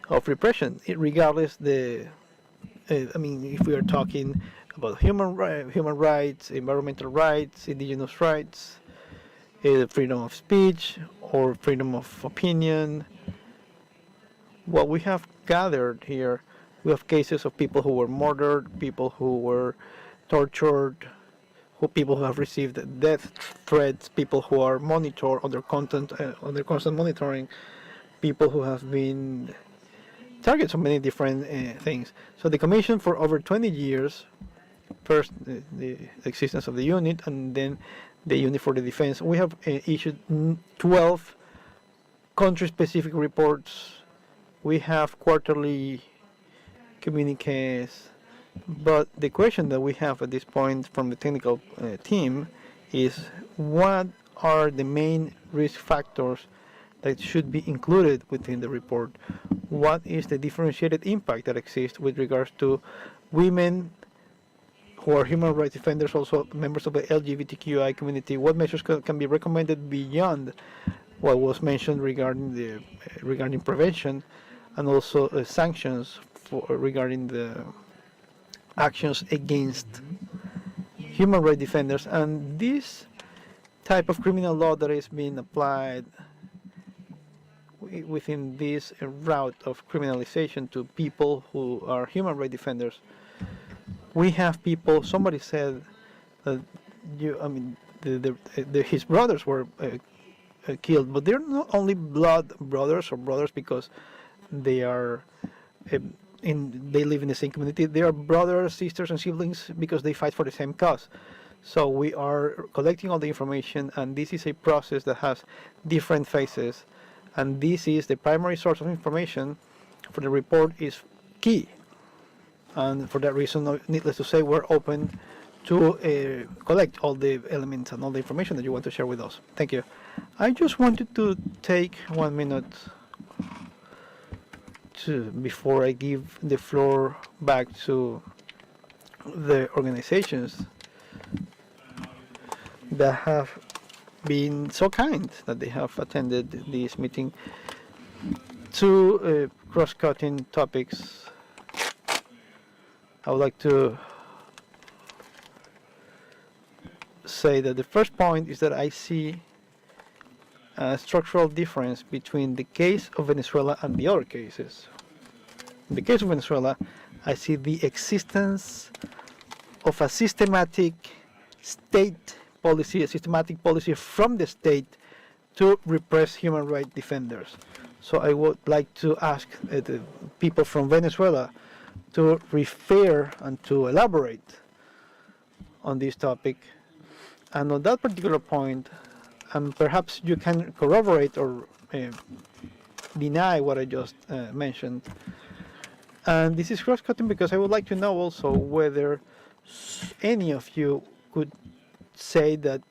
of repression, regardless if we are talking about human rights, environmental rights, indigenous rights, freedom of speech, or freedom of opinion. What we have gathered here, we have cases of people who were murdered, people who were tortured, people who have received death threats, people who are monitored under constant monitoring, people who have been targets of many different things. So the Commission, for over 20 years, first the existence of the unit, and then the unit for the defense, we have issued 12 country-specific reports. We have quarterly communiques, but the question that we have at this point from the technical team is, what are the main risk factors that should be included within the report? What is the differentiated impact that exists with regards to women who are human rights defenders, also members of the LGBTQI community? What measures can be recommended beyond what was mentioned regarding prevention, and also sanctions regarding the actions against human rights defenders? And this type of criminal law that is being applied within this route of criminalization to people who are human rights defenders, we have people. Somebody said that his brothers were killed, but they're not only blood brothers or brothers because they are they live in the same community. They are brothers, sisters, and siblings because they fight for the same cause. So we are collecting all the information, and this is a process that has different phases, and this is the primary source of information for the report is key. And for that reason, needless to say, we're open to collect all the elements and all the information that you want to share with us. Thank you. I just wanted to take 1 minute before I give the floor back to the organizations that have been so kind that they have attended this meeting, to cross-cutting topics. I would like to say that the first point is that I see a structural difference between the case of Venezuela and the other cases. In the case of Venezuela, I see the existence of a systematic state policy, a systematic policy from the state to repress human rights defenders. So I would like to ask the people from Venezuela to refer and to elaborate on this topic. And on that particular point, and perhaps you can corroborate or deny what I just mentioned. And this is cross-cutting because I would like to know also whether any of you could say that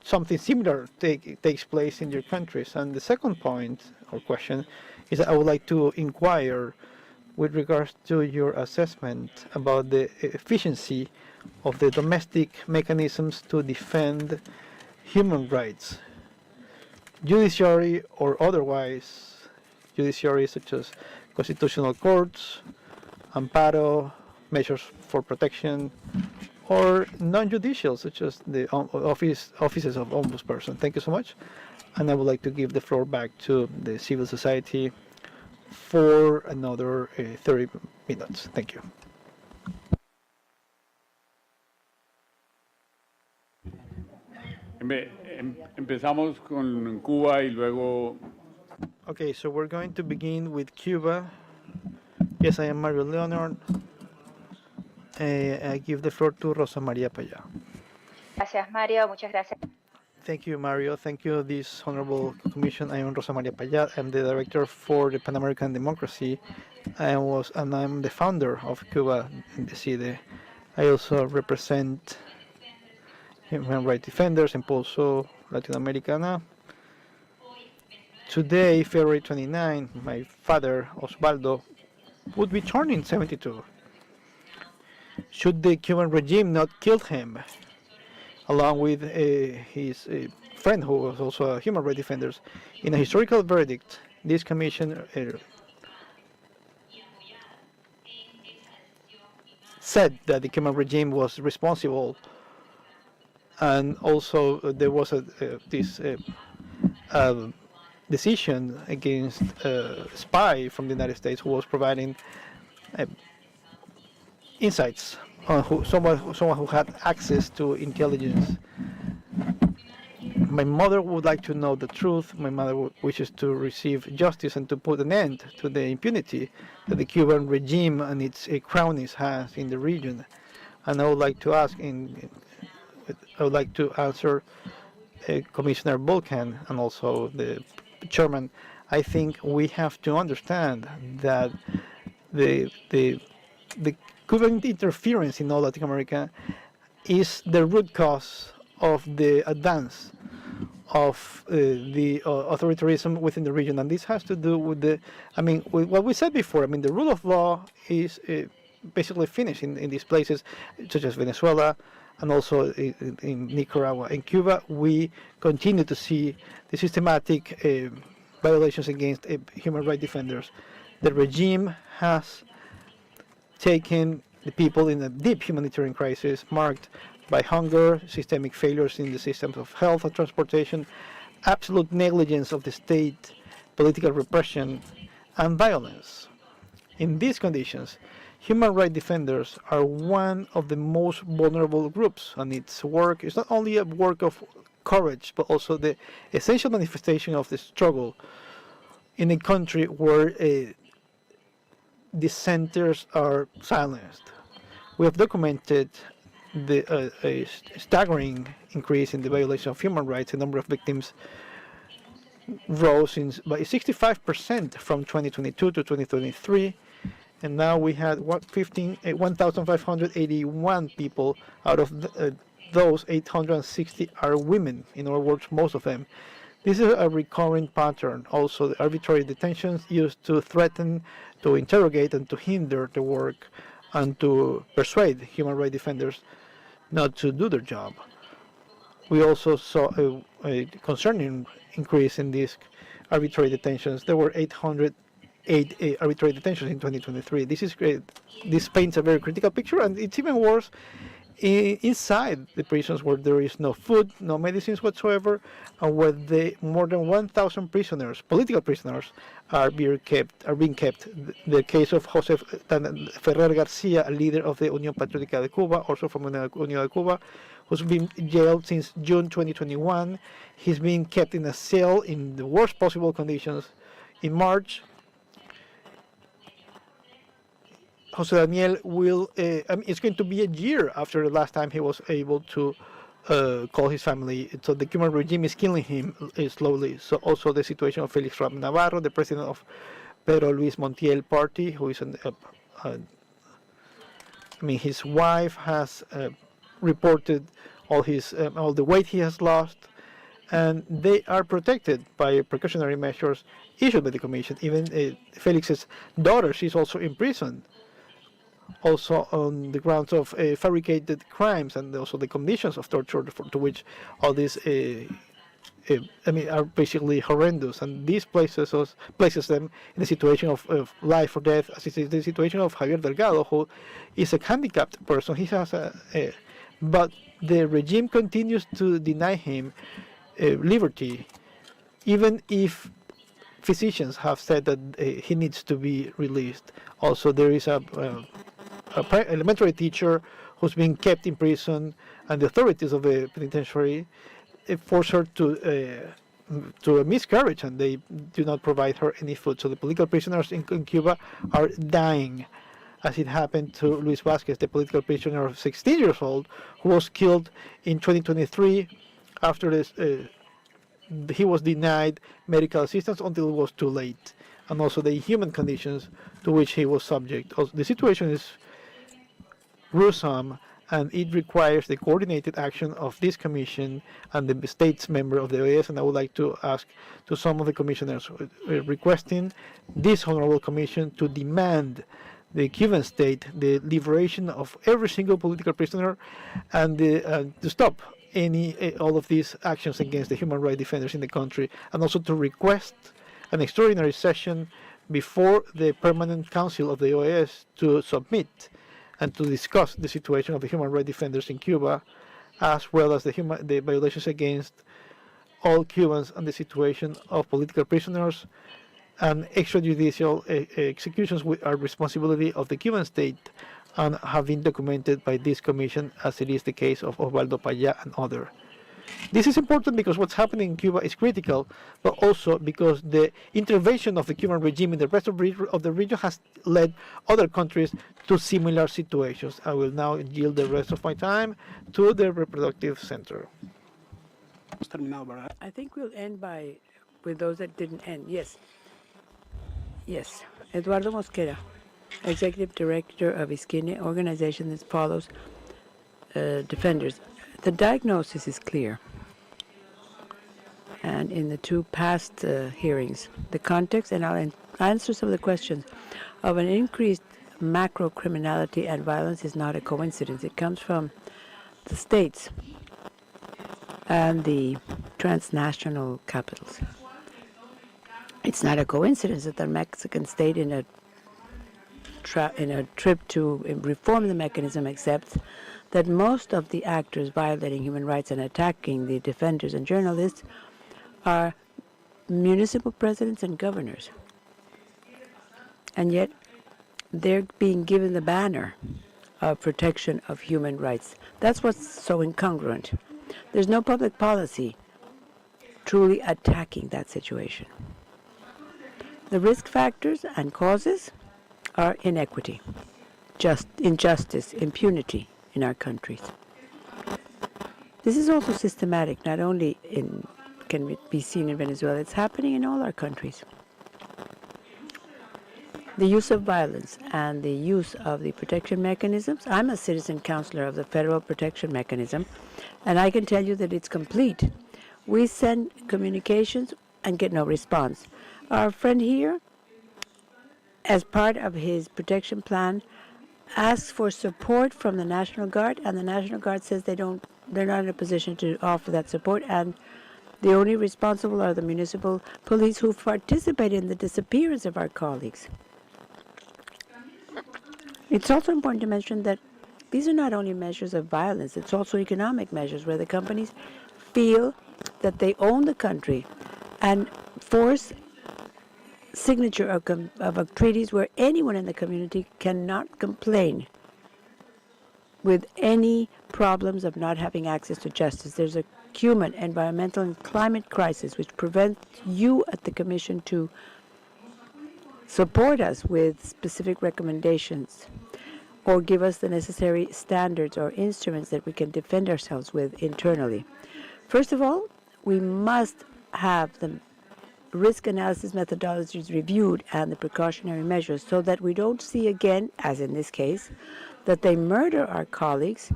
something similar takes place in your countries. And the second point or question is that I would like to inquire with regards to your assessment about the efficiency of the domestic mechanisms to defend human rights, judiciary or otherwise, judiciary such as constitutional courts, amparo, measures for protection, or non-judicial such as the offices of ombudsperson. Thank you so much, and I would like to give the floor back to the civil society for another 30 minutes. Thank you. Empezamos con Cuba y luego... Okay, so we're going to begin with Cuba. Yes, I am Mario Leonard. I give the floor to Rosa Maria Paya. Gracias, Mario. Muchas gracias. Thank you, Mario. Thank you, this Honorable Commission. I am Rosa Maria Paya. I'm the Director for the Pan American Democracy. I'm the founder of Cuba in the CIDH. I also represent human rights defenders, Impulso Latinoamericana. Today, February 29, my father, Osvaldo, would be turning 72. Should the Cuban regime not kill him, along with his friend who was also a human rights defender, in a historical verdict, this commission said that the Cuban regime was responsible, and also there was this decision against a spy from the United States who was providing insights on someone who had access to intelligence. My mother would like to know the truth. My mother wishes to receive justice and to put an end to the impunity that the Cuban regime and its cronies has in the region. And I would like to ask, I would like to answer Commissioner Volkan and also the chairman. I think we have to understand that the Cuban interference in all Latin America is the root cause of the advance of the authoritarianism within the region, and this has to do with with what we said before. The rule of law is basically finished in these places, such as Venezuela, and also in Nicaragua. In Cuba, we continue to see the systematic violations against human rights defenders. The regime has taken the people in a deep humanitarian crisis marked by hunger, systemic failures in the systems of health and transportation, absolute negligence of the state, political repression, and violence. In these conditions, human rights defenders are one of the most vulnerable groups, and its work is not only a work of courage, but also the essential manifestation of the struggle in a country where dissenters are silenced. We have documented a staggering increase in the violation of human rights. The number of victims rose by 65% from 2022 to 2023, and now we had 1,581 people. Out of those, 860 are women. In other words, most of them. This is a recurring pattern. Also, the arbitrary detentions used to threaten, to interrogate, and to hinder the work, and to persuade human rights defenders not to do their job. We also saw a concerning increase in these arbitrary detentions. There were 808 arbitrary detentions in 2023. This is great. This paints a very critical picture, and it's even worse inside the prisons, where there is no food, no medicines whatsoever, and where more than 1,000 prisoners, political prisoners, are being kept. The case of José Ferrer García, a leader of the Unión Patriótica de Cuba, also from Unión de Cuba, who's been jailed since June 2021. He's being kept in a cell in the worst possible conditions. In March, José Daniel it's going to be a year after the last time he was able to call his family. So the Cuban regime is killing him slowly. So also the situation of Felix Ram Navarro, the president of Pedro Luis Montiel party, who is his wife has reported all the weight he has lost, and they are protected by precautionary measures issued by the Commission. Even Felix's daughter, she's also in prison, also on the grounds of fabricated crimes, and also the conditions of torture to which all these are basically horrendous, and this places them in a situation of life or death, as is the situation of Javier Delgado, who is a handicapped person. He has but the regime continues to deny him liberty, even if physicians have said that he needs to be released. Also, there is a elementary teacher who's being kept in prison, and the authorities of the penitentiary force her to a miscarriage, and they do not provide her any food. So the political prisoners in Cuba are dying, as it happened to Luis Vázquez, the political prisoner of 16 years old, who was killed in 2023 after this, he was denied medical assistance until it was too late, and also the inhuman conditions to which he was subject. Also, the situation is gruesome, and it requires the coordinated action of this commission and the states member of the OAS. And I would like to ask to some of the commissioners requesting this honorable commission to demand the Cuban state the liberation of every single political prisoner, and to stop all of these actions against the human rights defenders in the country, and also to request an extraordinary session before the Permanent Council of the OAS to submit and to discuss the situation of the human rights defenders in Cuba, as well as the violations against all Cubans and the situation of political prisoners, and extrajudicial executions are responsibility of the Cuban state and have been documented by this commission, as it is the case of Osvaldo Payá and others. This is important because what's happening in Cuba is critical, but also because the intervention of the Cuban regime in the rest of the region has led other countries to similar situations. I will now yield the rest of my time to the reproductive center. I think we'll end with those that didn't end. Yes. Eduardo Mosquera, Executive Director of Iskine organization that follows defenders. The diagnosis is clear. And in the two past hearings, the context, and I'll answer some of the questions, of an increased macro criminality and violence is not a coincidence. It comes from the states and the transnational capitals. It's not a coincidence that the Mexican state, in a trip to reform the mechanism, accepts that most of the actors violating human rights and attacking the defenders and journalists are municipal presidents and governors. And yet, they're being given the banner of protection of human rights. That's what's so incongruent. There's no public policy truly attacking that situation. The risk factors and causes are inequity, injustice, impunity in our countries. This is also systematic, not only can be seen in Venezuela, it's happening in all our countries. The use of violence and the use of the protection mechanisms. I'm a citizen counselor of the Federal Protection Mechanism, and I can tell you that it's complete. We send communications and get no response. Our friend here, as part of his protection plan, asks for support from the National Guard, and the National Guard says they're not in a position to offer that support, and the only responsible are the municipal police who participate in the disappearance of our colleagues. It's also important to mention that these are not only measures of violence, it's also economic measures where the companies feel that they own the country and force signature of treaties where anyone in the community cannot complain with any problems of not having access to justice. There's a human, environmental, and climate crisis which prevents you at the Commission to support us with specific recommendations or give us the necessary standards or instruments that we can defend ourselves with internally. First of all, we must have the risk analysis methodologies reviewed and the precautionary measures so that we don't see again, as in this case, that they murder our colleagues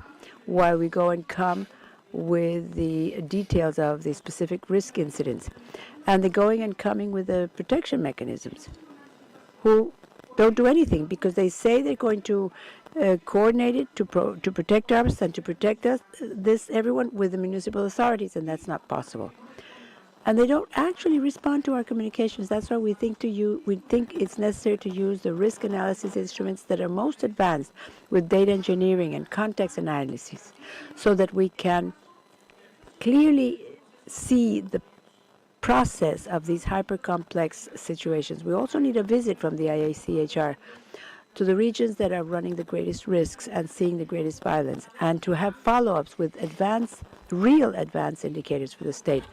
while we go and come with the details of the specific risk incidents and the going and coming with the protection mechanisms, who don't do anything because they say they're going to coordinate it to protect us and to protect us, everyone with the municipal authorities, and that's not possible. And they don't actually respond to our communications. That's why we think it's necessary to use the risk analysis instruments that are most advanced with data engineering and context analysis, so that we can clearly see the process of these hyper-complex situations. We also need a visit from the IACHR to the regions that are running the greatest risks and seeing the greatest violence, and to have follow-ups with real advanced indicators for the state,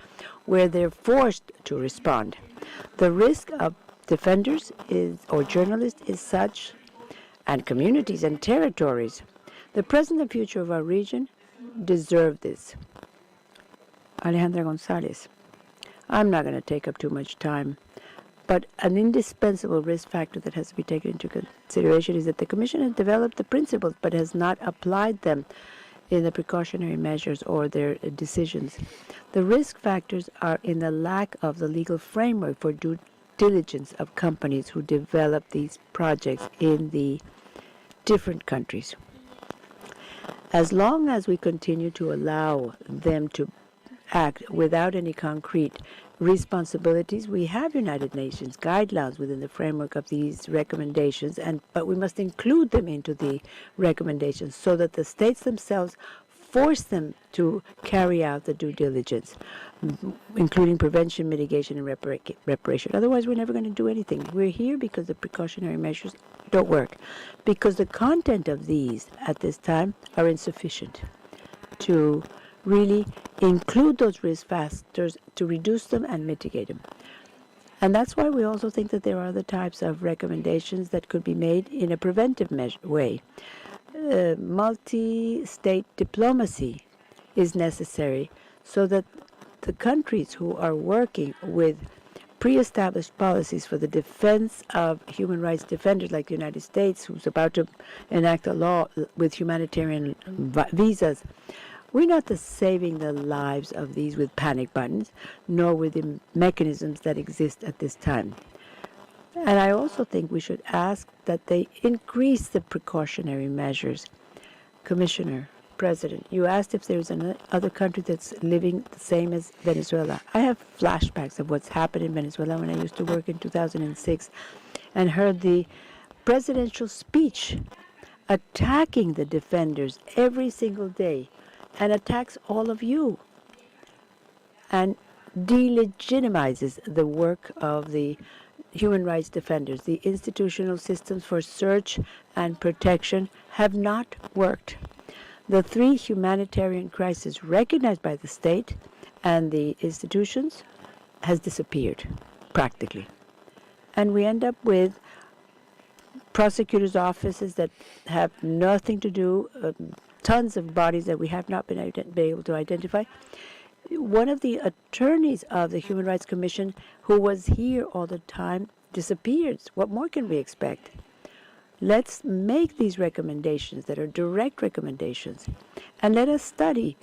where they're forced to respond. The risk of defenders or journalists is such, and communities and territories. The present and future of our region deserve this. Alejandra Gonzalez. I'm not going to take up too much time, but an indispensable risk factor that has to be taken into consideration is that the Commission has developed the principles but has not applied them in the precautionary measures or their decisions. The risk factors are in the lack of the legal framework for due diligence of companies who develop these projects in the different countries. As long as we continue to allow them to act without any concrete responsibilities, we have United Nations guidelines within the framework of these recommendations, but we must include them into the recommendations so that the states themselves force them to carry out the due diligence, including prevention, mitigation, and reparation. Otherwise, we're never going to do anything. We're here because the precautionary measures don't work, because the content of these at this time are insufficient to really include those risk factors, to reduce them and mitigate them. And that's why we also think that there are other types of recommendations that could be made in a preventive way. Multi-state diplomacy is necessary so that the countries who are working with pre-established policies for the defense of human rights defenders, like the United States, who's about to enact a law with humanitarian visas, we're not saving the lives of these with panic buttons, nor with the mechanisms that exist at this time. And I also think we should ask that they increase the precautionary measures. Commissioner, President, you asked if there's another country that's living the same as Venezuela. I have flashbacks of what's happened in Venezuela when I used to work in 2006 and heard the presidential speech attacking the defenders every single day, and attacks all of you and delegitimizes the work of the human rights defenders. The institutional systems for search and protection have not worked. The 3 humanitarian crises recognized by the state and the institutions has disappeared, practically. And we end up with prosecutors' offices that have nothing to do, tons of bodies that we have not been able to identify. One of the attorneys of the Human Rights Commission, who was here all the time, disappears. What more can we expect? Let's make these recommendations that are direct recommendations, and let us study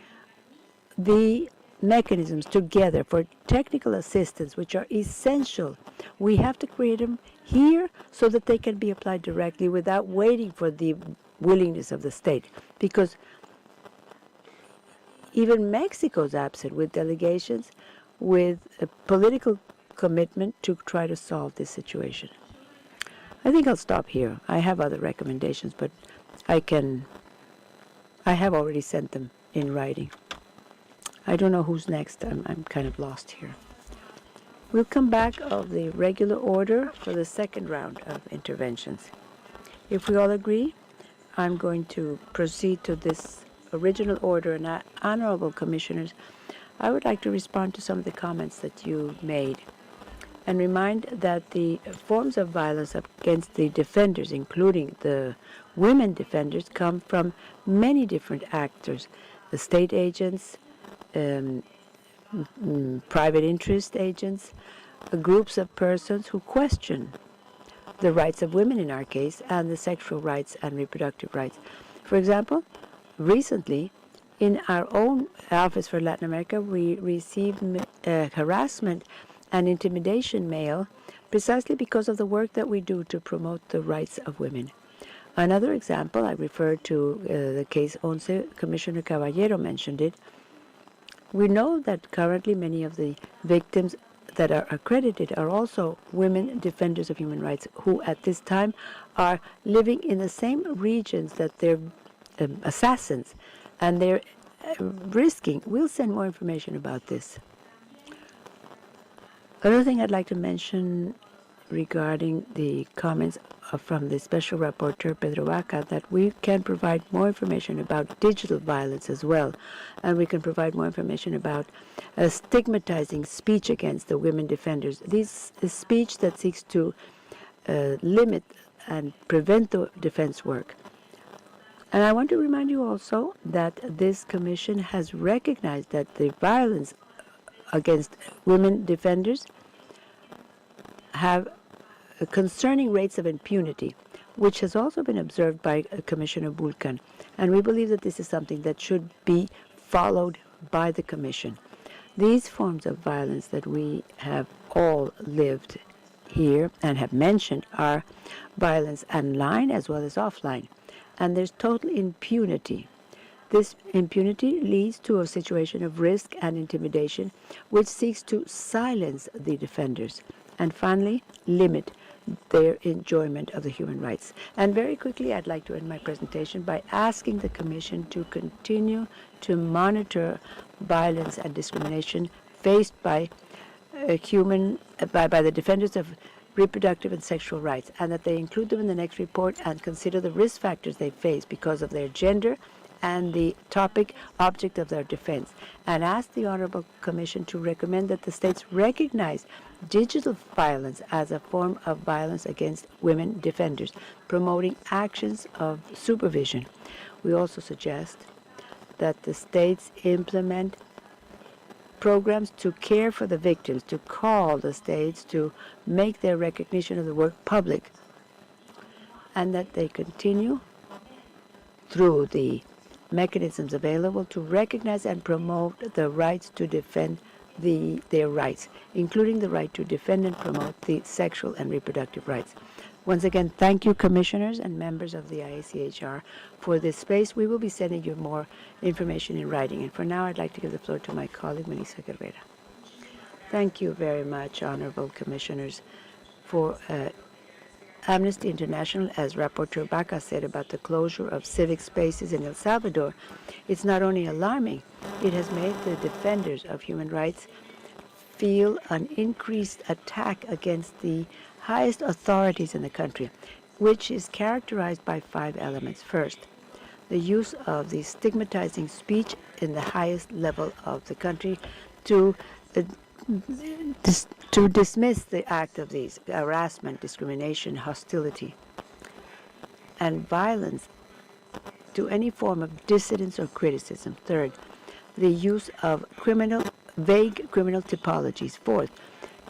the mechanisms together for technical assistance, which are essential. We have to create them here so that they can be applied directly without waiting for the willingness of the state, because even Mexico's absent with delegations with a political commitment to try to solve this situation. I think I'll stop here. I have other recommendations, but I have already sent them in writing. I don't know who's next. I'm kind of lost here. We'll come back of the regular order for the second round of interventions. If we all agree, I'm going to proceed to this original order. And honorable commissioners, I would like to respond to some of the comments that you made and remind that the forms of violence against the defenders, including the women defenders, come from many different actors: the state agents, private interest agents, groups of persons who question the rights of women in our case, and the sexual rights and reproductive rights. For example, recently In our own Office for Latin America, we receive harassment and intimidation mail precisely because of the work that we do to promote the rights of women. Another example, I refer to the case 11, Commissioner Caballero mentioned it. We know that currently many of the victims that are accredited are also women defenders of human rights who at this time are living in the same regions that their assassins, and they're risking. We'll send more information about this. Another thing I'd like to mention regarding the comments from the Special Rapporteur Pedro Vaca, that we can provide more information about digital violence as well, and we can provide more information about stigmatizing speech against the women defenders. This is speech that seeks to limit and prevent the defense work. And I want to remind you also that this commission has recognized that the violence against women defenders have concerning rates of impunity, which has also been observed by Commissioner Vulcan. And we believe that this is something that should be followed by the Commission. These forms of violence that we have all lived here and have mentioned are violence online as well as offline. And there's total impunity. This impunity leads to a situation of risk and intimidation, which seeks to silence the defenders and finally limit their enjoyment of the human rights. And very quickly, I'd like to end my presentation by asking the Commission to continue to monitor violence and discrimination faced by by the defenders of reproductive and sexual rights, and that they include them in the next report and consider the risk factors they face because of their gender and the topic object of their defense, and ask the Honorable Commission to recommend that the states recognize digital violence as a form of violence against women defenders, promoting actions of supervision. We also suggest that the states implement programs to care for the victims, to call the states to make their recognition of the work public, and that they continue through the mechanisms available to recognize and promote the rights to defend their rights, including the right to defend and promote the sexual and reproductive rights. Once again, thank you, commissioners and members of the IACHR, for this space. We will be sending you more information in writing. And for now, I'd like to give the floor to my colleague, Melissa Guerrera. Thank you very much, honorable commissioners, for Amnesty International, as Rapporteur Vaca said about the closure of civic spaces in El Salvador. It's not only alarming, it has made the defenders of human rights feel an increased attack against the highest authorities in the country, which is characterized by 5 elements. First, the use of the stigmatizing speech in the highest level of the country to dismiss the act of these harassment, discrimination, hostility, and violence to any form of dissidence or criticism. Third, the use of vague criminal typologies. Fourth,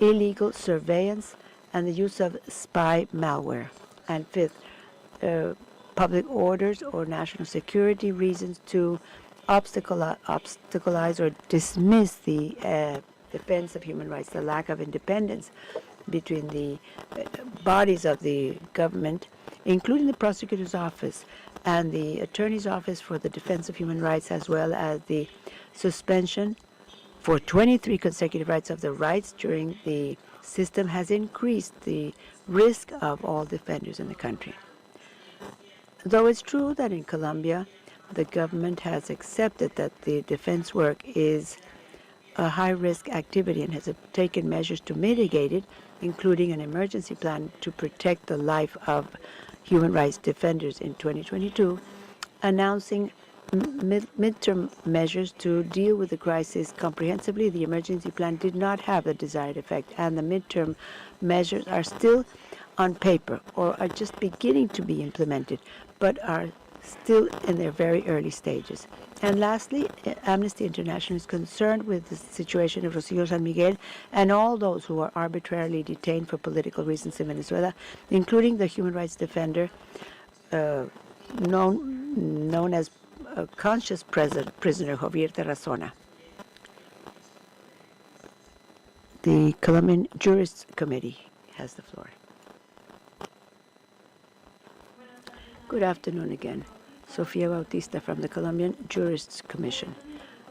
illegal surveillance and the use of spy malware. And fifth, public orders or national security reasons to obstaculize or dismiss the defense of human rights, the lack of independence between the bodies of the government, including the prosecutor's office and the attorney's office for the defense of human rights, as well as the suspension for 23 consecutive rights of the rights during the system, has increased the risk of all defenders in the country. Though it's true that in Colombia, the government has accepted that the defense work is a high-risk activity and has taken measures to mitigate it, including an emergency plan to protect the life of human rights defenders in 2022, announcing midterm measures to deal with the crisis comprehensively. The emergency plan did not have the desired effect, and the midterm measures are still on paper or are just beginning to be implemented, but are still in their very early stages. And lastly, Amnesty International is concerned with the situation of Rocio San Miguel and all those who are arbitrarily detained for political reasons in Venezuela, including the human rights defender known as a conscious prisoner, Javier Terrazona. The Colombian Jurists Committee has the floor. Good afternoon again. Sofia Bautista from the Colombian Jurists Commission.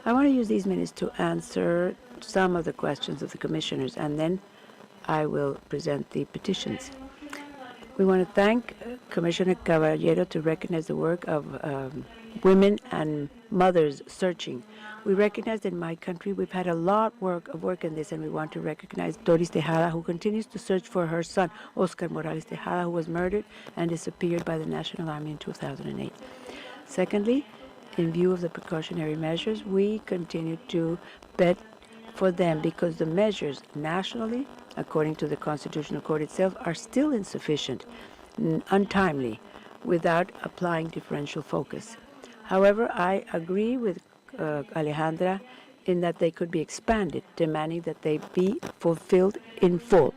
I want to use these minutes to answer some of the questions of the commissioners, and then I will present the petitions. We want to thank Commissioner Caballero to recognize the work of women and mothers searching. We recognize that in my country we've had a lot of work in this, and we want to recognize Doris Tejada, who continues to search for her son, Oscar Morales Tejada, who was murdered and disappeared by the National Army in 2008. Secondly, in view of the precautionary measures, we continue to bet for them because the measures nationally, according to the Constitutional Court itself, are still insufficient, untimely, without applying differential focus. However, I agree with Alejandra in that they could be expanded, demanding that they be fulfilled in full.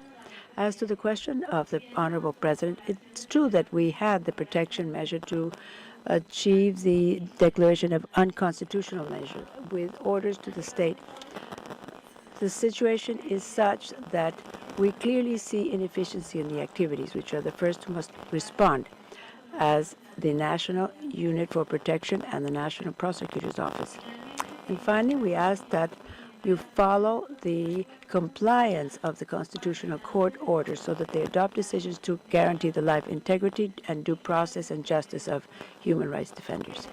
As to the question of the Honorable President, it's true that we had the protection measure to achieve the declaration of unconstitutional measure with orders to the state. The situation is such that we clearly see inefficiency in the activities, which are the first who must respond, as the National Unit for Protection and the National Prosecutor's Office. And finally, we ask that you follow the compliance of the Constitutional Court orders so that they adopt decisions to guarantee the life integrity and due process and justice of human rights defenders.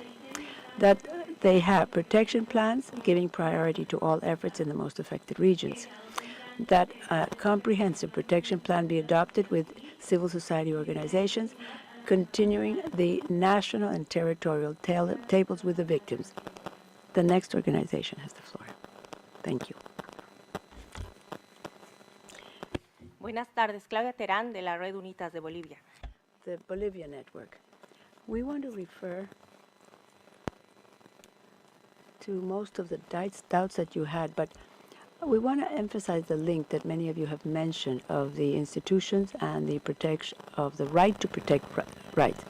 That they have protection plans giving priority to all efforts in the most affected regions. That a comprehensive protection plan be adopted with civil society organizations, continuing the national and territorial tables with the victims. The next organization has the floor. Thank you. Buenas tardes, Claudia Terán de la Red Unitas de Bolivia. The Bolivia Network. We want to refer to most of the doubts that you had, but we want to emphasize the link that many of you have mentioned of the institutions and the protection of the right to protect rights.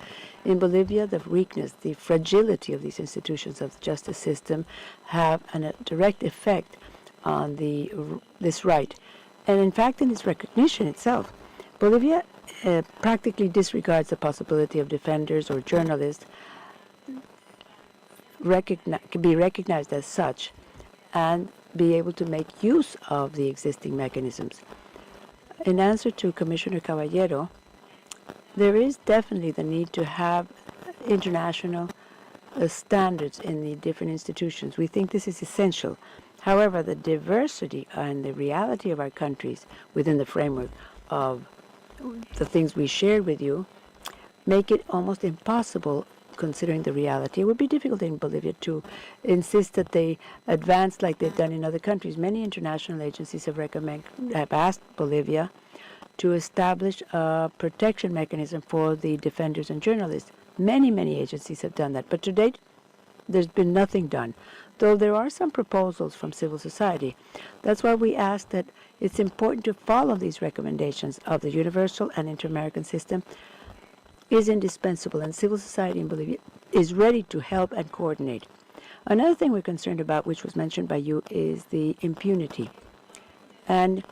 In Bolivia, the weakness, the fragility of these institutions of the justice system have a direct effect on this right. And in fact, in its recognition itself, Bolivia practically disregards the possibility of defenders or journalists be recognized as such and be able to make use of the existing mechanisms. In answer to Commissioner Caballero, there is definitely the need to have international standards in the different institutions. We think this is essential. However, the diversity and the reality of our countries within the framework of the things we shared with you make it almost impossible, considering the reality. It would be difficult in Bolivia to insist that they advance like they've done in other countries. Many international agencies have asked Bolivia to establish a protection mechanism for the defenders and journalists. Many agencies have done that, but to date, there's been nothing done, though there are some proposals from civil society. That's why we ask that it's important to follow these recommendations of the universal and inter-American system is indispensable, and civil society in Bolivia is ready to help and coordinate. Another thing we're concerned about, which was mentioned by you, is the impunity and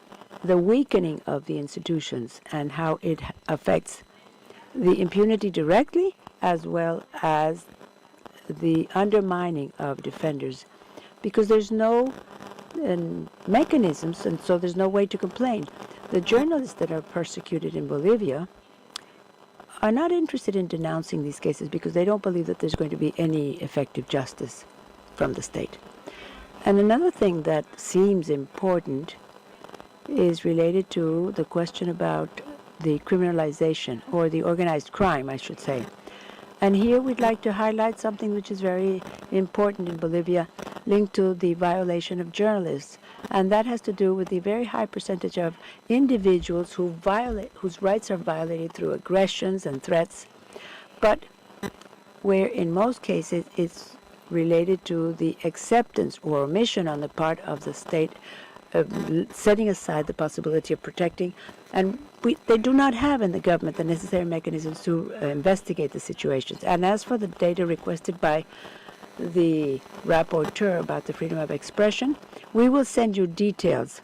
the weakening of the institutions and how it affects the impunity directly as well as the undermining of defenders, because there's no mechanisms, and so there's no way to complain. The journalists that are persecuted in Bolivia are not interested in denouncing these cases because they don't believe that there's going to be any effective justice from the state. And another thing that seems important is related to the question about the criminalization, or the organized crime, I should say. And here we'd like to highlight something which is very important in Bolivia, linked to the violation of journalists. And that has to do with the very high percentage of individuals whose rights are violated through aggressions and threats, but where in most cases it's related to the acceptance or omission on the part of the state setting aside the possibility of protecting, and they do not have in the government the necessary mechanisms to investigate the situations. And as for the data requested by the rapporteur about the freedom of expression. We will send you details,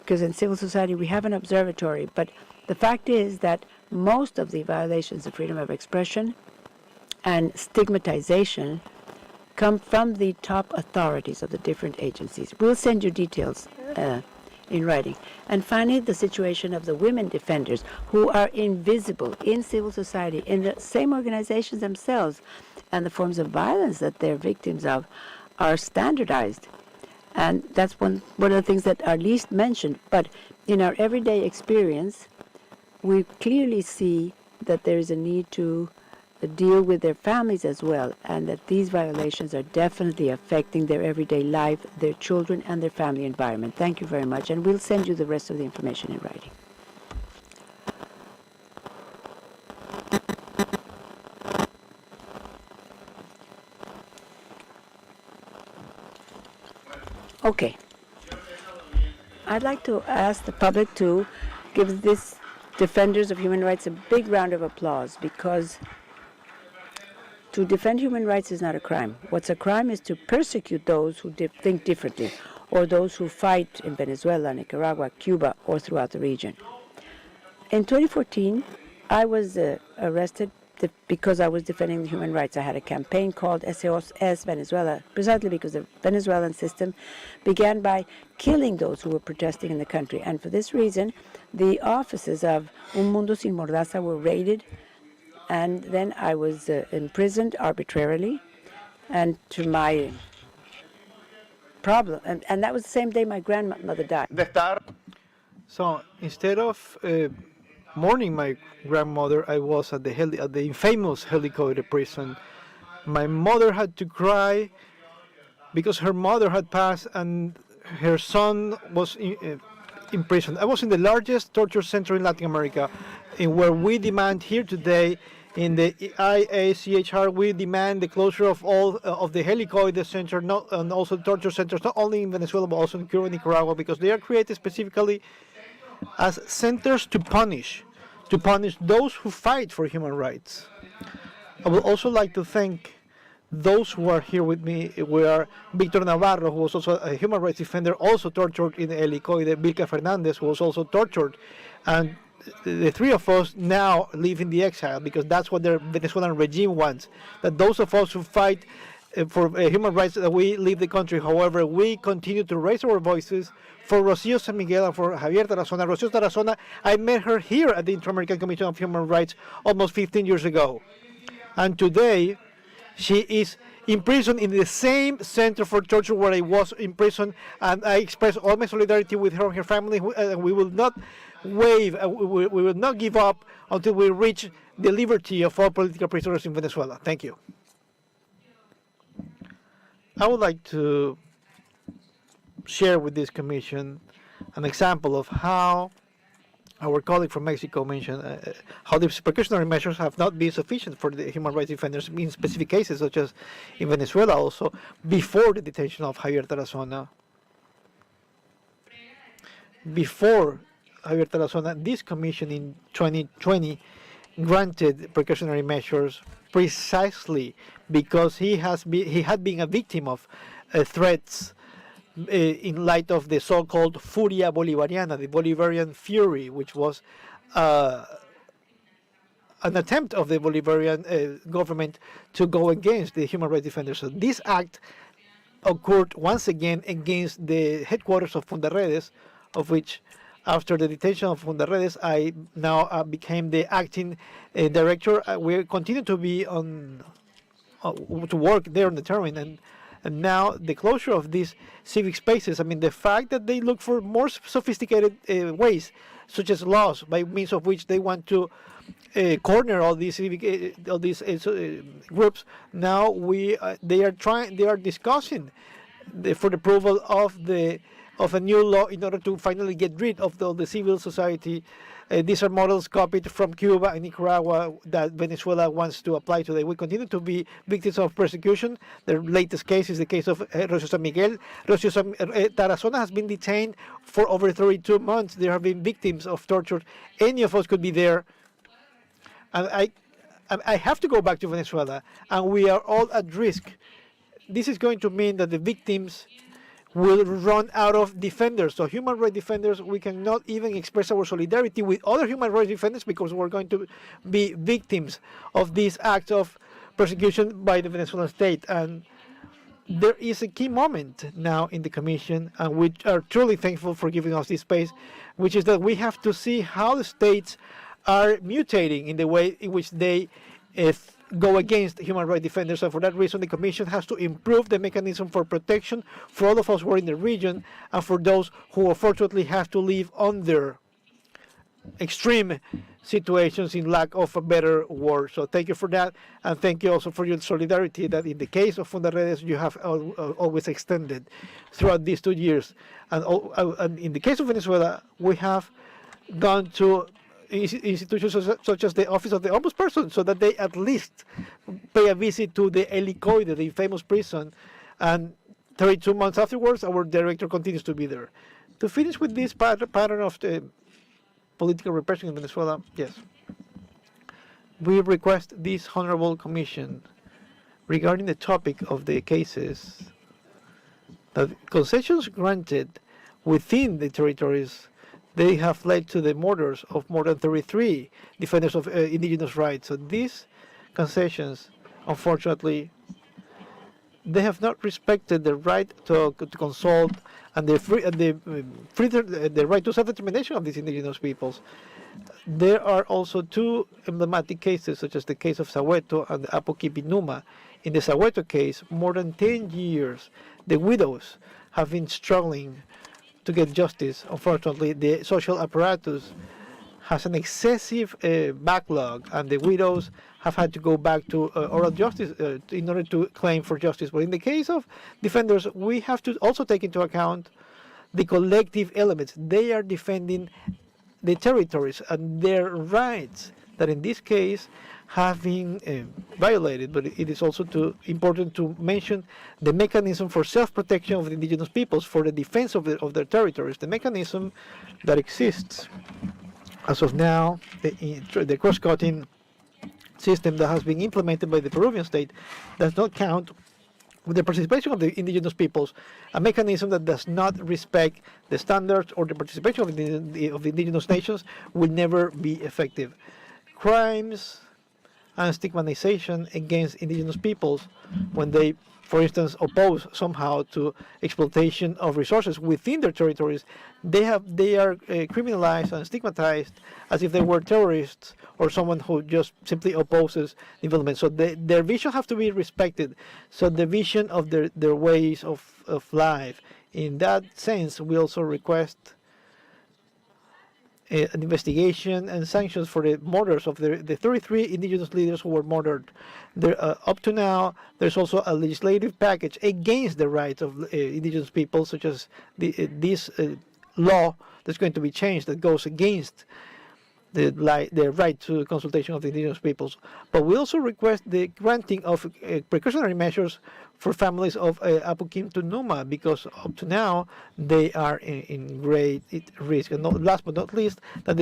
because in civil society we have an observatory, but the fact is that most of the violations of freedom of expression and stigmatization come from the top authorities of the different agencies. We'll send you details in writing. And finally, the situation of the women defenders who are invisible in civil society, in the same organizations themselves, and the forms of violence that they're victims of are standardized. And that's one of the things that are least mentioned. But in our everyday experience, we clearly see that there is a need to deal with their families as well, and that these violations are definitely affecting their everyday life, their children, and their family environment. Thank you very much, and we'll send you the rest of the information in writing. Okay. I'd like to ask the public to give these defenders of human rights a big round of applause, because to defend human rights is not a crime. What's a crime is to persecute those who think differently, or those who fight in Venezuela, Nicaragua, Cuba, or throughout the region. In 2014, I was arrested because I was defending the human rights. I had a campaign called SOS Venezuela, precisely because the Venezuelan system began by killing those who were protesting in the country. And for this reason, the offices of Un Mundo Sin Mordaza were raided, and then I was imprisoned arbitrarily, and to my problem, and that was the same day my grandmother died. So instead of mourning my grandmother, I was at the infamous helicopter prison. My mother had to cry because her mother had passed and her son was imprisoned. I was in the largest torture center in Latin America, in where we demand here today, in the IACHR, we demand the closure of all of the helicoide center, and also torture centers, not only in Venezuela but also in Cuba and Nicaragua, because they are created specifically as centers to punish those who fight for human rights. I would also like to thank those who are here with me. We are Victor Navarro, who was also a human rights defender, also tortured in the helicoide, Vilca Fernandez, who was also tortured, and the three of us now live in the exile, because that's what the Venezuelan regime wants, that those of us who fight for human rights, that we leave the country. However, we continue to raise our voices for Rocío San Miguel and for Javier Tarazona. Rocío Tarazona, I met her here at the Inter-American Commission of Human Rights almost 15 years ago. And today, she is imprisoned in the same center for torture where I was imprisoned, and I express all my solidarity with her and her family. We will not we will not give up until we reach the liberty of all political prisoners in Venezuela. Thank you. I would like to share with this commission an example of how our colleague from Mexico mentioned how the precautionary measures have not been sufficient for the human rights defenders in specific cases, such as in Venezuela also, before the detention of Javier Tarazona. Before Javier Tarazona, this commission in 2020 granted precautionary measures precisely because he had been a victim of threats in light of the so-called Furia Bolivariana, the Bolivarian fury, which was an attempt of the Bolivarian government to go against the human rights defenders. So this act occurred once again against the headquarters of Fundaredes, of which, after the detention of Fundaredes, I now became the acting director. We continue to be to work there on the terrain, and now the closure of these civic spaces, I mean, the fact that they look for more sophisticated ways, such as laws, by means of which they want to corner all these civic, groups. Now they are discussing for the approval of a new law in order to finally get rid of the civil society. These are models copied from Cuba and Nicaragua that Venezuela wants to apply today. We continue to be victims of persecution. The latest case is the case of Rocío San Miguel. Tarazona has been detained for over 32 months. There have been victims of torture. Any of us could be there. And I have to go back to Venezuela, and we are all at risk this is going to mean that the victims will run out of defenders. So human rights defenders, we cannot even express our solidarity with other human rights defenders because we're going to be victims of these acts of persecution by the Venezuelan state. And there is a key moment now in the Commission, and we are truly thankful for giving us this space, which is that we have to see how the states are mutating in the way in which they go against human rights defenders. And for that reason, the Commission has to improve the mechanism for protection for all of us who are in the region and for those who unfortunately have to live under extreme situations in lack of a better word. So thank you for that, and thank you also for your solidarity that in the case of Fundaredes you have always extended throughout these 2 years. And in the case of Venezuela, we have gone to institutions such as the Office of the Ombudsperson so that they at least pay a visit to the Helicoide, the famous prison, and 32 months afterwards our director continues to be there. To finish with this pattern of the political repression in Venezuela, yes, we request this Honorable Commission regarding the topic of the cases that concessions granted within the territories, they have led to the murders of more than 33 defenders of indigenous rights. So these concessions, unfortunately, they have not respected the right to consult and the right to self-determination of these indigenous peoples. There are also two emblematic cases, such as the case of Soweto and the Apoquipi-Numa. In the Soweto case, more than 10 years, the widows have been struggling to get justice. Unfortunately, the social apparatus has an excessive backlog, and the widows have had to go back to oral justice in order to claim for justice. But in the case of defenders, we have to also take into account the collective elements. They are defending the territories and their rights that in this case have been violated. But it is also important to mention the mechanism for self-protection of the indigenous peoples for the defense of their territories, the mechanism that exists. As of now, the cross-cutting system that has been implemented by the Peruvian state does not count with the participation of the indigenous peoples, a mechanism that does not respect the standards or the participation of the indigenous nations will never be effective. Crimes and stigmatization against indigenous peoples when they, for instance, oppose somehow to exploitation of resources within their territories, they are criminalized and stigmatized as if they were terrorists or someone who just simply opposes development. So their vision have to be respected. So the vision of their ways of life. In that sense, we also request an investigation and sanctions for the murders of the 33 indigenous leaders who were murdered. Up to now, there's also a legislative package against the rights of indigenous people, such as this law that's going to be changed that goes against the right to consultation of the indigenous peoples. But we also request the granting of precautionary measures for families of Apoquipi-Numa, because up to now they are in great risk. And last but not least, that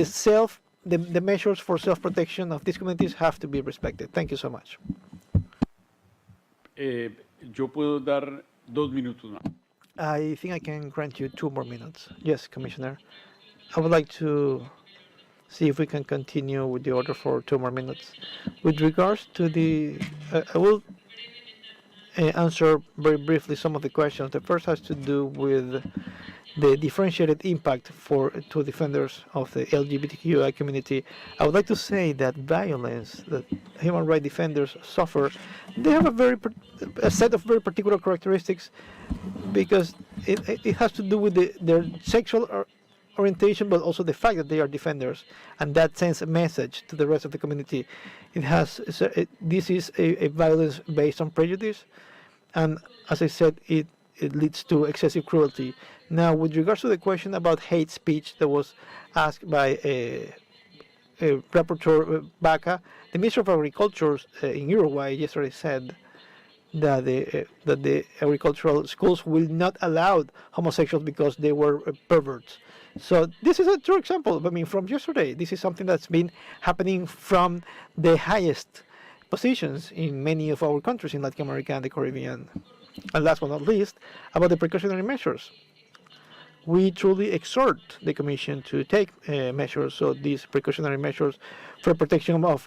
the measures for self-protection of these communities have to be respected. Thank you so much. Yo puedo dar 2 minutos más. I think I can grant you 2 more minutes. Yes, Commissioner. I would like to see if we can continue with the order for 2 more minutes. With regards to the, I will answer very briefly some of the questions. The first has to do with the differentiated impact to defenders of the LGBTQI community. I would like to say that violence that human rights defenders suffer, they have a set of very particular characteristics, because it has to do with their sexual orientation, but also the fact that they are defenders, and that sends a message to the rest of the community. This is a violence based on prejudice, and as I said, it leads to excessive cruelty. Now, with regards to the question about hate speech that was asked by Rapporteur Baca, the Minister of Agriculture in Uruguay yesterday said that the agricultural schools will not allow homosexuals because they were perverts. So this is a true example. I mean, from yesterday, this is something that's been happening from the highest positions in many of our countries in Latin America and the Caribbean. And last but not least, about the precautionary measures. We truly exhort the Commission to take measures so these precautionary measures for protection of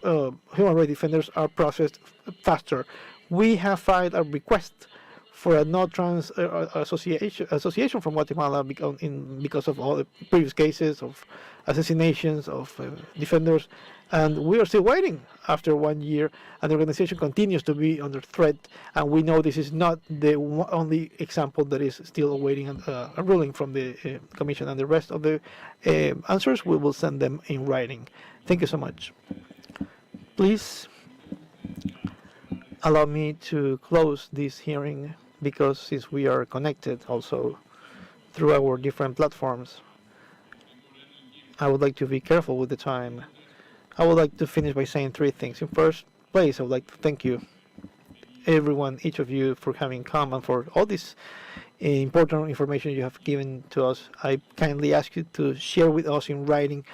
human rights defenders are processed faster. We have filed a request for a no-trans association from Guatemala because of all the previous cases of assassinations of defenders, and we are still waiting after 1 year, and the organization continues to be under threat, and we know this is not the only example that is still awaiting a ruling from the Commission, and the rest of the answers we will send them in writing. Thank you so much. Please allow me to close this hearing, because since we are connected also through our different platforms, I would like to be careful with the time. I would like to finish by saying three things. In first place, I would like to thank you, everyone, each of you, for having come and for all this important information you have given to us. I kindly ask you to share with us in writing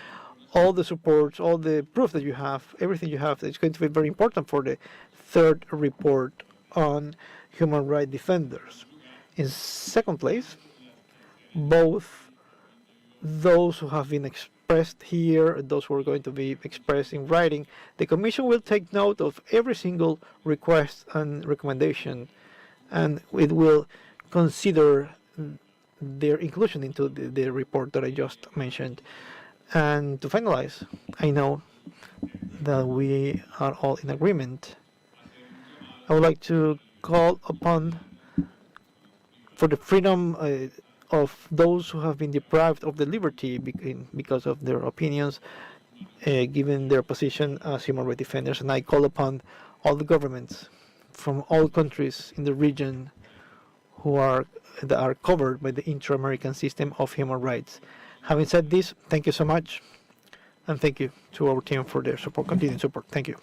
all the supports, all the proof that you have, everything you have. It's going to be very important for the third report on human rights defenders. In second place, both those who have been expressed here and those who are going to be expressed in writing, the Commission will take note of every single request and recommendation, and it will consider their inclusion into the report that I just mentioned. And to finalize, I know that we are all in agreement. I would like to call upon for the freedom of those who have been deprived of the liberty because of their opinions, given their position as human rights defenders. And I call upon all the governments from all countries in the region that are covered by the inter-American system of human rights. Having said this, thank you so much, and thank you to our team for their support, continued support. Thank you.